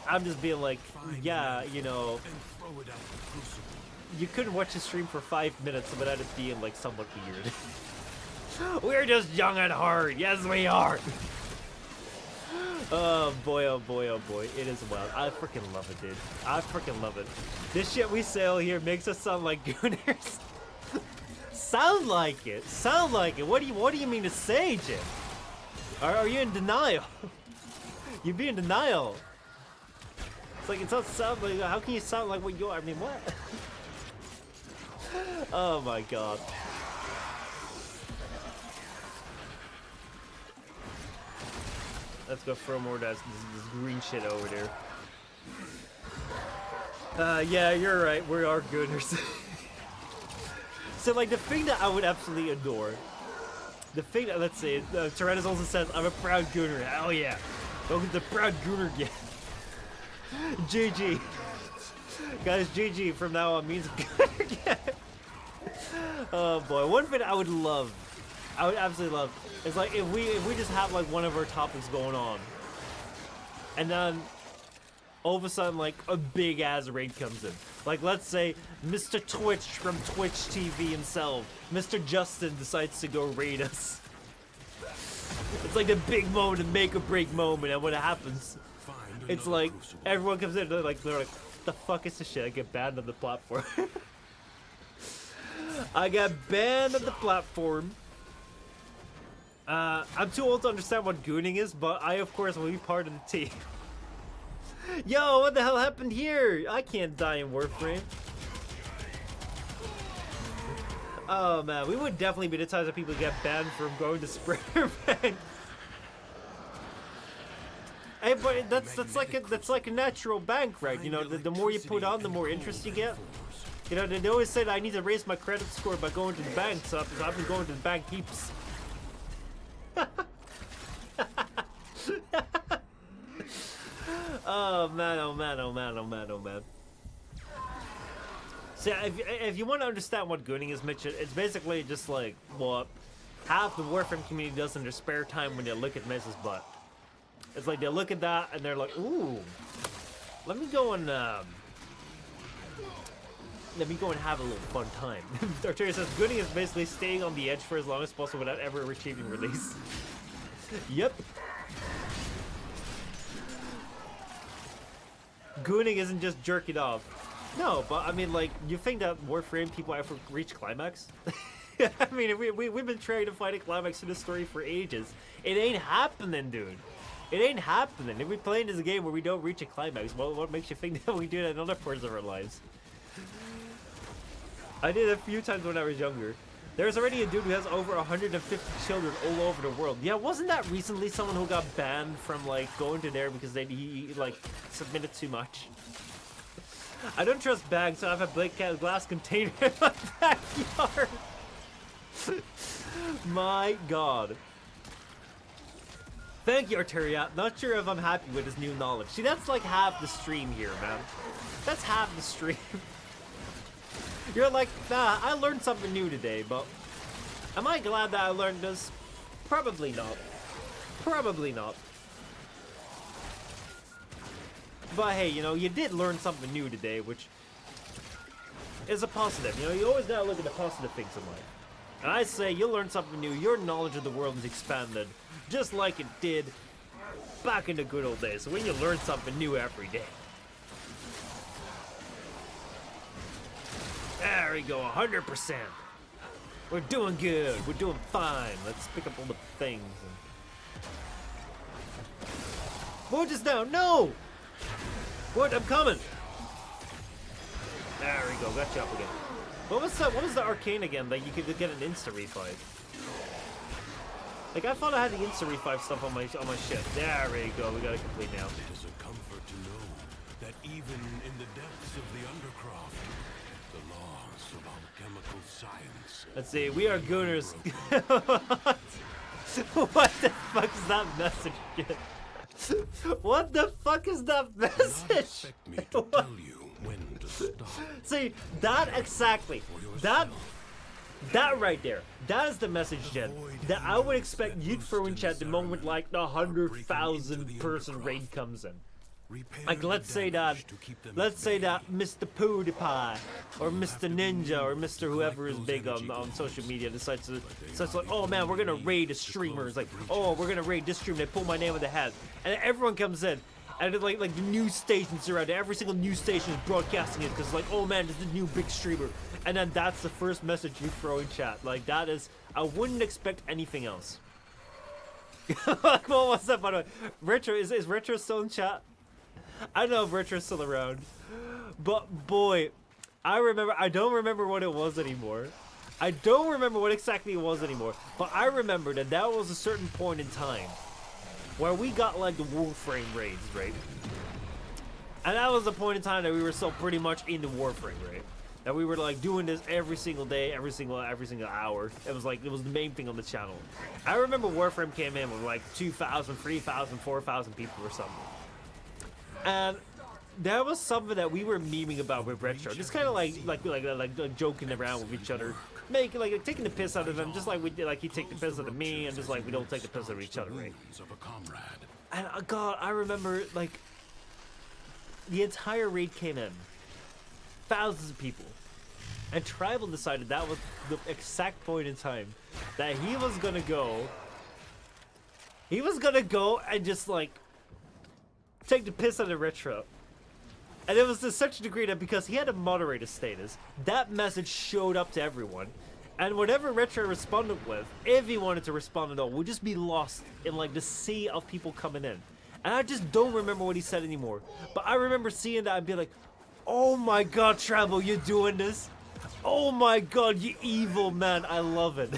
A: I'm just being like, yeah, you know, you couldn't watch the stream for 5 minutes without it being like somewhat weird. We're just young at heart, yes we are. Oh boy, oh boy, oh boy, it is wild. I freaking love it, dude. I freaking love it. This shit we sell here makes us sound like gooners. Sound like it. Sound like it. What do you mean to say, Jim? Are you in denial? You be in denial. It's like, it doesn't sound like, how can you sound like what you are? I mean, what? Oh my god. Let's go throw more of this green shit over there. Yeah, you're right. We are gooners. So, like, the thing that I would absolutely adore, the thing that, let's say, Tyrannus also says, I'm a proud gooner. Hell yeah. Welcome to Proud Gooner again. GG. Guys, GG from now on means gooner again. Oh boy, one thing I would love, I would absolutely love, is like if we just have like one of our topics going on, and then all of a sudden like a big ass raid comes in. Like let's say Mr. Twitch from Twitch TV himself, Mr. Justin decides to go raid us. It's like the big moment, the make or break moment, and when it happens, it's like everyone comes in, they're like, what the fuck is this shit? I get banned on the platform. I got banned on the platform. I'm too old to understand what gooning is, but I, of course, will be part of the team. Yo, what the hell happened here? I can't die in Warframe. Oh, man. We would definitely be the types of people who get banned from going to Sprayer Bank. Hey, but that's like a natural bank, right? You know, the more you put on, the more interest you get. You know, they always said I need to raise my credit score by going to the bank, so I've been going to the bank heaps. Oh man, oh man, oh man, oh man, oh man. So if you want to understand what gooning is, Mitch, it's basically just like what half the Warframe community does in their spare time when they look at Mrs. Butt. It's like they look at that and they're like, ooh, let me go and have a little fun time. Arteria says, gooning is basically staying on the edge for as long as possible without ever achieving release. Yep. Gooning isn't just jerking off. No, but I mean, like, you think that Warframe people ever reach climax? I mean, we've been trying to find a climax in this story for ages. It ain't happening, dude. It ain't happening. If we play this game where we don't reach a climax, well, what makes you think that we do that in other parts of our lives? I did it a few times when I was younger. There's already a dude who has over 150 children all over the world. Yeah, wasn't that recently someone who got banned from like going to there because he like submitted too much? I don't trust bags, so I have a blank glass container in my backyard. My god. Thank you, Arteria. Not sure if I'm happy with this new knowledge. See, that's like half the stream here, man. That's half the stream. You're like, nah, I learned something new today, but am I glad that I learned this? Probably not. Probably not. But hey, you know, you did learn something new today, which is a positive. You know, you always gotta look at the positive things in life. And I say, you learn something new, your knowledge of the world is expanded, just like it did back in the good old days, when you learn something new every day. There we go, 100%. We're doing good. We're doing fine. Let's pick up all the things. What just now? No! What? I'm coming. There we go. Got you up again. What was that? What was the arcane again that you could get an insta revive? Like I thought I had the insta revive stuff on my ship. There we go. We got it complete now.
F: It is a comfort to know that even in the depths of the undercroft, the laws of alchemical science.
A: Let's see. We are gooners. What the fuck is that message? What the fuck is that
F: Do not
A: message?
F: expect me to tell you when to stop.
A: See, that exactly. That right there. That is the message, Jen. That I would expect you to throw in chat the moment like the 100,000 person raid comes in. Like let's say that Mr. PewDiePie or Mr. Ninja or Mr. whoever is big on social media decides like, oh man, we're gonna raid a streamer. It's like, oh, we're gonna raid this streamer. They pull my name in the hat, and everyone comes in, and it, like the news stations around. Every single news station is broadcasting it because like, oh man, there's a new big streamer, and then that's the first message you throw in chat. Like that is, I wouldn't expect anything else. What was that, by the way? Retro is Retro still in chat? I don't know if Retro's still around, but boy, I don't remember what it was anymore. I don't remember what exactly it was anymore, but I remember that was a certain point in time where we got like the Warframe raids, right? And that was the point in time that we were still pretty much in the Warframe raid. That we were like doing this every single day, every single hour. It was the main thing on the channel. I remember Warframe came in with like 2,000, 3,000, 4,000 people or something. And that was something that we were memeing about with Retro, just kind of like joking around with each other, making like taking the piss out of him, just like we did. Like he take the piss out of me, and just like we don't take the piss out of each other, right? And God, I remember like the entire raid came in, thousands of people, and Tribal decided that was the exact point in time that he was gonna go and just like take the piss out of Retro. And it was to such a degree that because he had a moderator status, that message showed up to everyone. And whatever Retro responded with, if he wanted to respond at all, would just be lost in like the sea of people coming in. And I just don't remember what he said anymore. But I remember seeing that and being like, oh my god, Travel, you're doing this? Oh my god, you evil man, I love it.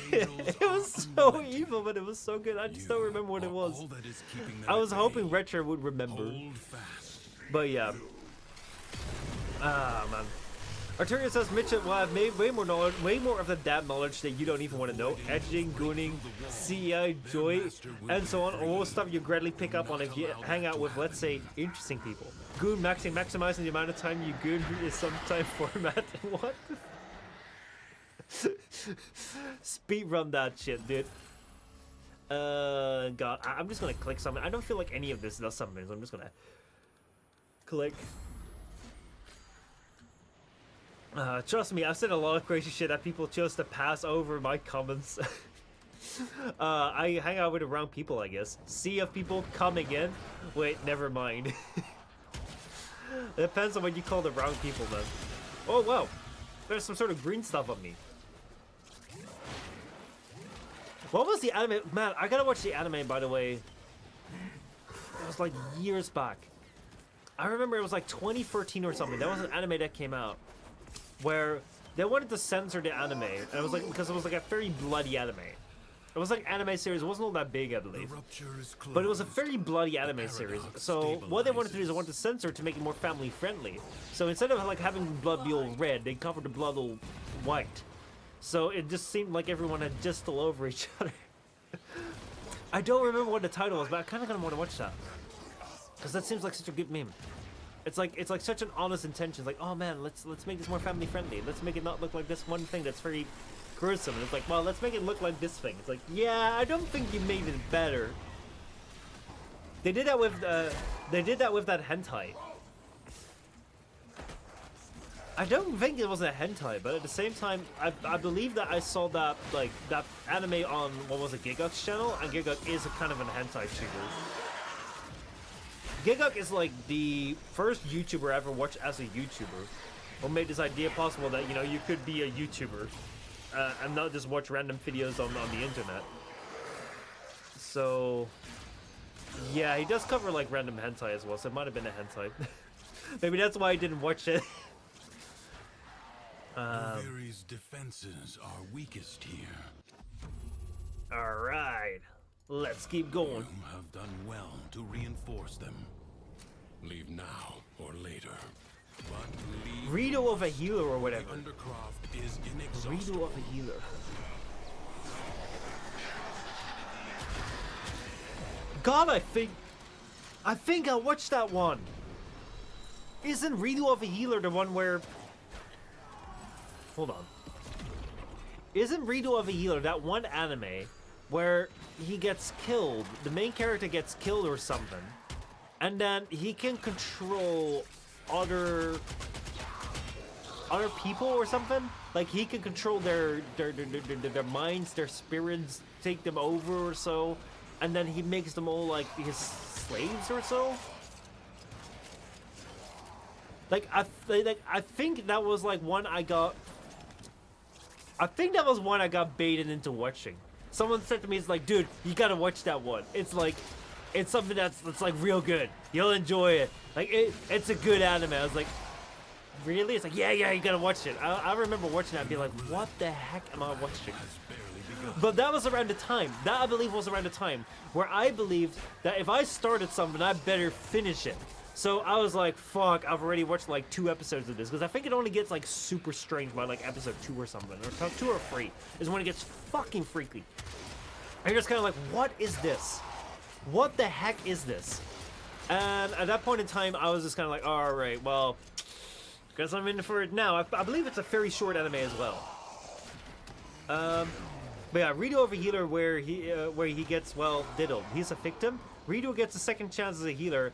A: It was so evil, but it was so good. I just don't remember what it was. I was hoping Retro would remember. But yeah. Ah, man. Arturia says, Mitchell, well, I've made way more of the dab knowledge that you don't even want to know. Edging, gooning, CI, joy, and so on. All stuff you gradually pick up on if you hang out with, let's say, interesting people. Goon maximizing the amount of time you goon is sometime format. What? Speed run that shit, dude. God, I'm just gonna click something. I don't feel like any of this does something, so I'm just gonna click. Trust me, I've said a lot of crazy shit that people chose to pass over my comments. I hang out with the wrong people, I guess. Sea of people coming in. Wait, never mind. It depends on what you call the wrong people, man. Oh, wow. There's some sort of green stuff on me. What was the anime? Man, I gotta watch the anime, by the way. It was like years back. I remember it was like 2013 or something. That was an anime that came out where they wanted to censor the anime. And it was like, because it was like a very bloody anime. It was like anime series. It wasn't all that big, I believe. But it was a very bloody anime series. So what they wanted to do is they wanted to censor to make it more family friendly. So instead of like having blood be all red, they covered the blood all white. So it just seemed like everyone had just all over each other. I don't remember what the title was, but I kind of want to watch that because that seems like such a good meme. It's like such an honest intention. It's like, oh man, let's make this more family friendly. Let's make it not look like this one thing that's very gruesome. And it's like, well, let's make it look like this thing. It's like, yeah, I don't think you made it better. They did that with that hentai. I don't think it was a hentai, but at the same time, I believe that I saw that that anime on what was it, Giguk's channel, and Giguk is a kind of an hentai tuber. Giguk is like the first YouTuber I ever watched as a YouTuber, or made this idea possible that you could be a YouTuber and not just watch random videos on the internet. So yeah, he does cover like random hentai as well, so it might have been a hentai. Maybe that's why I didn't watch it.
F: Waverider's defenses are weakest here.
A: Alright. Let's keep going.
F: You have done well to reinforce them. Leave now or later. But leave
A: Rito of a healer or whatever.
F: the Undercroft is
A: Rito
F: inexhaustible.
A: of a healer. God, I think I watched that one. Isn't Rito of a healer the one where... Hold on. Isn't Rito of a healer that one anime where he gets killed, the main character gets killed or something, and then he can control other people or something? Like he can control their minds, their spirits, take them over or so, and then he makes them all like his slaves or so? I think that was like one I got... I think that was one I got baited into watching. Someone said to me, it's like, dude, you gotta watch that one. It's like, it's something that's like real good. You'll enjoy it. Like, it's a good anime. I was like, really? It's like, yeah, you gotta watch it. I remember watching that and being like, what the heck am I watching? But that was around the time. That, I believe, was around the time where I believed that if I started something, I better finish it. So I was like, fuck, I've already watched like 2 episodes of this, because I think it only gets like super strange by like episode 2 or something, or 2 or 3 is when it gets fucking freaky. And you're just kind of like, what is this? What the heck is this? And at that point in time, I was just kind of like, all right, well, guess I'm in for it now. I believe it's a very short anime as well. But yeah, Rito of a healer where he gets, well, diddled. He's a victim. Rito gets a second chance as a healer.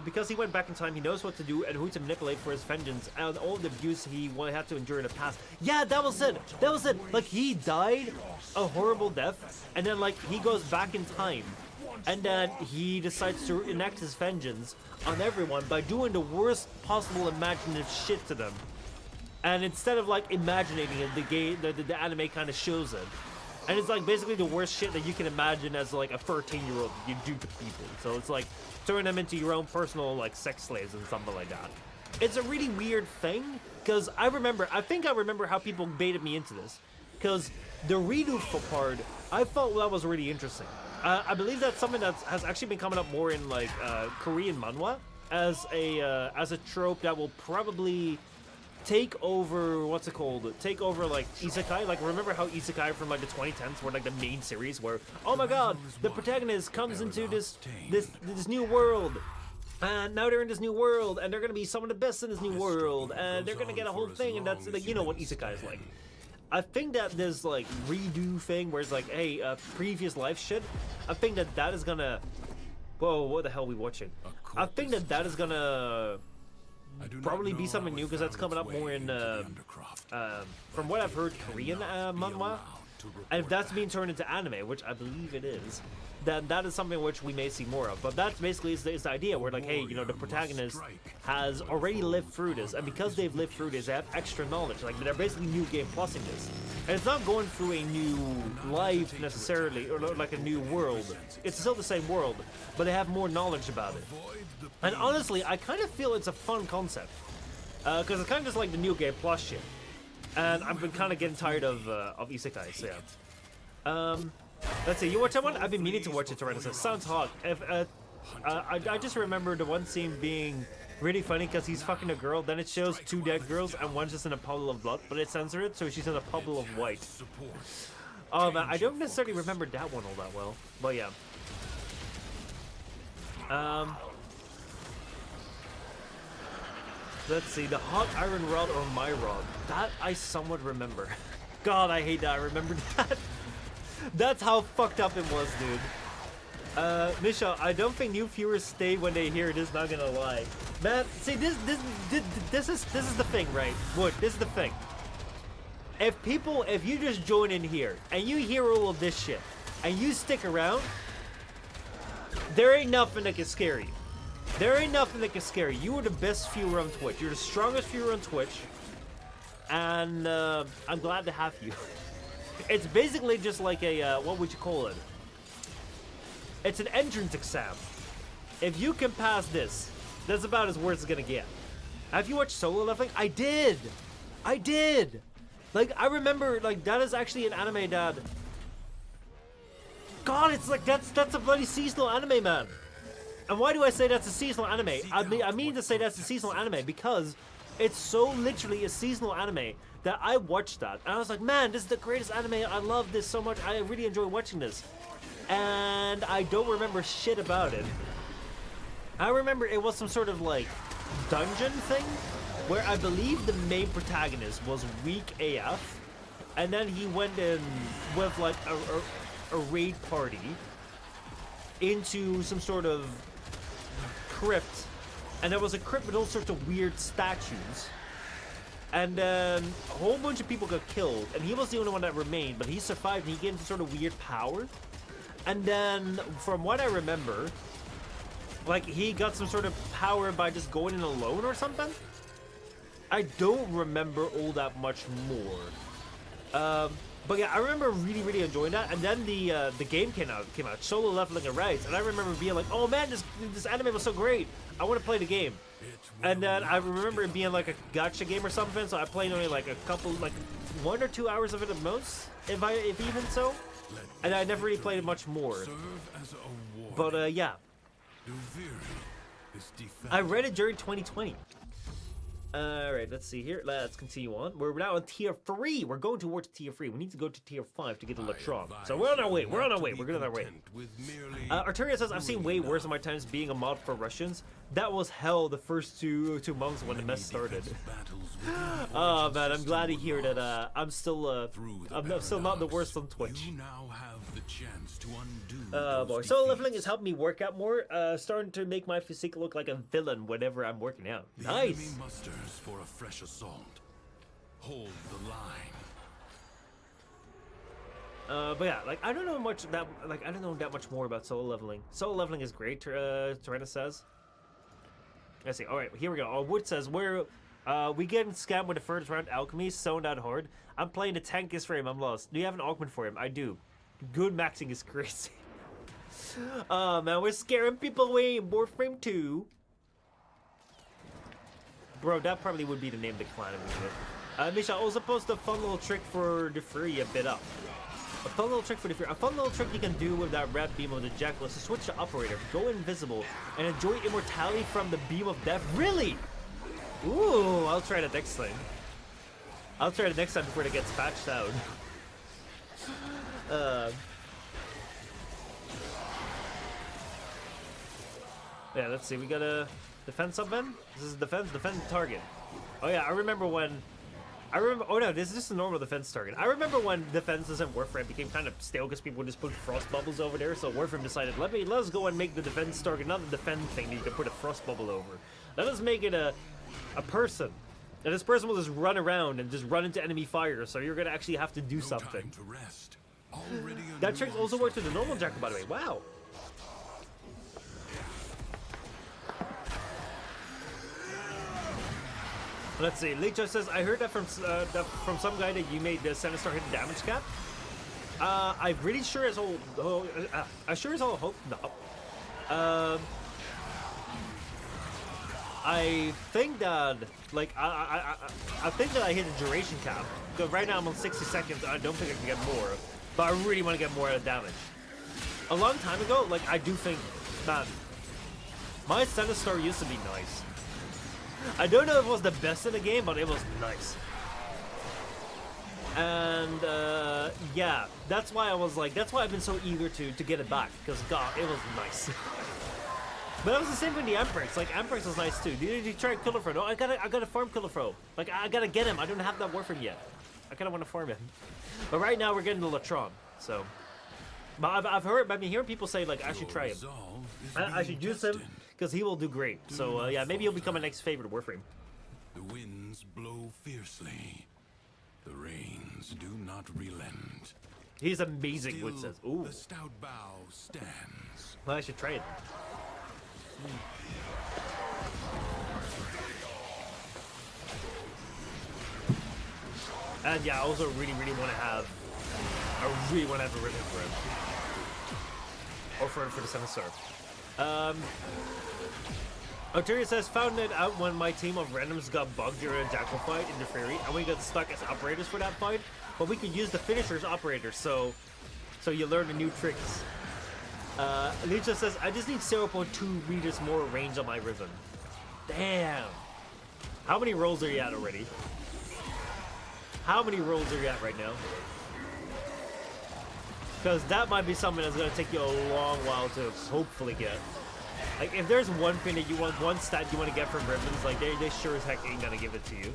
A: Because he went back in time, he knows what to do and who to manipulate for his vengeance and all the abuse he had to endure in the past. Yeah, that was it. That was it. Like, he died a horrible death, and then, like, he goes back in time, and then he decides to enact his vengeance on everyone by doing the worst possible imaginative shit to them. And instead of, like, imagining it, the anime kind of shows it. And it's, like, basically the worst shit that you can imagine as, like, a 13-year-old you do to people. So it's, like, turn them into your own personal, like, sex slaves and something like that. It's a really weird thing, because I think I remember how people baited me into this. Because the redo part, I thought that was really interesting. I believe that's something that has actually been coming up more in, like, Korean manhwa as a trope that will probably take over, take over, like, isekai. Like, remember how isekai from, like, the 2010s were, like, the main series where, oh my god, the protagonist comes into this new world, and now they're in this new world, and they're gonna be some of the best in this new world, and they're gonna get a whole thing, and that's, like, you know what isekai is like. I think that this, like, redo thing where it's like, hey, previous life shit, I think that is gonna... Whoa, what the hell are we watching? I think that is gonna... probably be something new, because that's coming up more in from what I've heard, Korean manhwa, and if that's being turned into anime, which I believe it is, then that is something which we may see more of. But that's basically is the idea where, like, hey, you know, the protagonist has already lived through this, and because they've lived through this, they have extra knowledge. Like, they're basically new game plusing this, and it's not going through a new life necessarily, or like a new world. It's still the same world, but they have more knowledge about it. And honestly, I kind of feel it's a fun concept, because it's kind of just like the new game plus shit. And I've been kind of getting tired of isekai, so yeah. Let's see, you watch that one? I've been meaning to watch it already, so it sounds hot. I just remember the one scene being really funny because he's fucking a girl, then it shows 2 dead girls and one's just in a puddle of blood, but it censored it, so she's in a puddle of white. Oh man, I don't necessarily remember that one all that well, but yeah. Let's see, the hot iron rod or my rod. That I somewhat remember. God, I hate that I remembered that. That's how fucked up it was, dude. Misha, I don't think new viewers stay when they hear this, not gonna lie. Man, see, this is the thing, right? Wood, this is the thing. If you just join in here, and you hear all of this shit, and you stick around, there ain't nothing that can scare you. There ain't nothing that can scare you. You are the best viewer on Twitch. You're the strongest viewer on Twitch. And I'm glad to have you. It's basically just like a, what would you call it? It's an entrance exam. If you can pass this, that's about as worse as it's gonna get. Have you watched Solo Leveling? I did! I did! Like, I remember, like, that is actually an anime that... God, it's like, that's a bloody seasonal anime, man. And why do I say that's a seasonal anime? I mean to say that's a seasonal anime because it's so literally a seasonal anime that I watched that. And I was like, man, this is the greatest anime. I love this so much. I really enjoy watching this. And I don't remember shit about it. I remember it was some sort of, like, dungeon thing where I believe the main protagonist was weak AF. And then he went in with, like, a raid party into some sort of crypt, and there was a crypt with all sorts of weird statues, and then a whole bunch of people got killed, and he was the only one that remained, but he survived and he gained some sort of weird power. And then from what I remember, like, he got some sort of power by just going in alone or something. I don't remember all that much more. But yeah, I remember really enjoying that. And then the game came out, Solo Leveling Arise, and I remember being like, oh man, this anime was so great. I want to play the game. And then I remember it being like a gacha game or something, so I played only like a couple, like 1 or 2 hours of it at most, if even so. And I never really played it much more. But yeah, I read it during 2020. Alright, let's see here. Let's continue on. We're now on tier 3. We're going towards tier 3. We need to go to tier 5 to get the Latron. So we're on our way. We're good on our way. Arturia says, I've seen way worse in my times being a mod for Russians. That was hell the first two months when the mess started. Oh man, I'm glad to hear that I'm still not the worst on Twitch. Boy, solo leveling has helped me work out more, starting to make my physique look like a villain whenever I'm working out. Nice.
F: For a fresh assault. Hold the line.
A: But yeah, like I don't know that much more about solo leveling. Solo leveling is great. Tyranna says. Let's see. All right, here we go. Oh, Wood says we getting scammed with the first round alchemy. So not hard. I'm playing the tankest frame. I'm lost. Do you have an augment for him? I do. Good maxing is crazy. Oh man, we're scaring people away in Warframe 2. Bro, that probably would be the name of the clan. Misha also posted a fun little trick for the Fury a bit up. A fun little trick you can do with that red beam of the Jackal is to switch to Operator, go invisible, and enjoy immortality from the beam of death. Really? Ooh, I'll try that next time. I'll try it next time before it gets patched out. Yeah, let's see. We got a defense subven. This is defend target. Oh yeah, I remember. Oh no, this is just a normal defense target. I remember when defenses in Warframe became kind of stale because people would just put frost bubbles over there. So Warframe decided, let's go and make the defense target not the defend thing that you can put a frost bubble over. Let us make it a person. And this person will just run around and just run into enemy fire. So you're gonna actually have to do something. That trick also works with the normal Jackal, by the way. Wow. Let's see. Lecho says, I heard that from some guy that you made the 7-star hit damage cap. I'm really sure it's all. I sure it's all hope. No. I think that I think that I hit a duration cap. Because right now I'm on 60 seconds. I don't think I can get more, but I really want to get more out of damage. A long time ago, like I do think that my 7-star used to be nice. I don't know if it was the best in the game, but it was nice. And yeah, that's why I've been so eager to get it back, because God, it was nice. But it was the same with the Empress. Like Empress was nice too. Did you try Killafro? No, I gotta farm Killafro. Like I gotta get him. I don't have that Warframe yet. I kinda wanna farm him. But right now we're getting the Latron, so. But I've been hearing people say like I should try him. I should use him because he will do great. So yeah, maybe he'll become my next favorite Warframe.
F: The winds blow fiercely. The rains do not relent.
A: He's amazing, Wood says. Ooh.
F: The stout bow stands.
A: Well, I should try it. And yeah, I also really want to have. I really want to have a ribbon for him. Or for the 7-star. Arteria says, found it out when my team of randoms got bugged during a Jackal fight in the Fury, and we got stuck as operators for that fight, but we could use the finishers operators, so you learn the new tricks. Licha says, I just need 0.2 meters more range on my Riven. Damn. How many rolls are you at already? How many rolls are you at right now? Because that might be something that's going to take you a long while to hopefully get. Like, if there's one thing that you want, one stat you want to get from Rivens, like, they sure as heck ain't going to give it to you.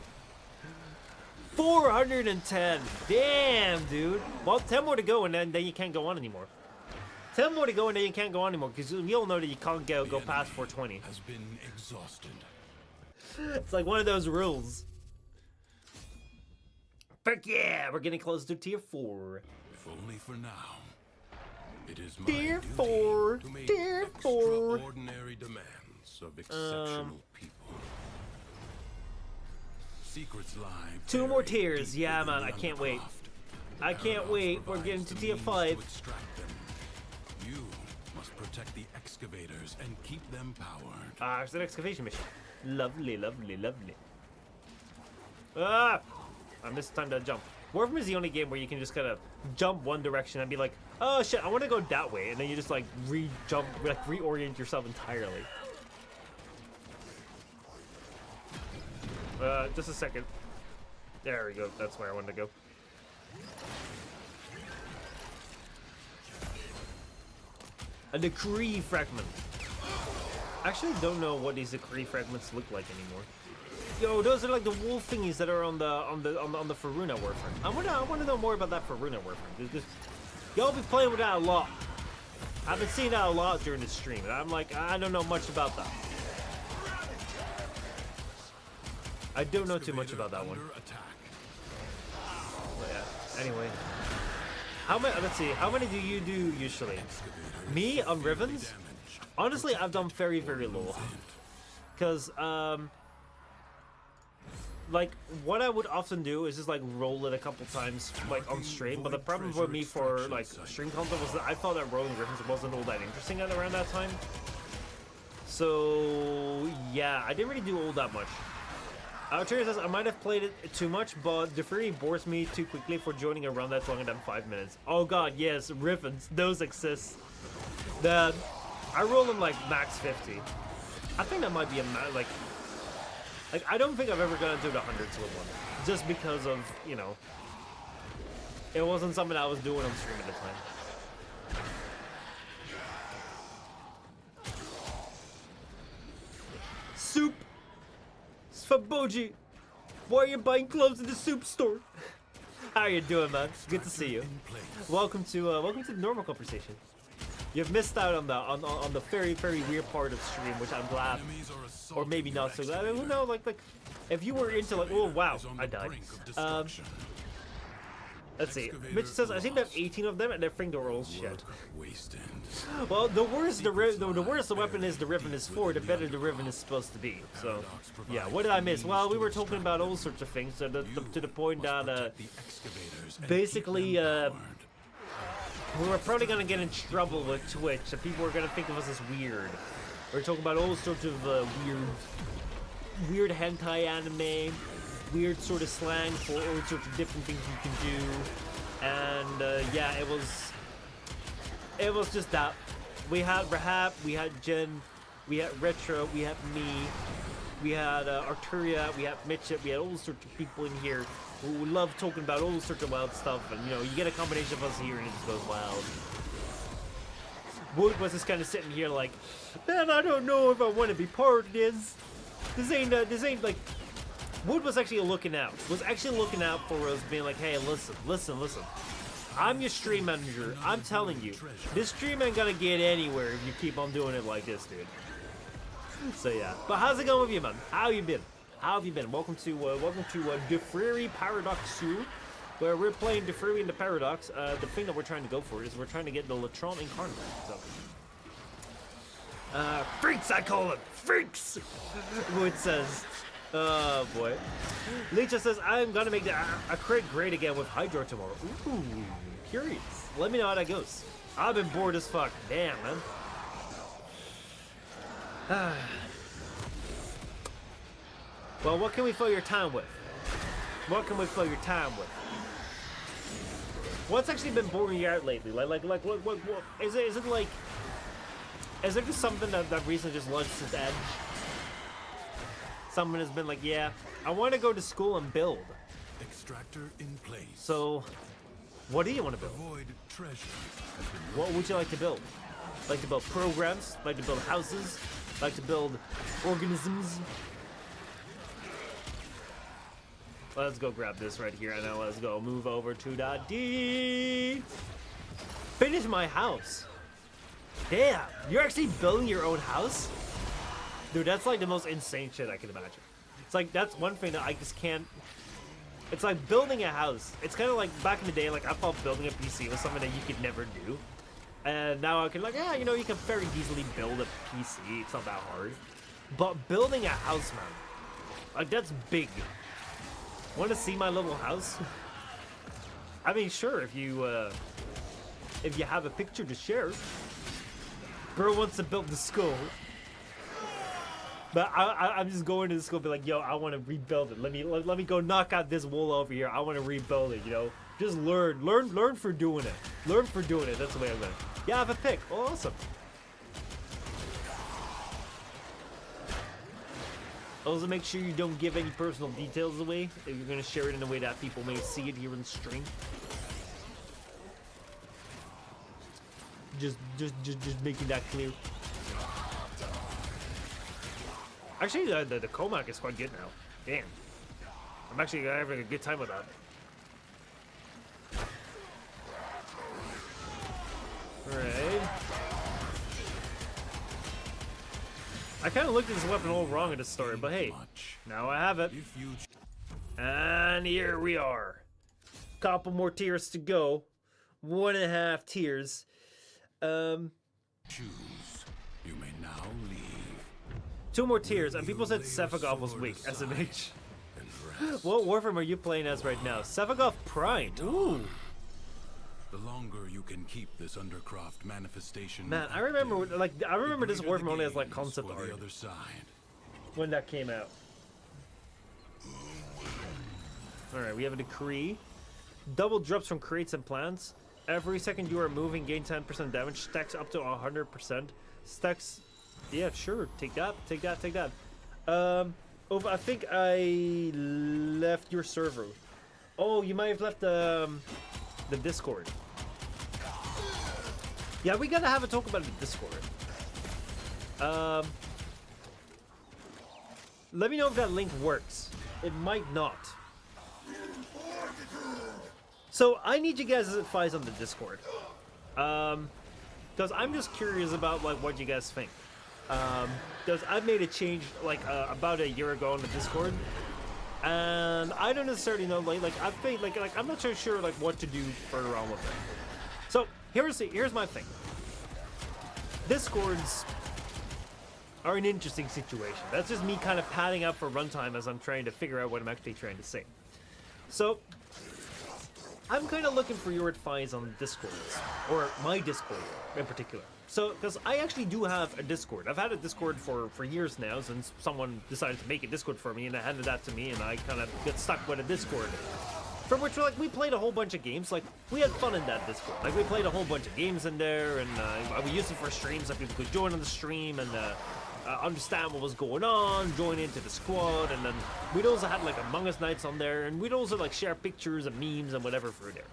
A: 410! Damn, dude! Well, 10 more to go, and then you can't go on anymore. 10 more to go, and then you can't go on anymore, because we all know that you can't go past 420.
F: Has been exhausted.
A: It's like one of those rules. But yeah, we're getting close to tier 4.
F: If only for now. It is my
A: Tier
F: duty
A: 4,
F: to make
A: tier 4.
F: extraordinary demands of exceptional people. Secrets lie.
A: 2 more
F: buried
A: tiers.
F: deep
A: Yeah,
F: within
A: man,
F: the
A: I can't wait.
F: Undercroft.
A: I can't
F: Paradox
A: wait. We're
F: provides
A: getting to
F: the
A: tier
F: means
A: 5.
F: to extract them. You must protect the excavators and keep them powered.
A: Ah, it's an excavation mission. Lovely, lovely, lovely. Ah! I missed time to jump. Warframe is the only game where you can just kind of jump one direction and be like, oh shit, I want to go that way, and then you just like re-jump, like reorient yourself entirely. Just a second. There we go. That's where I wanted to go. A decree fragment. I actually don't know what these decree fragments look like anymore. Yo, those are like the wolf thingies that are on the Faruna Warframe. I wanna know more about that Faruna Warframe. Y'all be playing with that a lot. I've been seeing that a lot during the stream, and I'm like, I don't know much about that. I don't know too much about that one. But yeah. Anyway, how many? Let's see. How many do you do usually? Me on Rivens? Honestly, I've done very, very little. Cause like what I would often do is just like roll it a couple times like on stream. But the problem with me for like stream content was that I thought that rolling Rivens wasn't all that interesting at around that time. So yeah, I didn't really do all that much. Arteria says, I might have played it too much, but the Fury bores me too quickly for joining a run that's longer than 5 minutes. Oh god, yes, Rivens, those exist. I roll them like max 50. I think that might be a like I don't think I've ever gone into the hundreds with one. Just because of, you know, it wasn't something I was doing on stream at the time. Soup! Sfaboji! Why are you buying clothes in the soup store? How are you doing, man? Good to see you. Welcome to the normal conversation. You've missed out on the very, very weird part of stream, which I'm glad, or maybe not so glad. Who knows? Like if you were into like, oh wow, I died. Let's see. Mitch says, I think they have 18 of them, and they think they're all shit. Well, the worse the worse the weapon is, the Riven is for, the better the Riven is supposed to be. So, yeah. What did I miss? Well, we were talking about all sorts of things, to the point that basically we were probably gonna get in trouble with Twitch, so people were gonna think of us as weird. We were talking about all sorts of weird hentai anime. Weird sort of slang for all sorts of different things you can do, and yeah, it was just that. We had Rahab, we had Jen, we had Retro, we had me, we had Arturia, we had Mitchell, we had all sorts of people in here who love talking about all sorts of wild stuff, and you know, you get a combination of us here and it just goes wild. Wood was just kind of sitting here like, man, I don't know if I want to be part of this. This ain't like. Wood was actually looking out. Was actually looking out for us, being like, hey, listen. I'm your stream manager. I'm telling you, this stream ain't gonna get anywhere if you keep on doing it like this, dude. So yeah. But how's it going with you, man? How you been? How have you been? Welcome to Defriri Paradox 2, where we're playing Defriri in the Paradox. The thing that we're trying to go for is we're trying to get the Latron Incarnate. So. Freaks, I call them! Freaks! Wood says. Oh boy. Lecha says, I'm gonna make a crit great again with Hydro tomorrow. Ooh, curious. Let me know how that goes. I've been bored as fuck. Damn, man. Well, what can we fill your time with? What can we fill your time with? What's actually been boring you out lately? Like what is it? Is it like? Is there just something that recently just launched its edge? Someone has been like, yeah, I want to go to school and build.
F: Extractor in place.
A: So, what do you want to build?
F: Avoid treasure.
A: What would you like to build? Like to build programs? Like to build houses? Like to build organisms? Let's go grab this right here, and now let's go move over to that D. Finish my house. Damn, you're actually building your own house? Dude, that's like the most insane shit I can imagine. It's like, that's one thing that I just can't... It's like building a house. It's kind of like back in the day, like I thought building a PC was something that you could never do. And now I can like, yeah, you know, you can very easily build a PC. It's not that hard. But building a house, man, like that's big. Want to see my little house? I mean, sure, if you have a picture to share. Bro wants to build the school. But I'm just going to the school and be like, yo, I want to rebuild it. Let me go knock out this wall over here. I want to rebuild it, you know? Just learn for doing it. Learn for doing it. That's the way I'm going. Yeah, I have a pick. Oh, awesome. Also, make sure you don't give any personal details away if you're going to share it in a way that people may see it here in the stream. Just making that clear. Actually, the Comac is quite good now. Damn. I'm actually having a good time with that. Alright. I kind of looked at this weapon all wrong in the story, but hey, now I have it. And here we are. Couple more tiers to go. 1.5 tiers.
F: Choose. You may now leave.
A: 2 more tiers, and people said Sephagov was weak. SMH. What Warframe are you playing as right now? Sephagov Prime. Ooh.
F: The longer you can keep this undercroft manifestation.
A: Man, I remember this Warframe only has like concept art.
F: The other side.
A: When that came out. Alright, we have a decree. Double drops from crates and plants. Every second you are moving, gain 10% damage. Stacks up to 100%. Stacks. Yeah, sure. Take that. Take that. Take that. I think I left your server. Oh, you might have left the Discord. Yeah, we gotta have a talk about the Discord. Let me know if that link works. It might not. So I need you guys' advice on the Discord. Because I'm just curious about like what you guys think. Because I've made a change like about a year ago on the Discord, and I don't necessarily know like I think like I'm not so sure like what to do further on with it. So here's my thing. Discords are an interesting situation. That's just me kind of padding up for runtime as I'm trying to figure out what I'm actually trying to say. So I'm kind of looking for your advice on Discords, or my Discord in particular. So, because I actually do have a Discord. I've had a Discord for years now, since someone decided to make a Discord for me and they handed that to me, and I kind of get stuck with a Discord. From which, like, we played a whole bunch of games. Like, we had fun in that Discord. Like, we played a whole bunch of games in there, and we used it for streams, so people could join on the stream and understand what was going on, join into the squad, and then we'd also had like Among Us nights on there, and we'd also like share pictures and memes and whatever through there.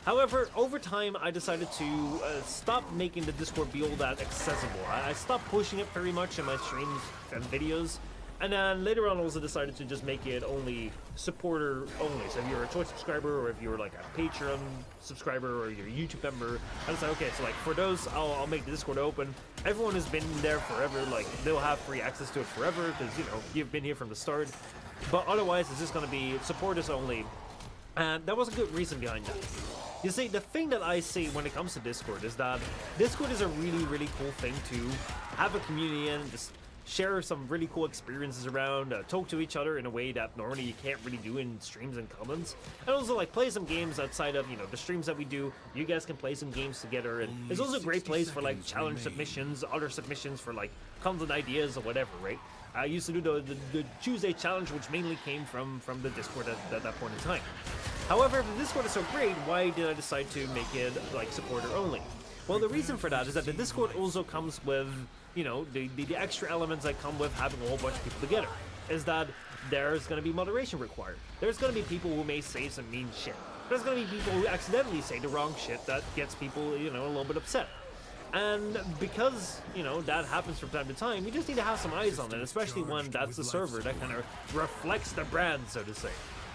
A: However, over time I decided to stop making the Discord be all that accessible. I stopped pushing it very much in my streams and videos, and then later on also decided to just make it only supporter only. So if you're a Twitch subscriber, or if you're like a Patreon subscriber, or you're a YouTube member, I decided, okay, so like for those, I'll make the Discord open. Everyone has been there forever, like they'll have free access to it forever, because you know, you've been here from the start. But otherwise, it's just gonna be supporters only. And there was a good reason behind that. You see, the thing that I see when it comes to Discord is that Discord is a really, really cool thing to have a community in, just share some really cool experiences around, talk to each other in a way that normally you can't really do in streams and comments, and also like play some games outside of, you know, the streams that we do. You guys can play some games together, and it's also a great place for like challenge submissions, other submissions for like content ideas or whatever, right? I used to do the Tuesday challenge, which mainly came from the Discord at that point in time. However, if the Discord is so great, why did I decide to make it like supporter only? Well, the reason for that is that the Discord also comes with, you know, the extra elements that come with having a whole bunch of people together. Is that there's going to be moderation required. There's going to be people who may say some mean shit. There's going to be people who accidentally say the wrong shit that gets people, you know, a little bit upset. And because, you know, that happens from time to time, you just need to have some eyes on it, especially when that's the server that kind of reflects the brand, so to say.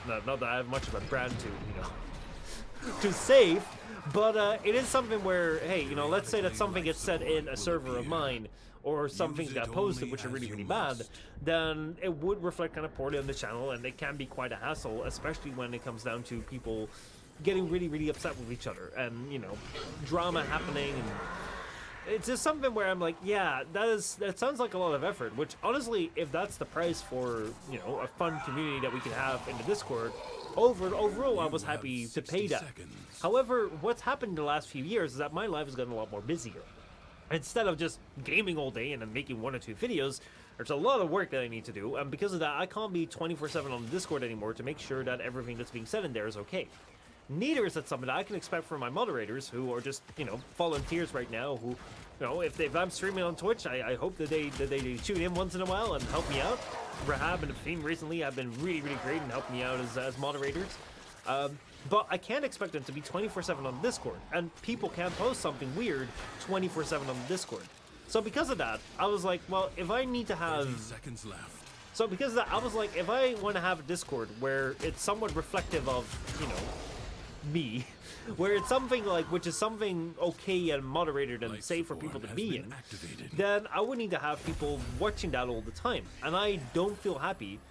A: Not that I have much of a brand to, you know, to save, but it is something where, hey, you know, let's say that something gets said in a server of mine, or some things got posted which are really, really bad, then it would reflect kind of poorly on the channel, and it can be quite a hassle, especially when it comes down to people getting really, really upset with each other, and, you know, drama happening, and it's just something where I'm like, yeah, that sounds like a lot of effort, which honestly, if that's the price for, you know, a fun community that we can have in the Discord, overall I was happy to pay that. However, what's happened in the last few years is that my life has gotten a lot more busier. Instead of just gaming all day and then making 1 or 2 videos, there's a lot of work that I need to do, and because of that, I can't be 24/7 on the Discord anymore to make sure that everything that's being said in there is okay. Neither is that something that I can expect from my moderators, who are just, you know, volunteers right now, who, you know, if I'm streaming on Twitch, I hope that they tune in once in a while and help me out. Rahab and Fiend recently have been really, really great and helped me out as moderators. But I can't expect them to be 24/7 on Discord, and people can't post something weird 24/7 on the Discord. So because of that, I was like, well, if I need to have
F: 30 seconds left.
A: So because of that, I was like, if I want to have a Discord where it's somewhat reflective of, you know, me, where it's something like, which is something okay and moderated and safe for people to be in, then I would need to have people watching that all the time. And I don't feel happy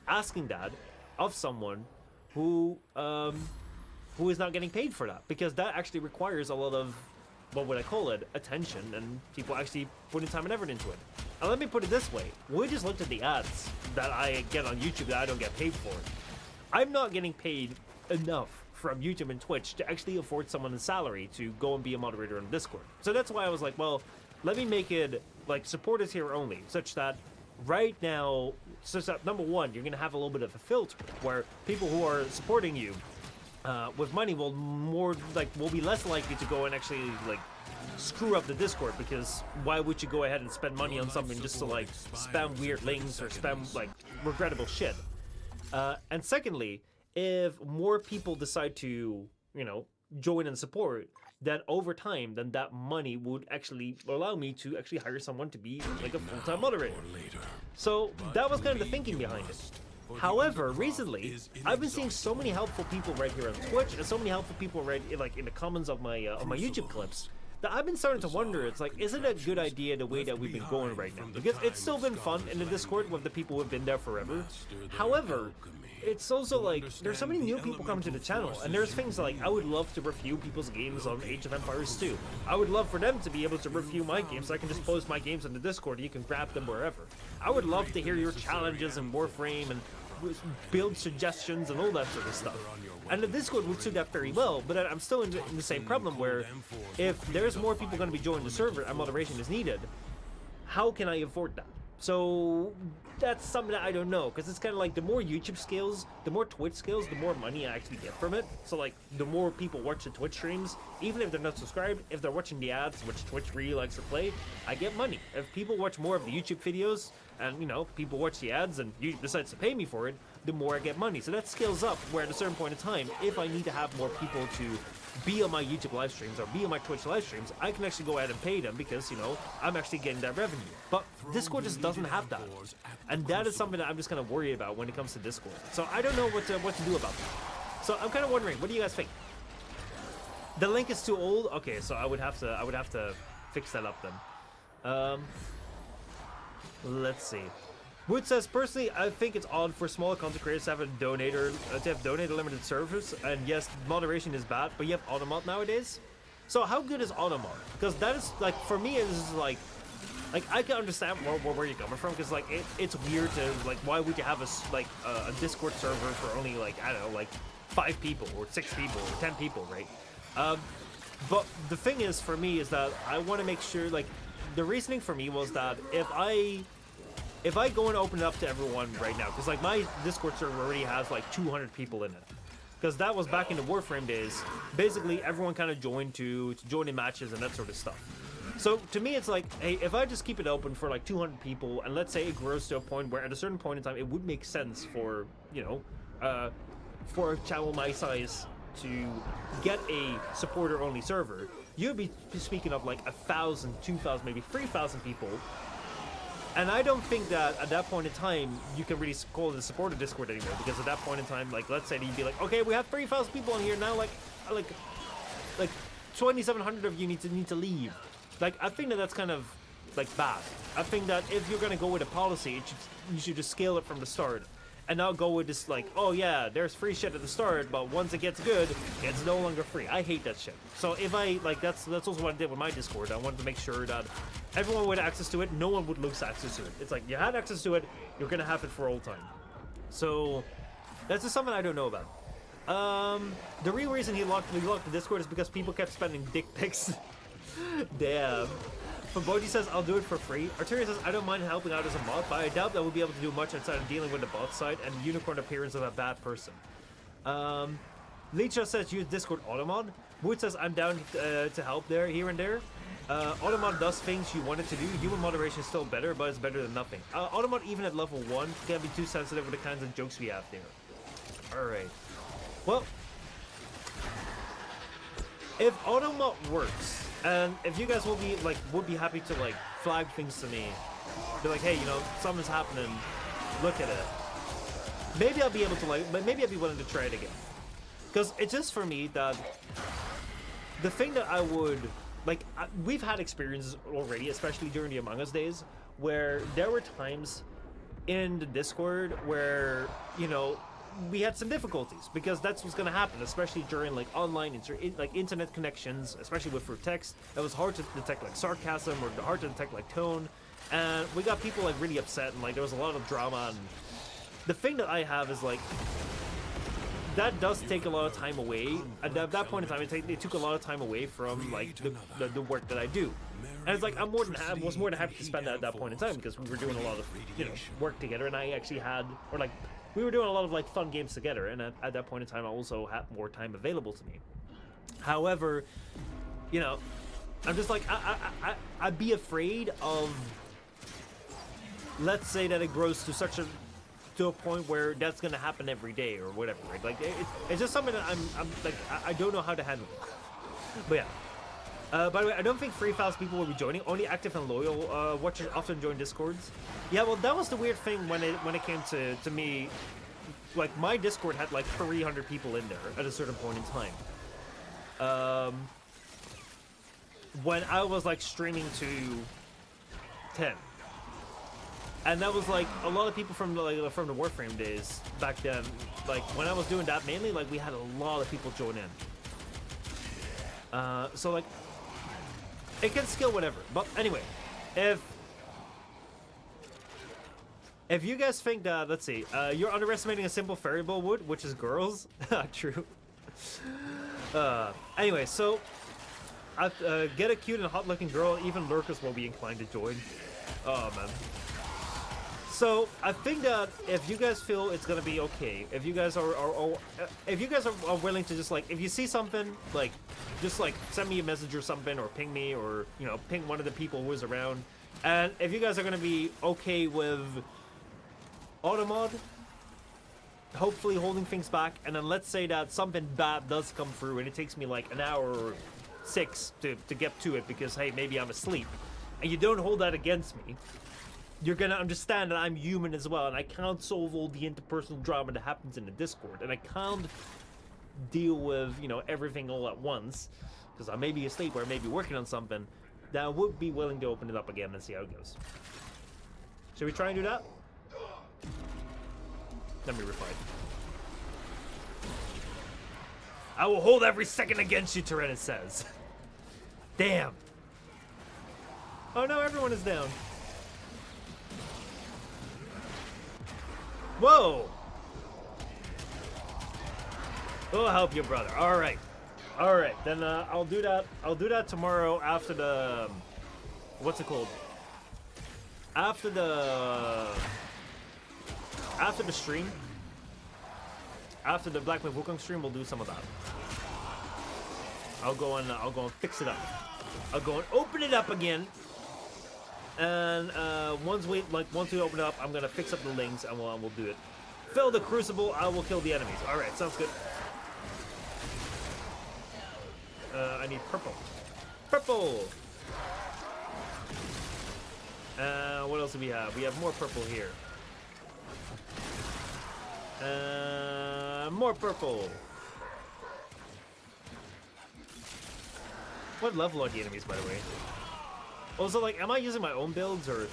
A: asking that of someone who is not getting paid for that, because that actually requires a lot of, what would I call it, attention, and people actually putting time and effort into it. And let me put it this way, we just looked at the ads that I get on YouTube that I don't get paid for. I'm not getting paid enough from YouTube and Twitch to actually afford someone a salary to go and be a moderator on Discord. So that's why I was like, well, let me make it like supporters here only, such that right now, such that number one, you're gonna have a little bit of a filter where people who are supporting you with money will be less likely to go and actually like screw up the Discord, because why would you go ahead and spend money on something just to like spam weird links or spam like regrettable shit? And secondly, if more people decide to, you know, join and support, then over time, then that money would actually allow me to actually hire someone to be like a full-time moderator. So that was kind of the thinking behind it. However, recently, I've been seeing so many helpful people right here on Twitch, and so many helpful people right like in the comments of my YouTube clips, that I've been starting to wonder, it's like, is it a good idea the way that we've been going right now? Because it's still been fun in the Discord with the people who have been there forever. However, it's also like, there's so many new people coming to the channel, and there's things like, I would love to review people's games on Age of Empires 2. I would love for them to be able to review my games, so I can just post my games on the Discord and you can grab them wherever. I would love to hear your challenges in Warframe and build suggestions and all that sort of stuff. And the Discord would suit that very well, but I'm still in the same problem where if there's more people going to be joining the server and moderation is needed, how can I afford that? So that's something that I don't know, because it's kind of like the more YouTube scales, the more Twitch scales, the more money I actually get from it. So like the more people watch the Twitch streams, even if they're not subscribed, if they're watching the ads, which Twitch really likes to play, I get money. If people watch more of the YouTube videos and, you know, people watch the ads and YouTube decides to pay me for it, the more I get money. So that scales up, where at a certain point in time, if I need to have more people to be on my YouTube live streams or be on my Twitch live streams, I can actually go ahead and pay them, because, you know, I'm actually getting that revenue. But Discord just doesn't have that, and that is something that I'm just kind of worried about when it comes to Discord. So I don't know what to do about that. So I'm kind of wondering, what do you guys think? The link is too old. Okay, so I would have to fix that up then. Let's see. Wood says, personally, I think it's odd for smaller content creators to have a donator limited servers, and yes, moderation is bad, but you have Automod nowadays. So how good is Automod? Because that is, like, for me, it's like I can understand where you're coming from, because like it's weird to, like, why would you have a Discord server for only, like, I don't know, like 5 people or 6 people or 10 people, right? But the thing is, for me, is that I want to make sure, like, the reasoning for me was that if I if I go and open it up to everyone right now, because like my Discord server already has like 200 people in it, because that was back in the Warframe days. Basically, everyone kind of joined to join in matches and that sort of stuff. So to me, it's like, hey, if I just keep it open for like 200 people, and let's say it grows to a point where at a certain point in time, it would make sense for, you know, for a channel my size to get a supporter-only server, you'd be speaking of like 1,000, 2,000, maybe 3,000 people. And I don't think that at that point in time you can really call it a supporter Discord anymore, because at that point in time, like, let's say you'd be like, okay, we have 3,000 people in here now, like 2,700 of you need to leave. Like, I think that that's kind of like bad. I think that if you're gonna go with a policy, you should just scale it from the start, and not go with this like, oh yeah, there's free shit at the start, but once it gets good, it's no longer free. I hate that shit. So if I like, that's also what I did with my Discord. I wanted to make sure that everyone would have access to it. No one would lose access to it. It's like, you had access to it, you're gonna have it for all time. So that's just something I don't know about. The real reason we locked the Discord is because people kept spending dick pics. Damn. Fabodi says, I'll do it for free. Arteria says, I don't mind helping out as a mod, but I doubt that we'll be able to do much outside of dealing with the bot side and unicorn appearance of a bad person. Leecha says, use Discord Automod. Wood says, I'm down to help there, here and there. Automod does things you want it to do. Human moderation is still better, but it's better than nothing. Automod, even at level 1, can be too sensitive with the kinds of jokes we have there. Alright. Well, if Automod works, and if you guys would be happy to like flag things to me, be like, hey, you know, something's happening, look at it. Maybe I'll be able to maybe I'll be willing to try it again. Because it's just for me that the thing that I would like, we've had experiences already, especially during the Among Us days, where there were times in the Discord where, you know, we had some difficulties, because that's what's going to happen, especially during like online internet connections, especially with through text. It was hard to detect like sarcasm, or hard to detect like tone, and we got people like really upset, and like there was a lot of drama. And the thing that I have is like, that does take a lot of time away. At that point in time, it took a lot of time away from like the work that I do. And it's like, I was more than happy to spend that at that point in time, because we were doing a lot of, you know, work together, and I actually had, or like, we were doing a lot of like fun games together, and at that point in time I also had more time available to me. However, you know, I'm just like, I'd be afraid of, let's say that it grows to a point where that's gonna happen every day or whatever, right? Like it's just something that I'm like, I don't know how to handle it. But yeah. By the way, I don't think 3,000 people will be joining. Only active and loyal watchers often join Discords. Yeah, well, that was the weird thing when it came to me. Like, my Discord had like 300 people in there at a certain point in time. When I was like streaming to 10, and that was like a lot of people from the Warframe days back then. Like when I was doing that mainly, like we had a lot of people join in. So like, it can scale whatever. But anyway, if you guys think that, let's see, you're underestimating a simple variable, Wood, which is girls. True. Anyway, so get a cute and hot-looking girl. Even lurkers will be inclined to join. Oh man. So I think that if you guys feel it's gonna be okay, if you guys are willing to just like, if you see something, like just like send me a message or something, or ping me, or you know, ping one of the people who is around. And if you guys are gonna be okay with Automod, hopefully holding things back, and then let's say that something bad does come through and it takes me like an hour or 6 to get to it because hey, maybe I'm asleep, and you don't hold that against me, you're gonna understand that I'm human as well, and I can't solve all the interpersonal drama that happens in the Discord, and I can't deal with, you know, everything all at once, because I may be asleep or I may be working on something. That I would be willing to open it up again and see how it goes. Should we try and do that? Let me reply. I will hold every second against you, Tyrannus says. Damn. Oh no, everyone is down. Whoa! We'll help you, brother. All right, then I'll do that. I'll do that tomorrow after the what's it called? after the stream, after the Black Myth Wukong stream, we'll do some of that. I'll go and fix it up. I'll go and open it up again. And once we open it up, I'm gonna fix up the links and we'll do it. Fill the crucible. I will kill the enemies. All right, sounds good. I need purple. Purple. What else do we have? We have more purple here. More purple. What level are the enemies, by the way? Also, like, am I using my own builds, or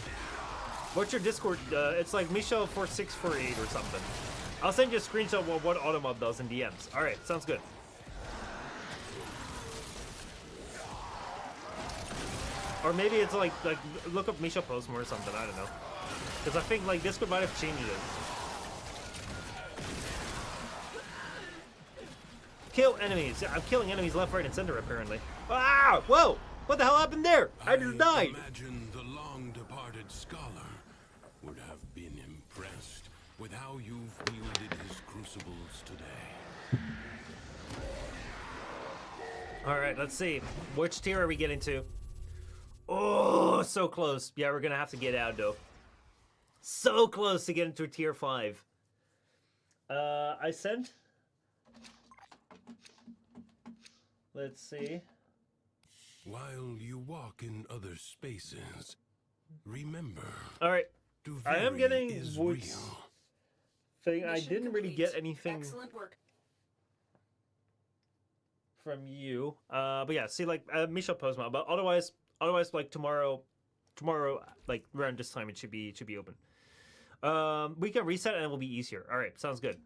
A: what's your Discord? It's like Michelle4648 or something. I'll send you a screenshot of what Automob does in DMs. All right, sounds good. Or maybe it's like look up Misha Postma or something. I don't know, because I think like Discord might have changed it. Kill enemies. I'm killing enemies left, right, and center apparently. Ah! Whoa! What the hell happened there? I just died.
F: Imagine the long-departed scholar would have been impressed with how you've wielded his crucibles today.
A: All right, let's see. Which tier are we getting to? Oh, so close. Yeah, we're gonna have to get out though. So close to getting to tier 5. I sent. Let's see.
F: While you walk in other spaces, remember.
A: All right. I am getting
F: is
A: Woods
F: real.
A: thing. I didn't really get anything
D: Excellent work.
A: from you. But yeah, see, like Michelle Postma. But otherwise, like tomorrow, like around this time, it should be open. We can reset and it will be easier. All right, sounds good.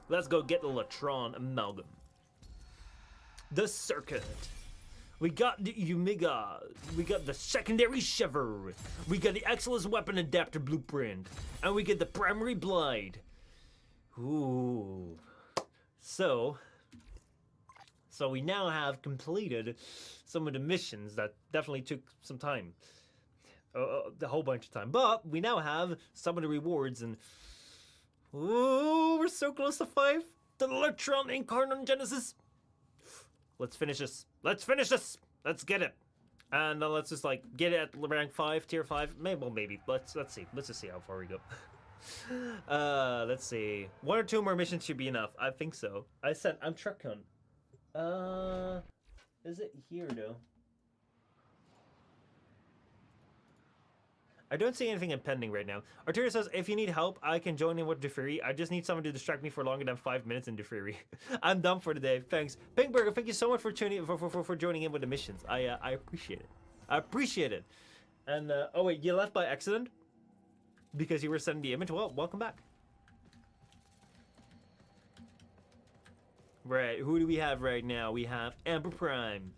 A: Let's go get the Latron Amalgam. The Circuit. We got the Omega. We got the Secondary Shiver. We got the Excellence Weapon Adapter Blueprint. And we get the Primary Blade. Ooh. So we now have completed some of the missions that definitely took some time. A whole bunch of time. But we now have some of the rewards, and ooh, we're so close to 5. The Electron Incarnon Genesis. Let's finish this. Let's finish this. Let's get it. And let's just like get it at rank 5, tier 5. Maybe. Let's see. Let's just see how far we go. Let's see. 1 or 2 more missions should be enough. I think so. I said I'm truck hunt. Is it here though? I don't see anything impending right now. Arteria says, if you need help, I can join in with Defiri. I just need someone to distract me for longer than 5 minutes in Defiri. I'm done for today. Thanks. Pinkburger, thank you so much for tuning for joining in with the missions. I appreciate it. I appreciate it. And oh wait, you left by accident? Because you were sending the image? Well, welcome back. Right, who do we have right now? We have Amber Prime.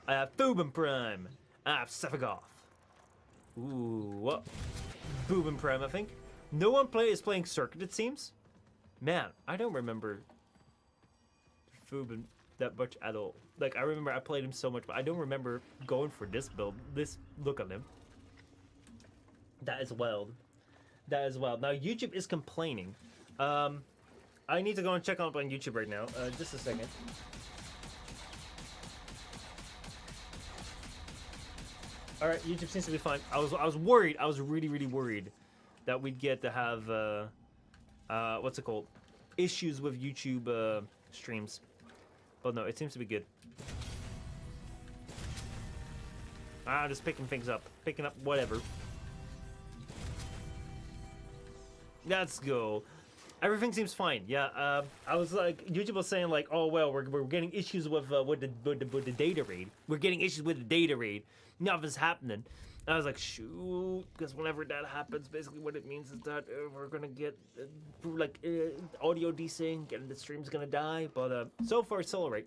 A: I have Thuban Prime. I have Sephigoth. Ooh, what? Boobin Prime, I think. No one is playing Circuit, it seems. Man, I don't remember Boobin that much at all. Like, I remember I played him so much, but I don't remember going for this build. This look on him. That is wild. That is wild. Now, YouTube is complaining. I need to go and check up on YouTube right now. Just a second. All right, YouTube seems to be fine. I was worried. I was really worried that we'd get to have what's it called? Issues with YouTube streams. But no, it seems to be good. Just picking things up, picking up whatever. Let's go. Everything seems fine. Yeah. I was like, YouTube was saying like, oh well, we're getting issues with the data raid. We're getting issues with the data raid. Nothing's happening. And I was like, shoot, because whenever that happens, basically what it means is that we're gonna get audio desync and the stream's gonna die. But so far, it's all right.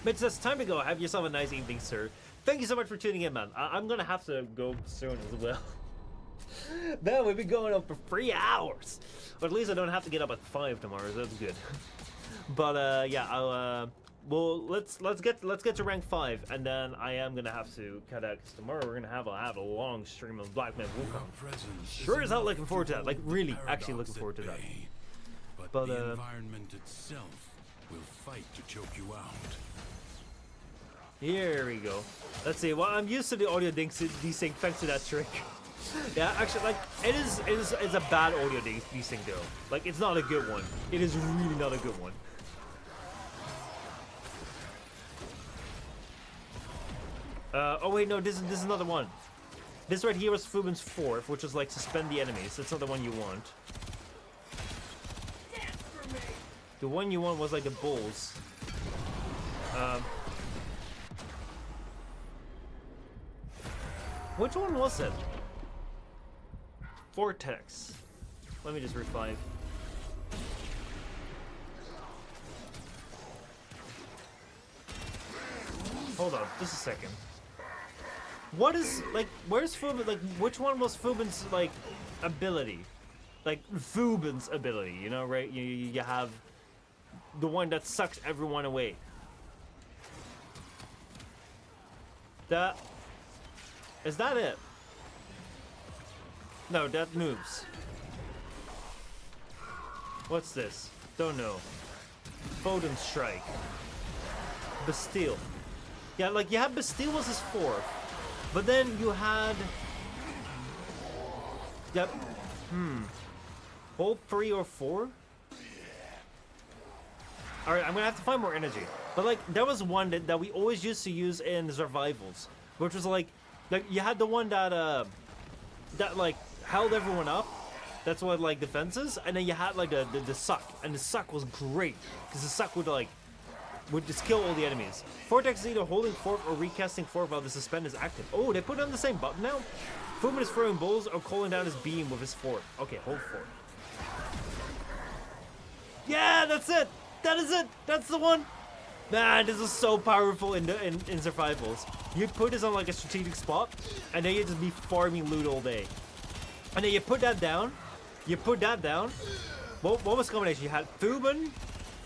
A: But it's just time to go. Have yourself a nice evening, sir. Thank you so much for tuning in, man. I'm gonna have to go soon as well. Man, we've been going up for 3 hours. But at least I don't have to get up at 5 tomorrow, so that's good. But yeah, well, let's get to rank 5, and then I am gonna have to cut out because tomorrow we're gonna have a long stream of Black Man Wukong. Sure as hell looking forward to that. Like really, actually looking forward to that.
F: But the environment itself will fight to choke you out.
A: Here we go. Let's see. Well, I'm used to the audio desync thanks to that trick. Yeah, actually, like it's a bad audio desync though. Like it's not a good one. It is really not a good one. Oh wait, no, this is another one. This right here was Fuben's 4th, which was like suspend the enemies. That's not the one you want. The one you want was like the bulls. Which one was it? Vortex. Let me just revive. Hold on, just a second. What is, like, where's Fuben, like, which one was Fuben's, like, ability? Like, Fuben's ability, you know, right? You have the one that sucks everyone away. Is that it? No, that moves. What's this? Don't know. Foden Strike. Bastille. Yeah, like, you had Bastille was his 4th. But then you had... Yep. Both 3 or 4? Alright, I'm gonna have to find more energy. But, like, there was one that we always used to use in the survivals. Which was, like you had the one that, like, held everyone up. That's what, like, defenses. And then you had, like, the suck. And the suck was great. Because the suck would, like... would just kill all the enemies. Vortex is either holding 4th or recasting 4th while the suspend is active. Oh, they put on the same button now? Fuben is throwing bulls or calling down his beam with his 4th. Okay, hold 4th. Yeah, that's it! That is it! That's the one! Man, this is so powerful in survivals. You put this on like a strategic spot, and then you just be farming loot all day. And then you put that down. You put that down. What was the combination? You had Fuben,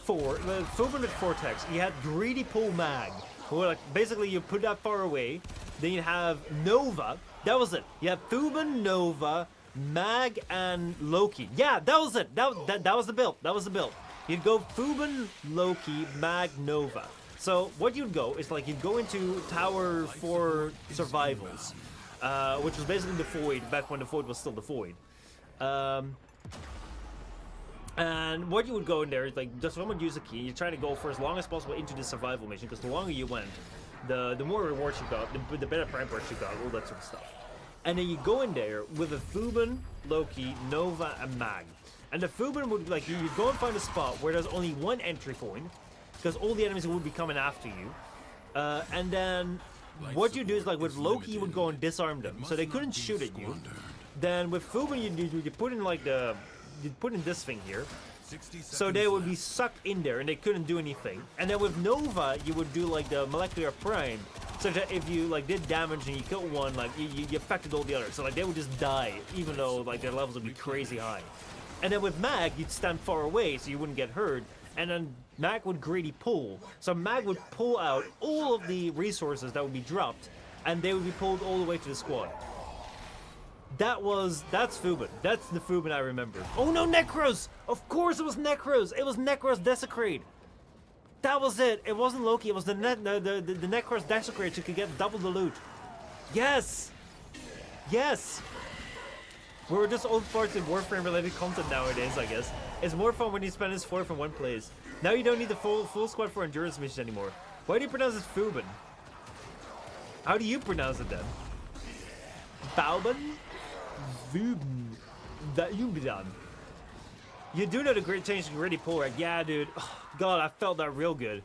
A: Fuben with Vortex. You had Greedy Pull Mag. Who like basically you put that far away. Then you have Nova. That was it. You had Fuben, Nova, Mag, and Loki. Yeah, that was it. That was the build. That was the build. You'd go Fuben, Loki, Mag, Nova. So what you'd go is like you'd go into Tower 4 Survivals, which was basically the Void back when the Void was still the Void. And what you would go in there is like just someone use a key. You're trying to go for as long as possible into the survival mission because the longer you went, the more rewards you got, the better prime perks you got, all that sort of stuff. And then you go in there with a Fuben, Loki, Nova, and Mag. And the Fuben would like you go and find a spot where there's only one entry point, because all the enemies would be coming after you. And then what you do is like with Loki, you would go and disarm them, so they couldn't shoot at you. Then with Fuben, you put in like you put in this thing here, so they would be sucked in there and they couldn't do anything. And then with Nova, you would do like the molecular prime, so that if you like did damage and you killed one, like you affected all the others. So like they would just die, even though like their levels would be crazy high. And then with Mag, you'd stand far away so you wouldn't get hurt. And then Mag would greedy pull. So Mag would pull out all of the resources that would be dropped, and they would be pulled all the way to the squad. That's Fuben. That's the Fuben I remember. Oh no, Necros! Of course it was Necros! It was Necros Desecrate! That was it! It wasn't Loki, it was the Necros Desecrate, so you could get double the loot. Yes! Yes! We're just old farts in Warframe related content nowadays, I guess. It's more fun when you spend his 4th in one place. Now you don't need the full squad for endurance missions anymore. Why do you pronounce it Fuben? How do you pronounce it then? Bauben? Fuben. That you be done. You do know the great change to Greedy Pull, right? Yeah, dude. Oh, God, I felt that real good.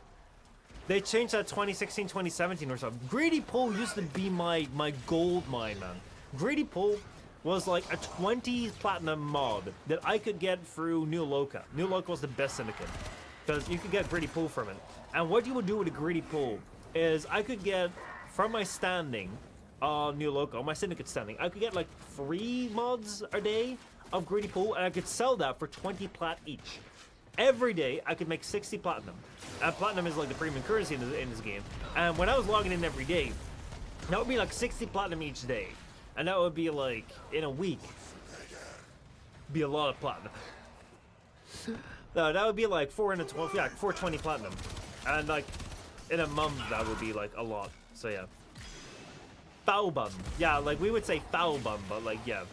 A: They changed that 2016, 2017 or something. Greedy Pull used to be my gold mine, man. Greedy Pull was like a 20 platinum mod that I could get through New Loka. New Loka was the best syndicate because you could get Greedy Pull from it. And what you would do with a Greedy Pull is I could get from my standing on New Loka, my syndicate standing, I could get like 3 mods a day of Greedy Pull, and I could sell that for 20 plat each. every day I could make 60 platinum. And platinum is like the premium currency in this game. And when I was logging in every day, that would be like 60 platinum each day. And that would be like, in a week, be a lot of platinum. No, that would be like 412, yeah, 420 platinum. And like, in a month, that would be like a lot. So yeah. Foul bum. Yeah, like we would say foul bum, but like, yeah.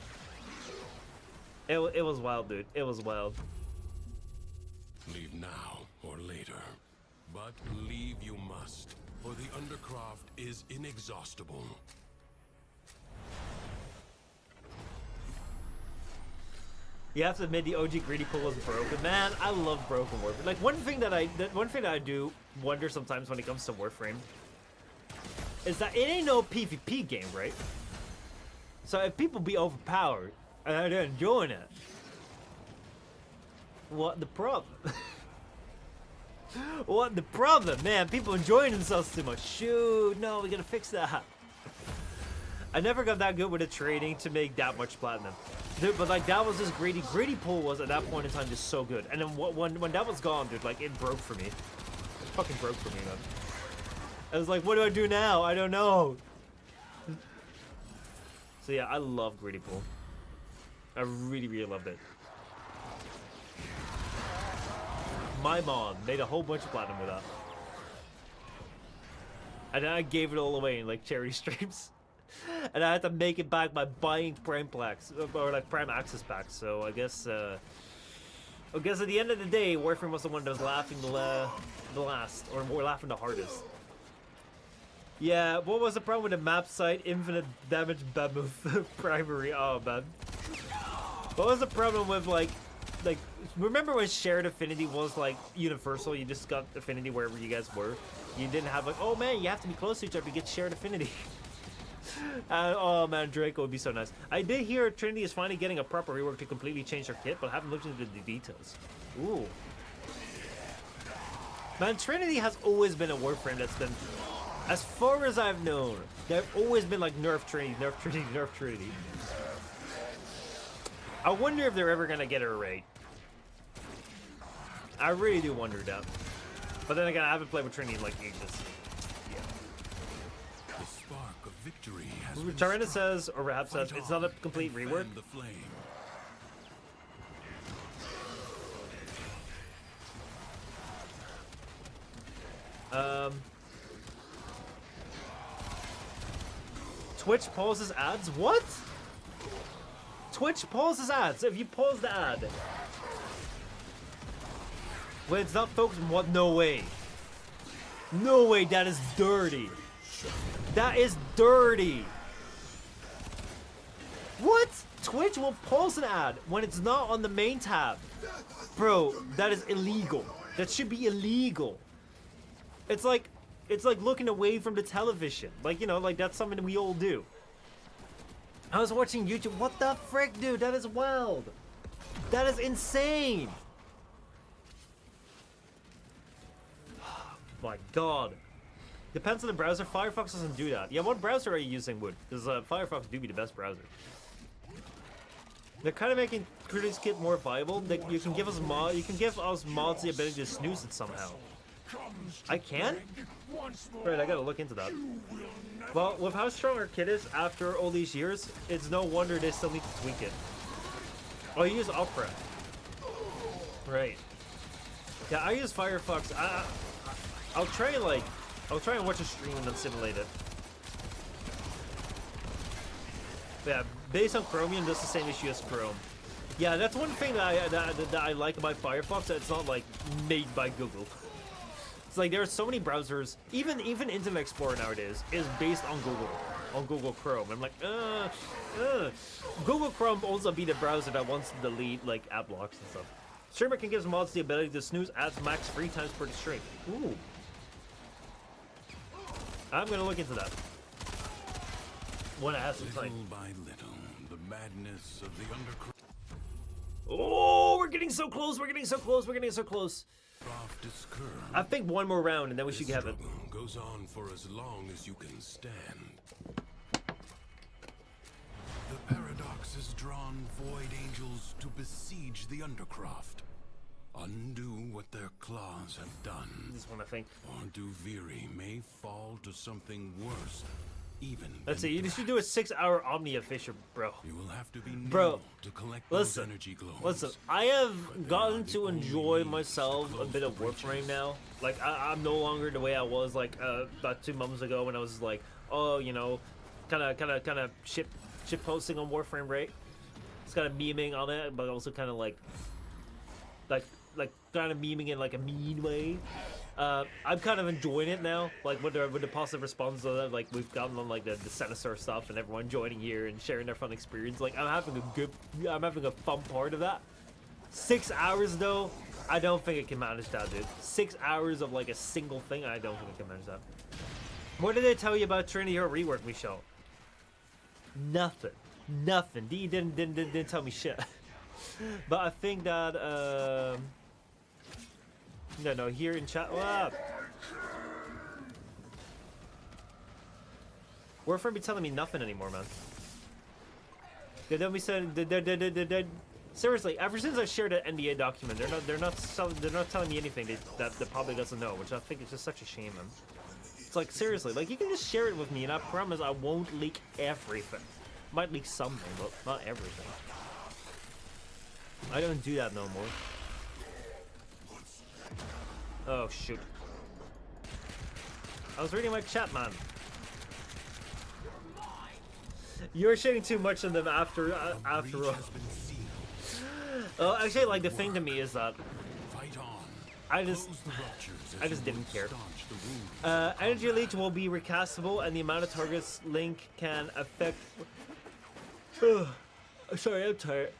A: It was wild, dude. It was wild.
F: Leave now or later. But leave you must, for the Undercroft is inexhaustible.
A: You have to admit the OG greedy pool was broken. Man, I love broken Warframe. Like one thing that I do wonder sometimes when it comes to Warframe is that it ain't no PvP game, right? So if people be overpowered and they're enjoying it, what the problem? What the problem, man? People enjoying themselves too much. Shoot, no, we gotta fix that. I never got that good with the trading to make that much platinum. Dude, but like that was just greedy. Greedy pool was at that point in time just so good. And then when that was gone, dude, like it broke for me. It fucking broke for me, man. I was like, what do I do now? I don't know. So yeah, I love greedy pool. I really, really loved it. My mom made a whole bunch of platinum with that. And then I gave it all away in like charity streams. And I had to make it back by buying prime packs, or like prime access packs. So I guess at the end of the day, Warframe was the one that was laughing the last, or more laughing the hardest. Yeah, what was the problem with the map site? Infinite damage Bamuth primary. Oh man. What was the problem with like remember when shared affinity was like universal? You just got affinity wherever you guys were. You didn't have like, oh man, you have to be close to each other to get shared affinity. Oh man, Draco would be so nice. I did hear Trinity is finally getting a proper rework to completely change their kit, but I haven't looked into the details. Ooh. Man, Trinity has always been a Warframe that's been, as far as I've known, they've always been like nerf Trinity, nerf Trinity, nerf Trinity. I wonder if they're ever gonna get her right. I really do wonder that. But then again, I haven't played with Trinity in like ages.
F: The spark of victory has
A: Tyrannus says, or Rab says, it's not a complete rework.
F: the flame.
A: Twitch pauses ads? What? Twitch pauses ads. If you pause the ad, when it's not focused on what? No way. No way, that is dirty. That is dirty. What? Twitch will pause an ad when it's not on the main tab. Bro, that is illegal. That should be illegal. It's like looking away from the television. Like, you know, like that's something we all do. I was watching YouTube. What the frick, dude? That is wild. That is insane. My god. Depends on the browser. Firefox doesn't do that. Yeah, what browser are you using, Wood? Because Firefox do be the best browser. They're kind of making Critics Kit more viable. You can give us mods the ability to snooze it somehow. I can? Right, I gotta look into that. Well, with how strong our kit is after all these years, it's no wonder they still need to tweak it. Oh, you use Opera. Right. Yeah, I use Firefox. I'll try and watch a stream and then simulate it. But yeah, based on Chromium, does the same issue as Chrome. Yeah, that's one thing that I like about Firefox, that it's not like made by Google. It's like there are so many browsers, even Internet Explorer nowadays is based on Google Chrome. I'm like, Google Chrome also be the browser that wants to delete like ad blocks and stuff. Streamer can give mods the ability to snooze ads max 3 times per stream. Ooh. I'm gonna look into that when I have some time.
F: Little by little, the madness of the undercroft.
A: Oh, we're getting so close. We're getting so close. We're getting so close.
F: Is curbed.
A: I think one more round and then we should have it.
F: Goes on for as long as you can stand. The paradox has drawn void angels to besiege the Undercroft. undo what their claws have done.
A: Just want to think.
F: Or Duviri may fall to something worse, even
A: Let's
F: than
A: see. You
F: Thrax.
A: should do a 6-hour Omnia Fisher, bro.
F: You will have to be
A: Bro,
F: nimble to collect
A: Listen,
F: those energy globes.
A: listen. I have gotten to enjoy myself a bit of Warframe now. Like I'm no longer the way I was like about 2 months ago when I was like, oh, you know, kind of shit posting on Warframe, right? It's kind of memeing on it, but also kind of like kind of memeing in like a mean way. I'm kind of enjoying it now, like with the positive response that like we've gotten on like the Senator stuff and everyone joining here and sharing their fun experience. Like I'm having a fun part of that. 6 hours though, I don't think it can manage that, dude. 6 hours of like a single thing, I don't think it can manage that. What did they tell you about Trinity or rework, Michelle? Nothing. He didn't tell me shit. But I think that no, here in chat. Warframe be telling me nothing anymore, man. They don't be saying. Seriously, ever since I shared an NDA document, they're not telling me anything that the public doesn't know, which I think is just such a shame, man. It's like seriously, like you can just share it with me, and I promise I won't leak everything. Might leak something, but not everything. I don't do that no more. Oh shoot! I was reading my chat, man. You're shading too much on them after all. Actually, like the thing to me is that I just didn't care. Energy Leech will be recastable, and the amount of targets Link can affect. Sorry, I'm tired.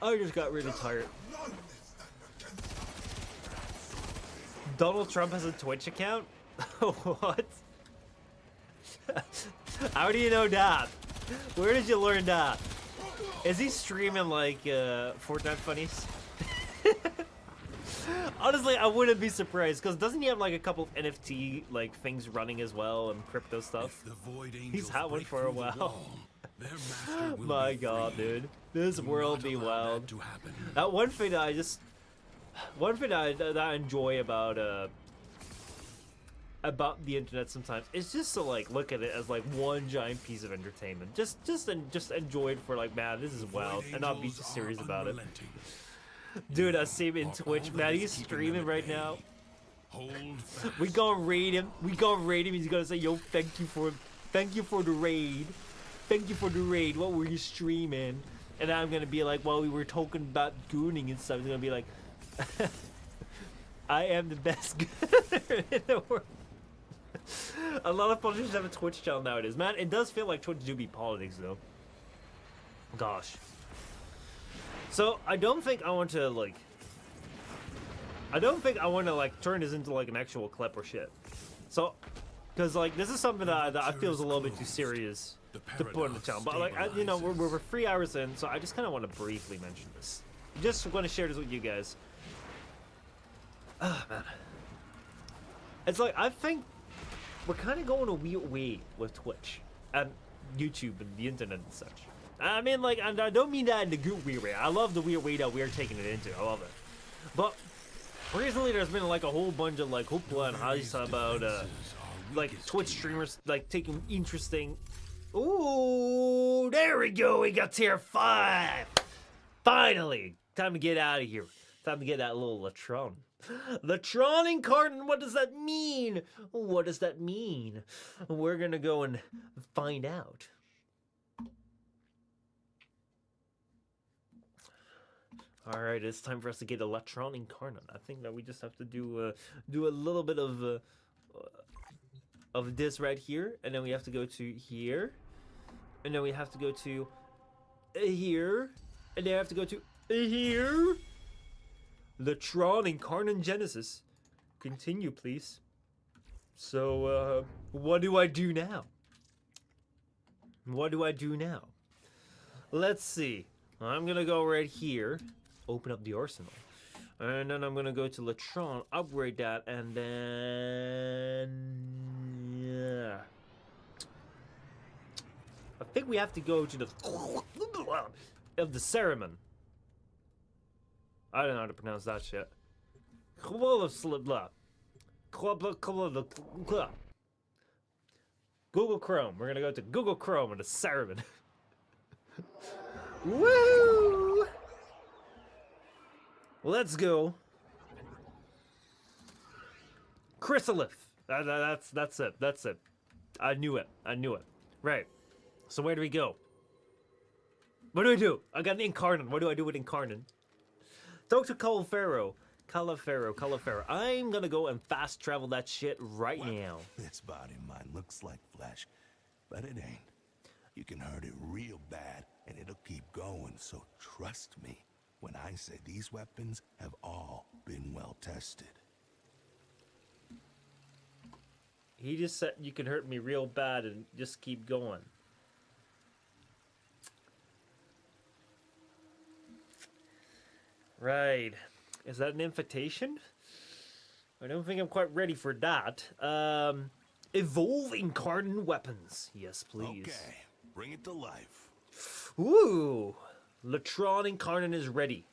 A: I just got really tired. Donald Trump has a Twitch account? What? How do you know that? Where did you learn that? Is he streaming like Fortnite funnies? Honestly, I wouldn't be surprised because doesn't he have like a couple of NFT like things running as well and crypto stuff? He's had one for a while. My God, dude, this world be wild. That one thing that I enjoy about the internet sometimes is just to like look at it as like one giant piece of entertainment. Just enjoy it for like, man, this is wild, and not be too serious about it. Dude, I see him in Twitch, man. He's streaming right now. We gonna raid him. He's gonna say, "Yo, thank you for the raid. Thank you for the raid. What were you streaming?" And I'm gonna be like, "Well, we were talking about gooning and stuff." He's gonna be like, "I am the best gooner in the world." A lot of politicians have a Twitch channel nowadays, man. It does feel like Twitch do be politics, though. Gosh. So I don't think I want to like turn this into like an actual clip or shit. So, because like this is something that I feel is a little bit too serious to put on the channel. But like you know, we're 3 hours in, so I just kind of want to briefly mention this. Just want to share this with you guys. Ah, man. It's like I think we're kind of going a weird way with Twitch and YouTube and the internet and such. I mean, like, and I don't mean that in the good weird way. I love the weird way that we're taking it into. I love it. But recently, there's been like a whole bunch of like hoopla and hype about like Twitch streamers like taking interesting. Ooh, there we go. We got tier 5. Finally, time to get out of here. Time to get that little Latron. Latron incarnate. What does that mean? What does that mean? We're gonna go and find out. All right, it's time for us to get Electron Incarnate. I think that we just have to do a little bit of this right here, and then we have to go to here, and then we have to go to here, and then we have to go to here. Electron Incarnate Genesis. Continue, please. So, what do I do now? What do I do now? Let's see. I'm gonna go right here. Open up the arsenal, and then I'm gonna go to Latron, upgrade that, and then yeah, I think we have to go to the of the ceremony. I don't know how to pronounce that shit. Google Chrome. We're gonna go to Google Chrome with a Saravan. Woo! Let's go. Chrysalith. That's it. That's it. I knew it. I knew it. Right. So where do we go? What do I do? I got an Incarnon. What do I do with Incarnon? Talk to Calipharo. I'm gonna go and fast travel that shit right now.
H: This body of mine looks like flesh, but it ain't. You can hurt it real bad, and it'll keep going, so trust me when I say these weapons have all been well tested.
A: He just said you can hurt me real bad and just keep going. Right. Is that an invitation? I don't think I'm quite ready for that. Evolve Incarnon weapons. Yes, please.
H: Okay, bring it to life.
A: Ooh. Latron Incarnon is ready.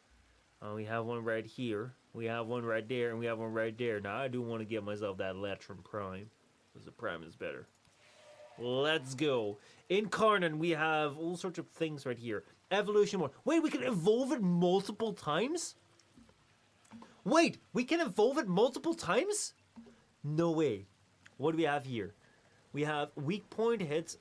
A: We have one right here. We have one right there, and we have one right there. Now, I do want to give myself that Latron Prime, because the Prime is better. Let's go. Incarnon, we have all sorts of things right here. Evolution 1. Wait, we can evolve it multiple times? Wait, we can evolve it multiple times? No way. What do we have here? We have weak point hits.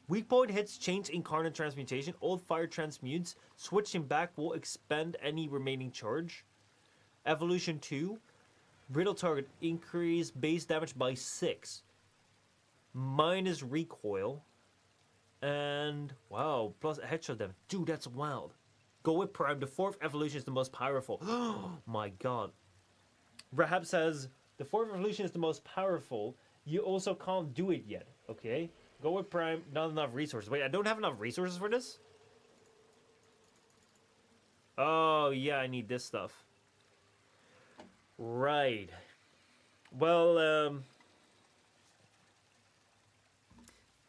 A: Weak point hits change Incarnate transmutation. Old fire transmutes. Switching back will expend any remaining charge. Evolution 2. Brittle target increase base damage by 6. Minus recoil. And wow, plus a headshot damage. Dude, that's wild. Go with Prime. The 4th evolution is the most powerful. Oh my god. Rahab says the 4th evolution is the most powerful. You also can't do it yet. Okay. Go with Prime. Not enough resources. Wait, I don't have enough resources for this? Oh yeah, I need this stuff. Right. Well,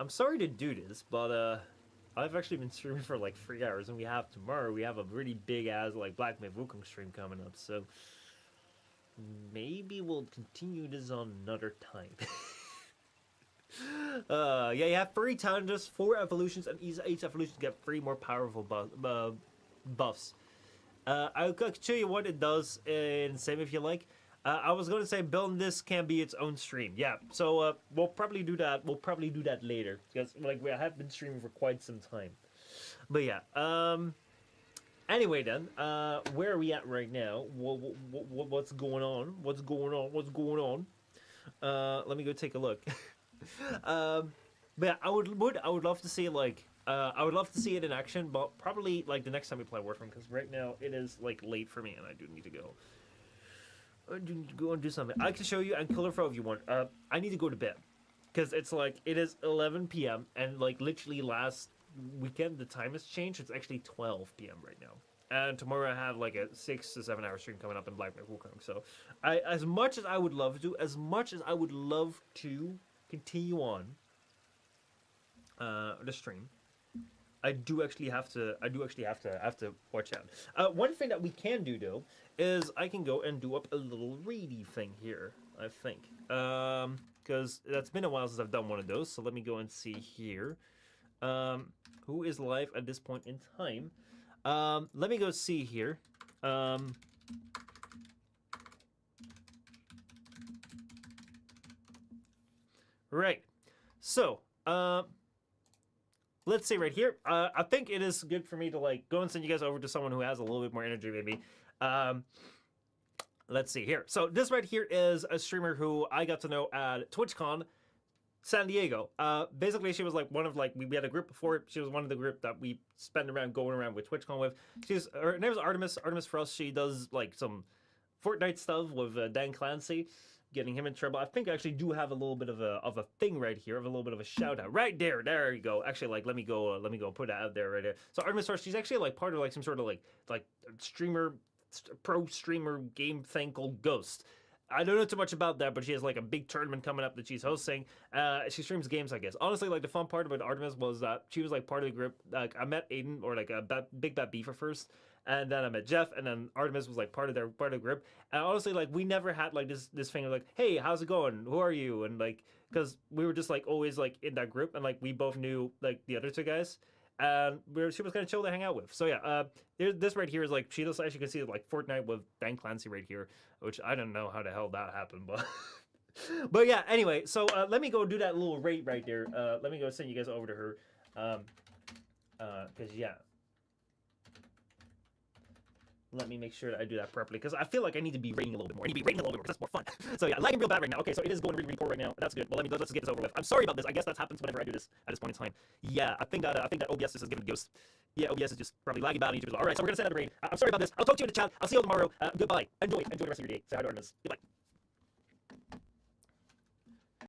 A: I'm sorry to do this, but I've actually been streaming for like 3 hours, and we have tomorrow. We have a really big ass like Black Myth Wukong stream coming up, so maybe we'll continue this on another time. Yeah, you have 3 challenges, 4 evolutions, and each evolution get 3 more powerful buffs. I'll show you what it does in Sim if you like. I was going to say building this can be its own stream. Yeah, so we'll probably do that. We'll probably do that later because like we have been streaming for quite some time. But yeah. Anyway then, where are we at right now? What's going on? What's going on? Let me go take a look. But yeah, I would love to see like I would love to see it in action, but probably like the next time we play Warframe, because right now it is like late for me and I do need to go. I do need to go and do something. I can show you and Colorful if you want. I need to go to bed because it's like it is 11 p.m. and like literally last weekend the time has changed. It's actually 12 p.m. right now. And tomorrow I have like a 6 to 7 hour stream coming up in Black Myth Wukong. So as much as I would love to continue on the stream, I do actually have to watch out. One thing that we can do though is I can go and do up a little reedy thing here, I think. Because that's been a while since I've done one of those, so let me go and see here. Who is live at this point in time? Let me go see here. Right. So, let's see right here. I think it is good for me to like go and send you guys over to someone who has a little bit more energy, maybe. Let's see here. So this right here is a streamer who I got to know at TwitchCon San Diego. Basically, she was like one of like we had a group before. She was one of the group that we spent around going around with TwitchCon with. Her name is Artemis. Artemis for us. She does like some Fortnite stuff with Dan Clancy, getting him in trouble. I think I actually do have a little bit of a thing right here, of a little bit of a shout out right there. There you go. Actually, like let me go put that out there right there. So Artemis for us, she's actually like part of like some sort of like streamer, pro streamer game thing called Ghost. I don't know too much about that, but she has like a big tournament coming up that she's hosting. She streams games, I guess. Honestly, like the fun part about Artemis was that she was like part of the group. Like I met Aiden or like a Big Bad Beaver first, And then I met Jeff, and then Artemis was like part of the group. And honestly, like we never had like this thing of like, hey, how's it going? Who are you? And like, because we were just like always like in that group, and like we both knew like the other two guys, and she was kind of chill to hang out with. So yeah, this right here is like she looks, as you can see, like Fortnite with Dan Clancy right here, which I don't know how the hell that happened, but. But yeah, anyway, so let me go do that little raid right there. Let me go send you guys over to her. Because yeah. Let me make sure that I do that properly, because I feel like I need to be rating a little bit more. I need to be rating a little bit more, because that's more fun. So yeah, lagging real bad right now. Okay, so it is going really poor right now. That's good. Well, let's get this over with. I'm sorry about this. I guess that happens whenever I do this at this point in time. Yeah, I think that OBS is giving a ghost. Yeah, OBS is just probably lagging bad on YouTube. All right, so we're gonna send out the raid. I'm sorry about this. I'll talk to you in the chat. I'll see you all tomorrow. Goodbye. Enjoy the rest of your day. Say hi to Artemis. Goodbye.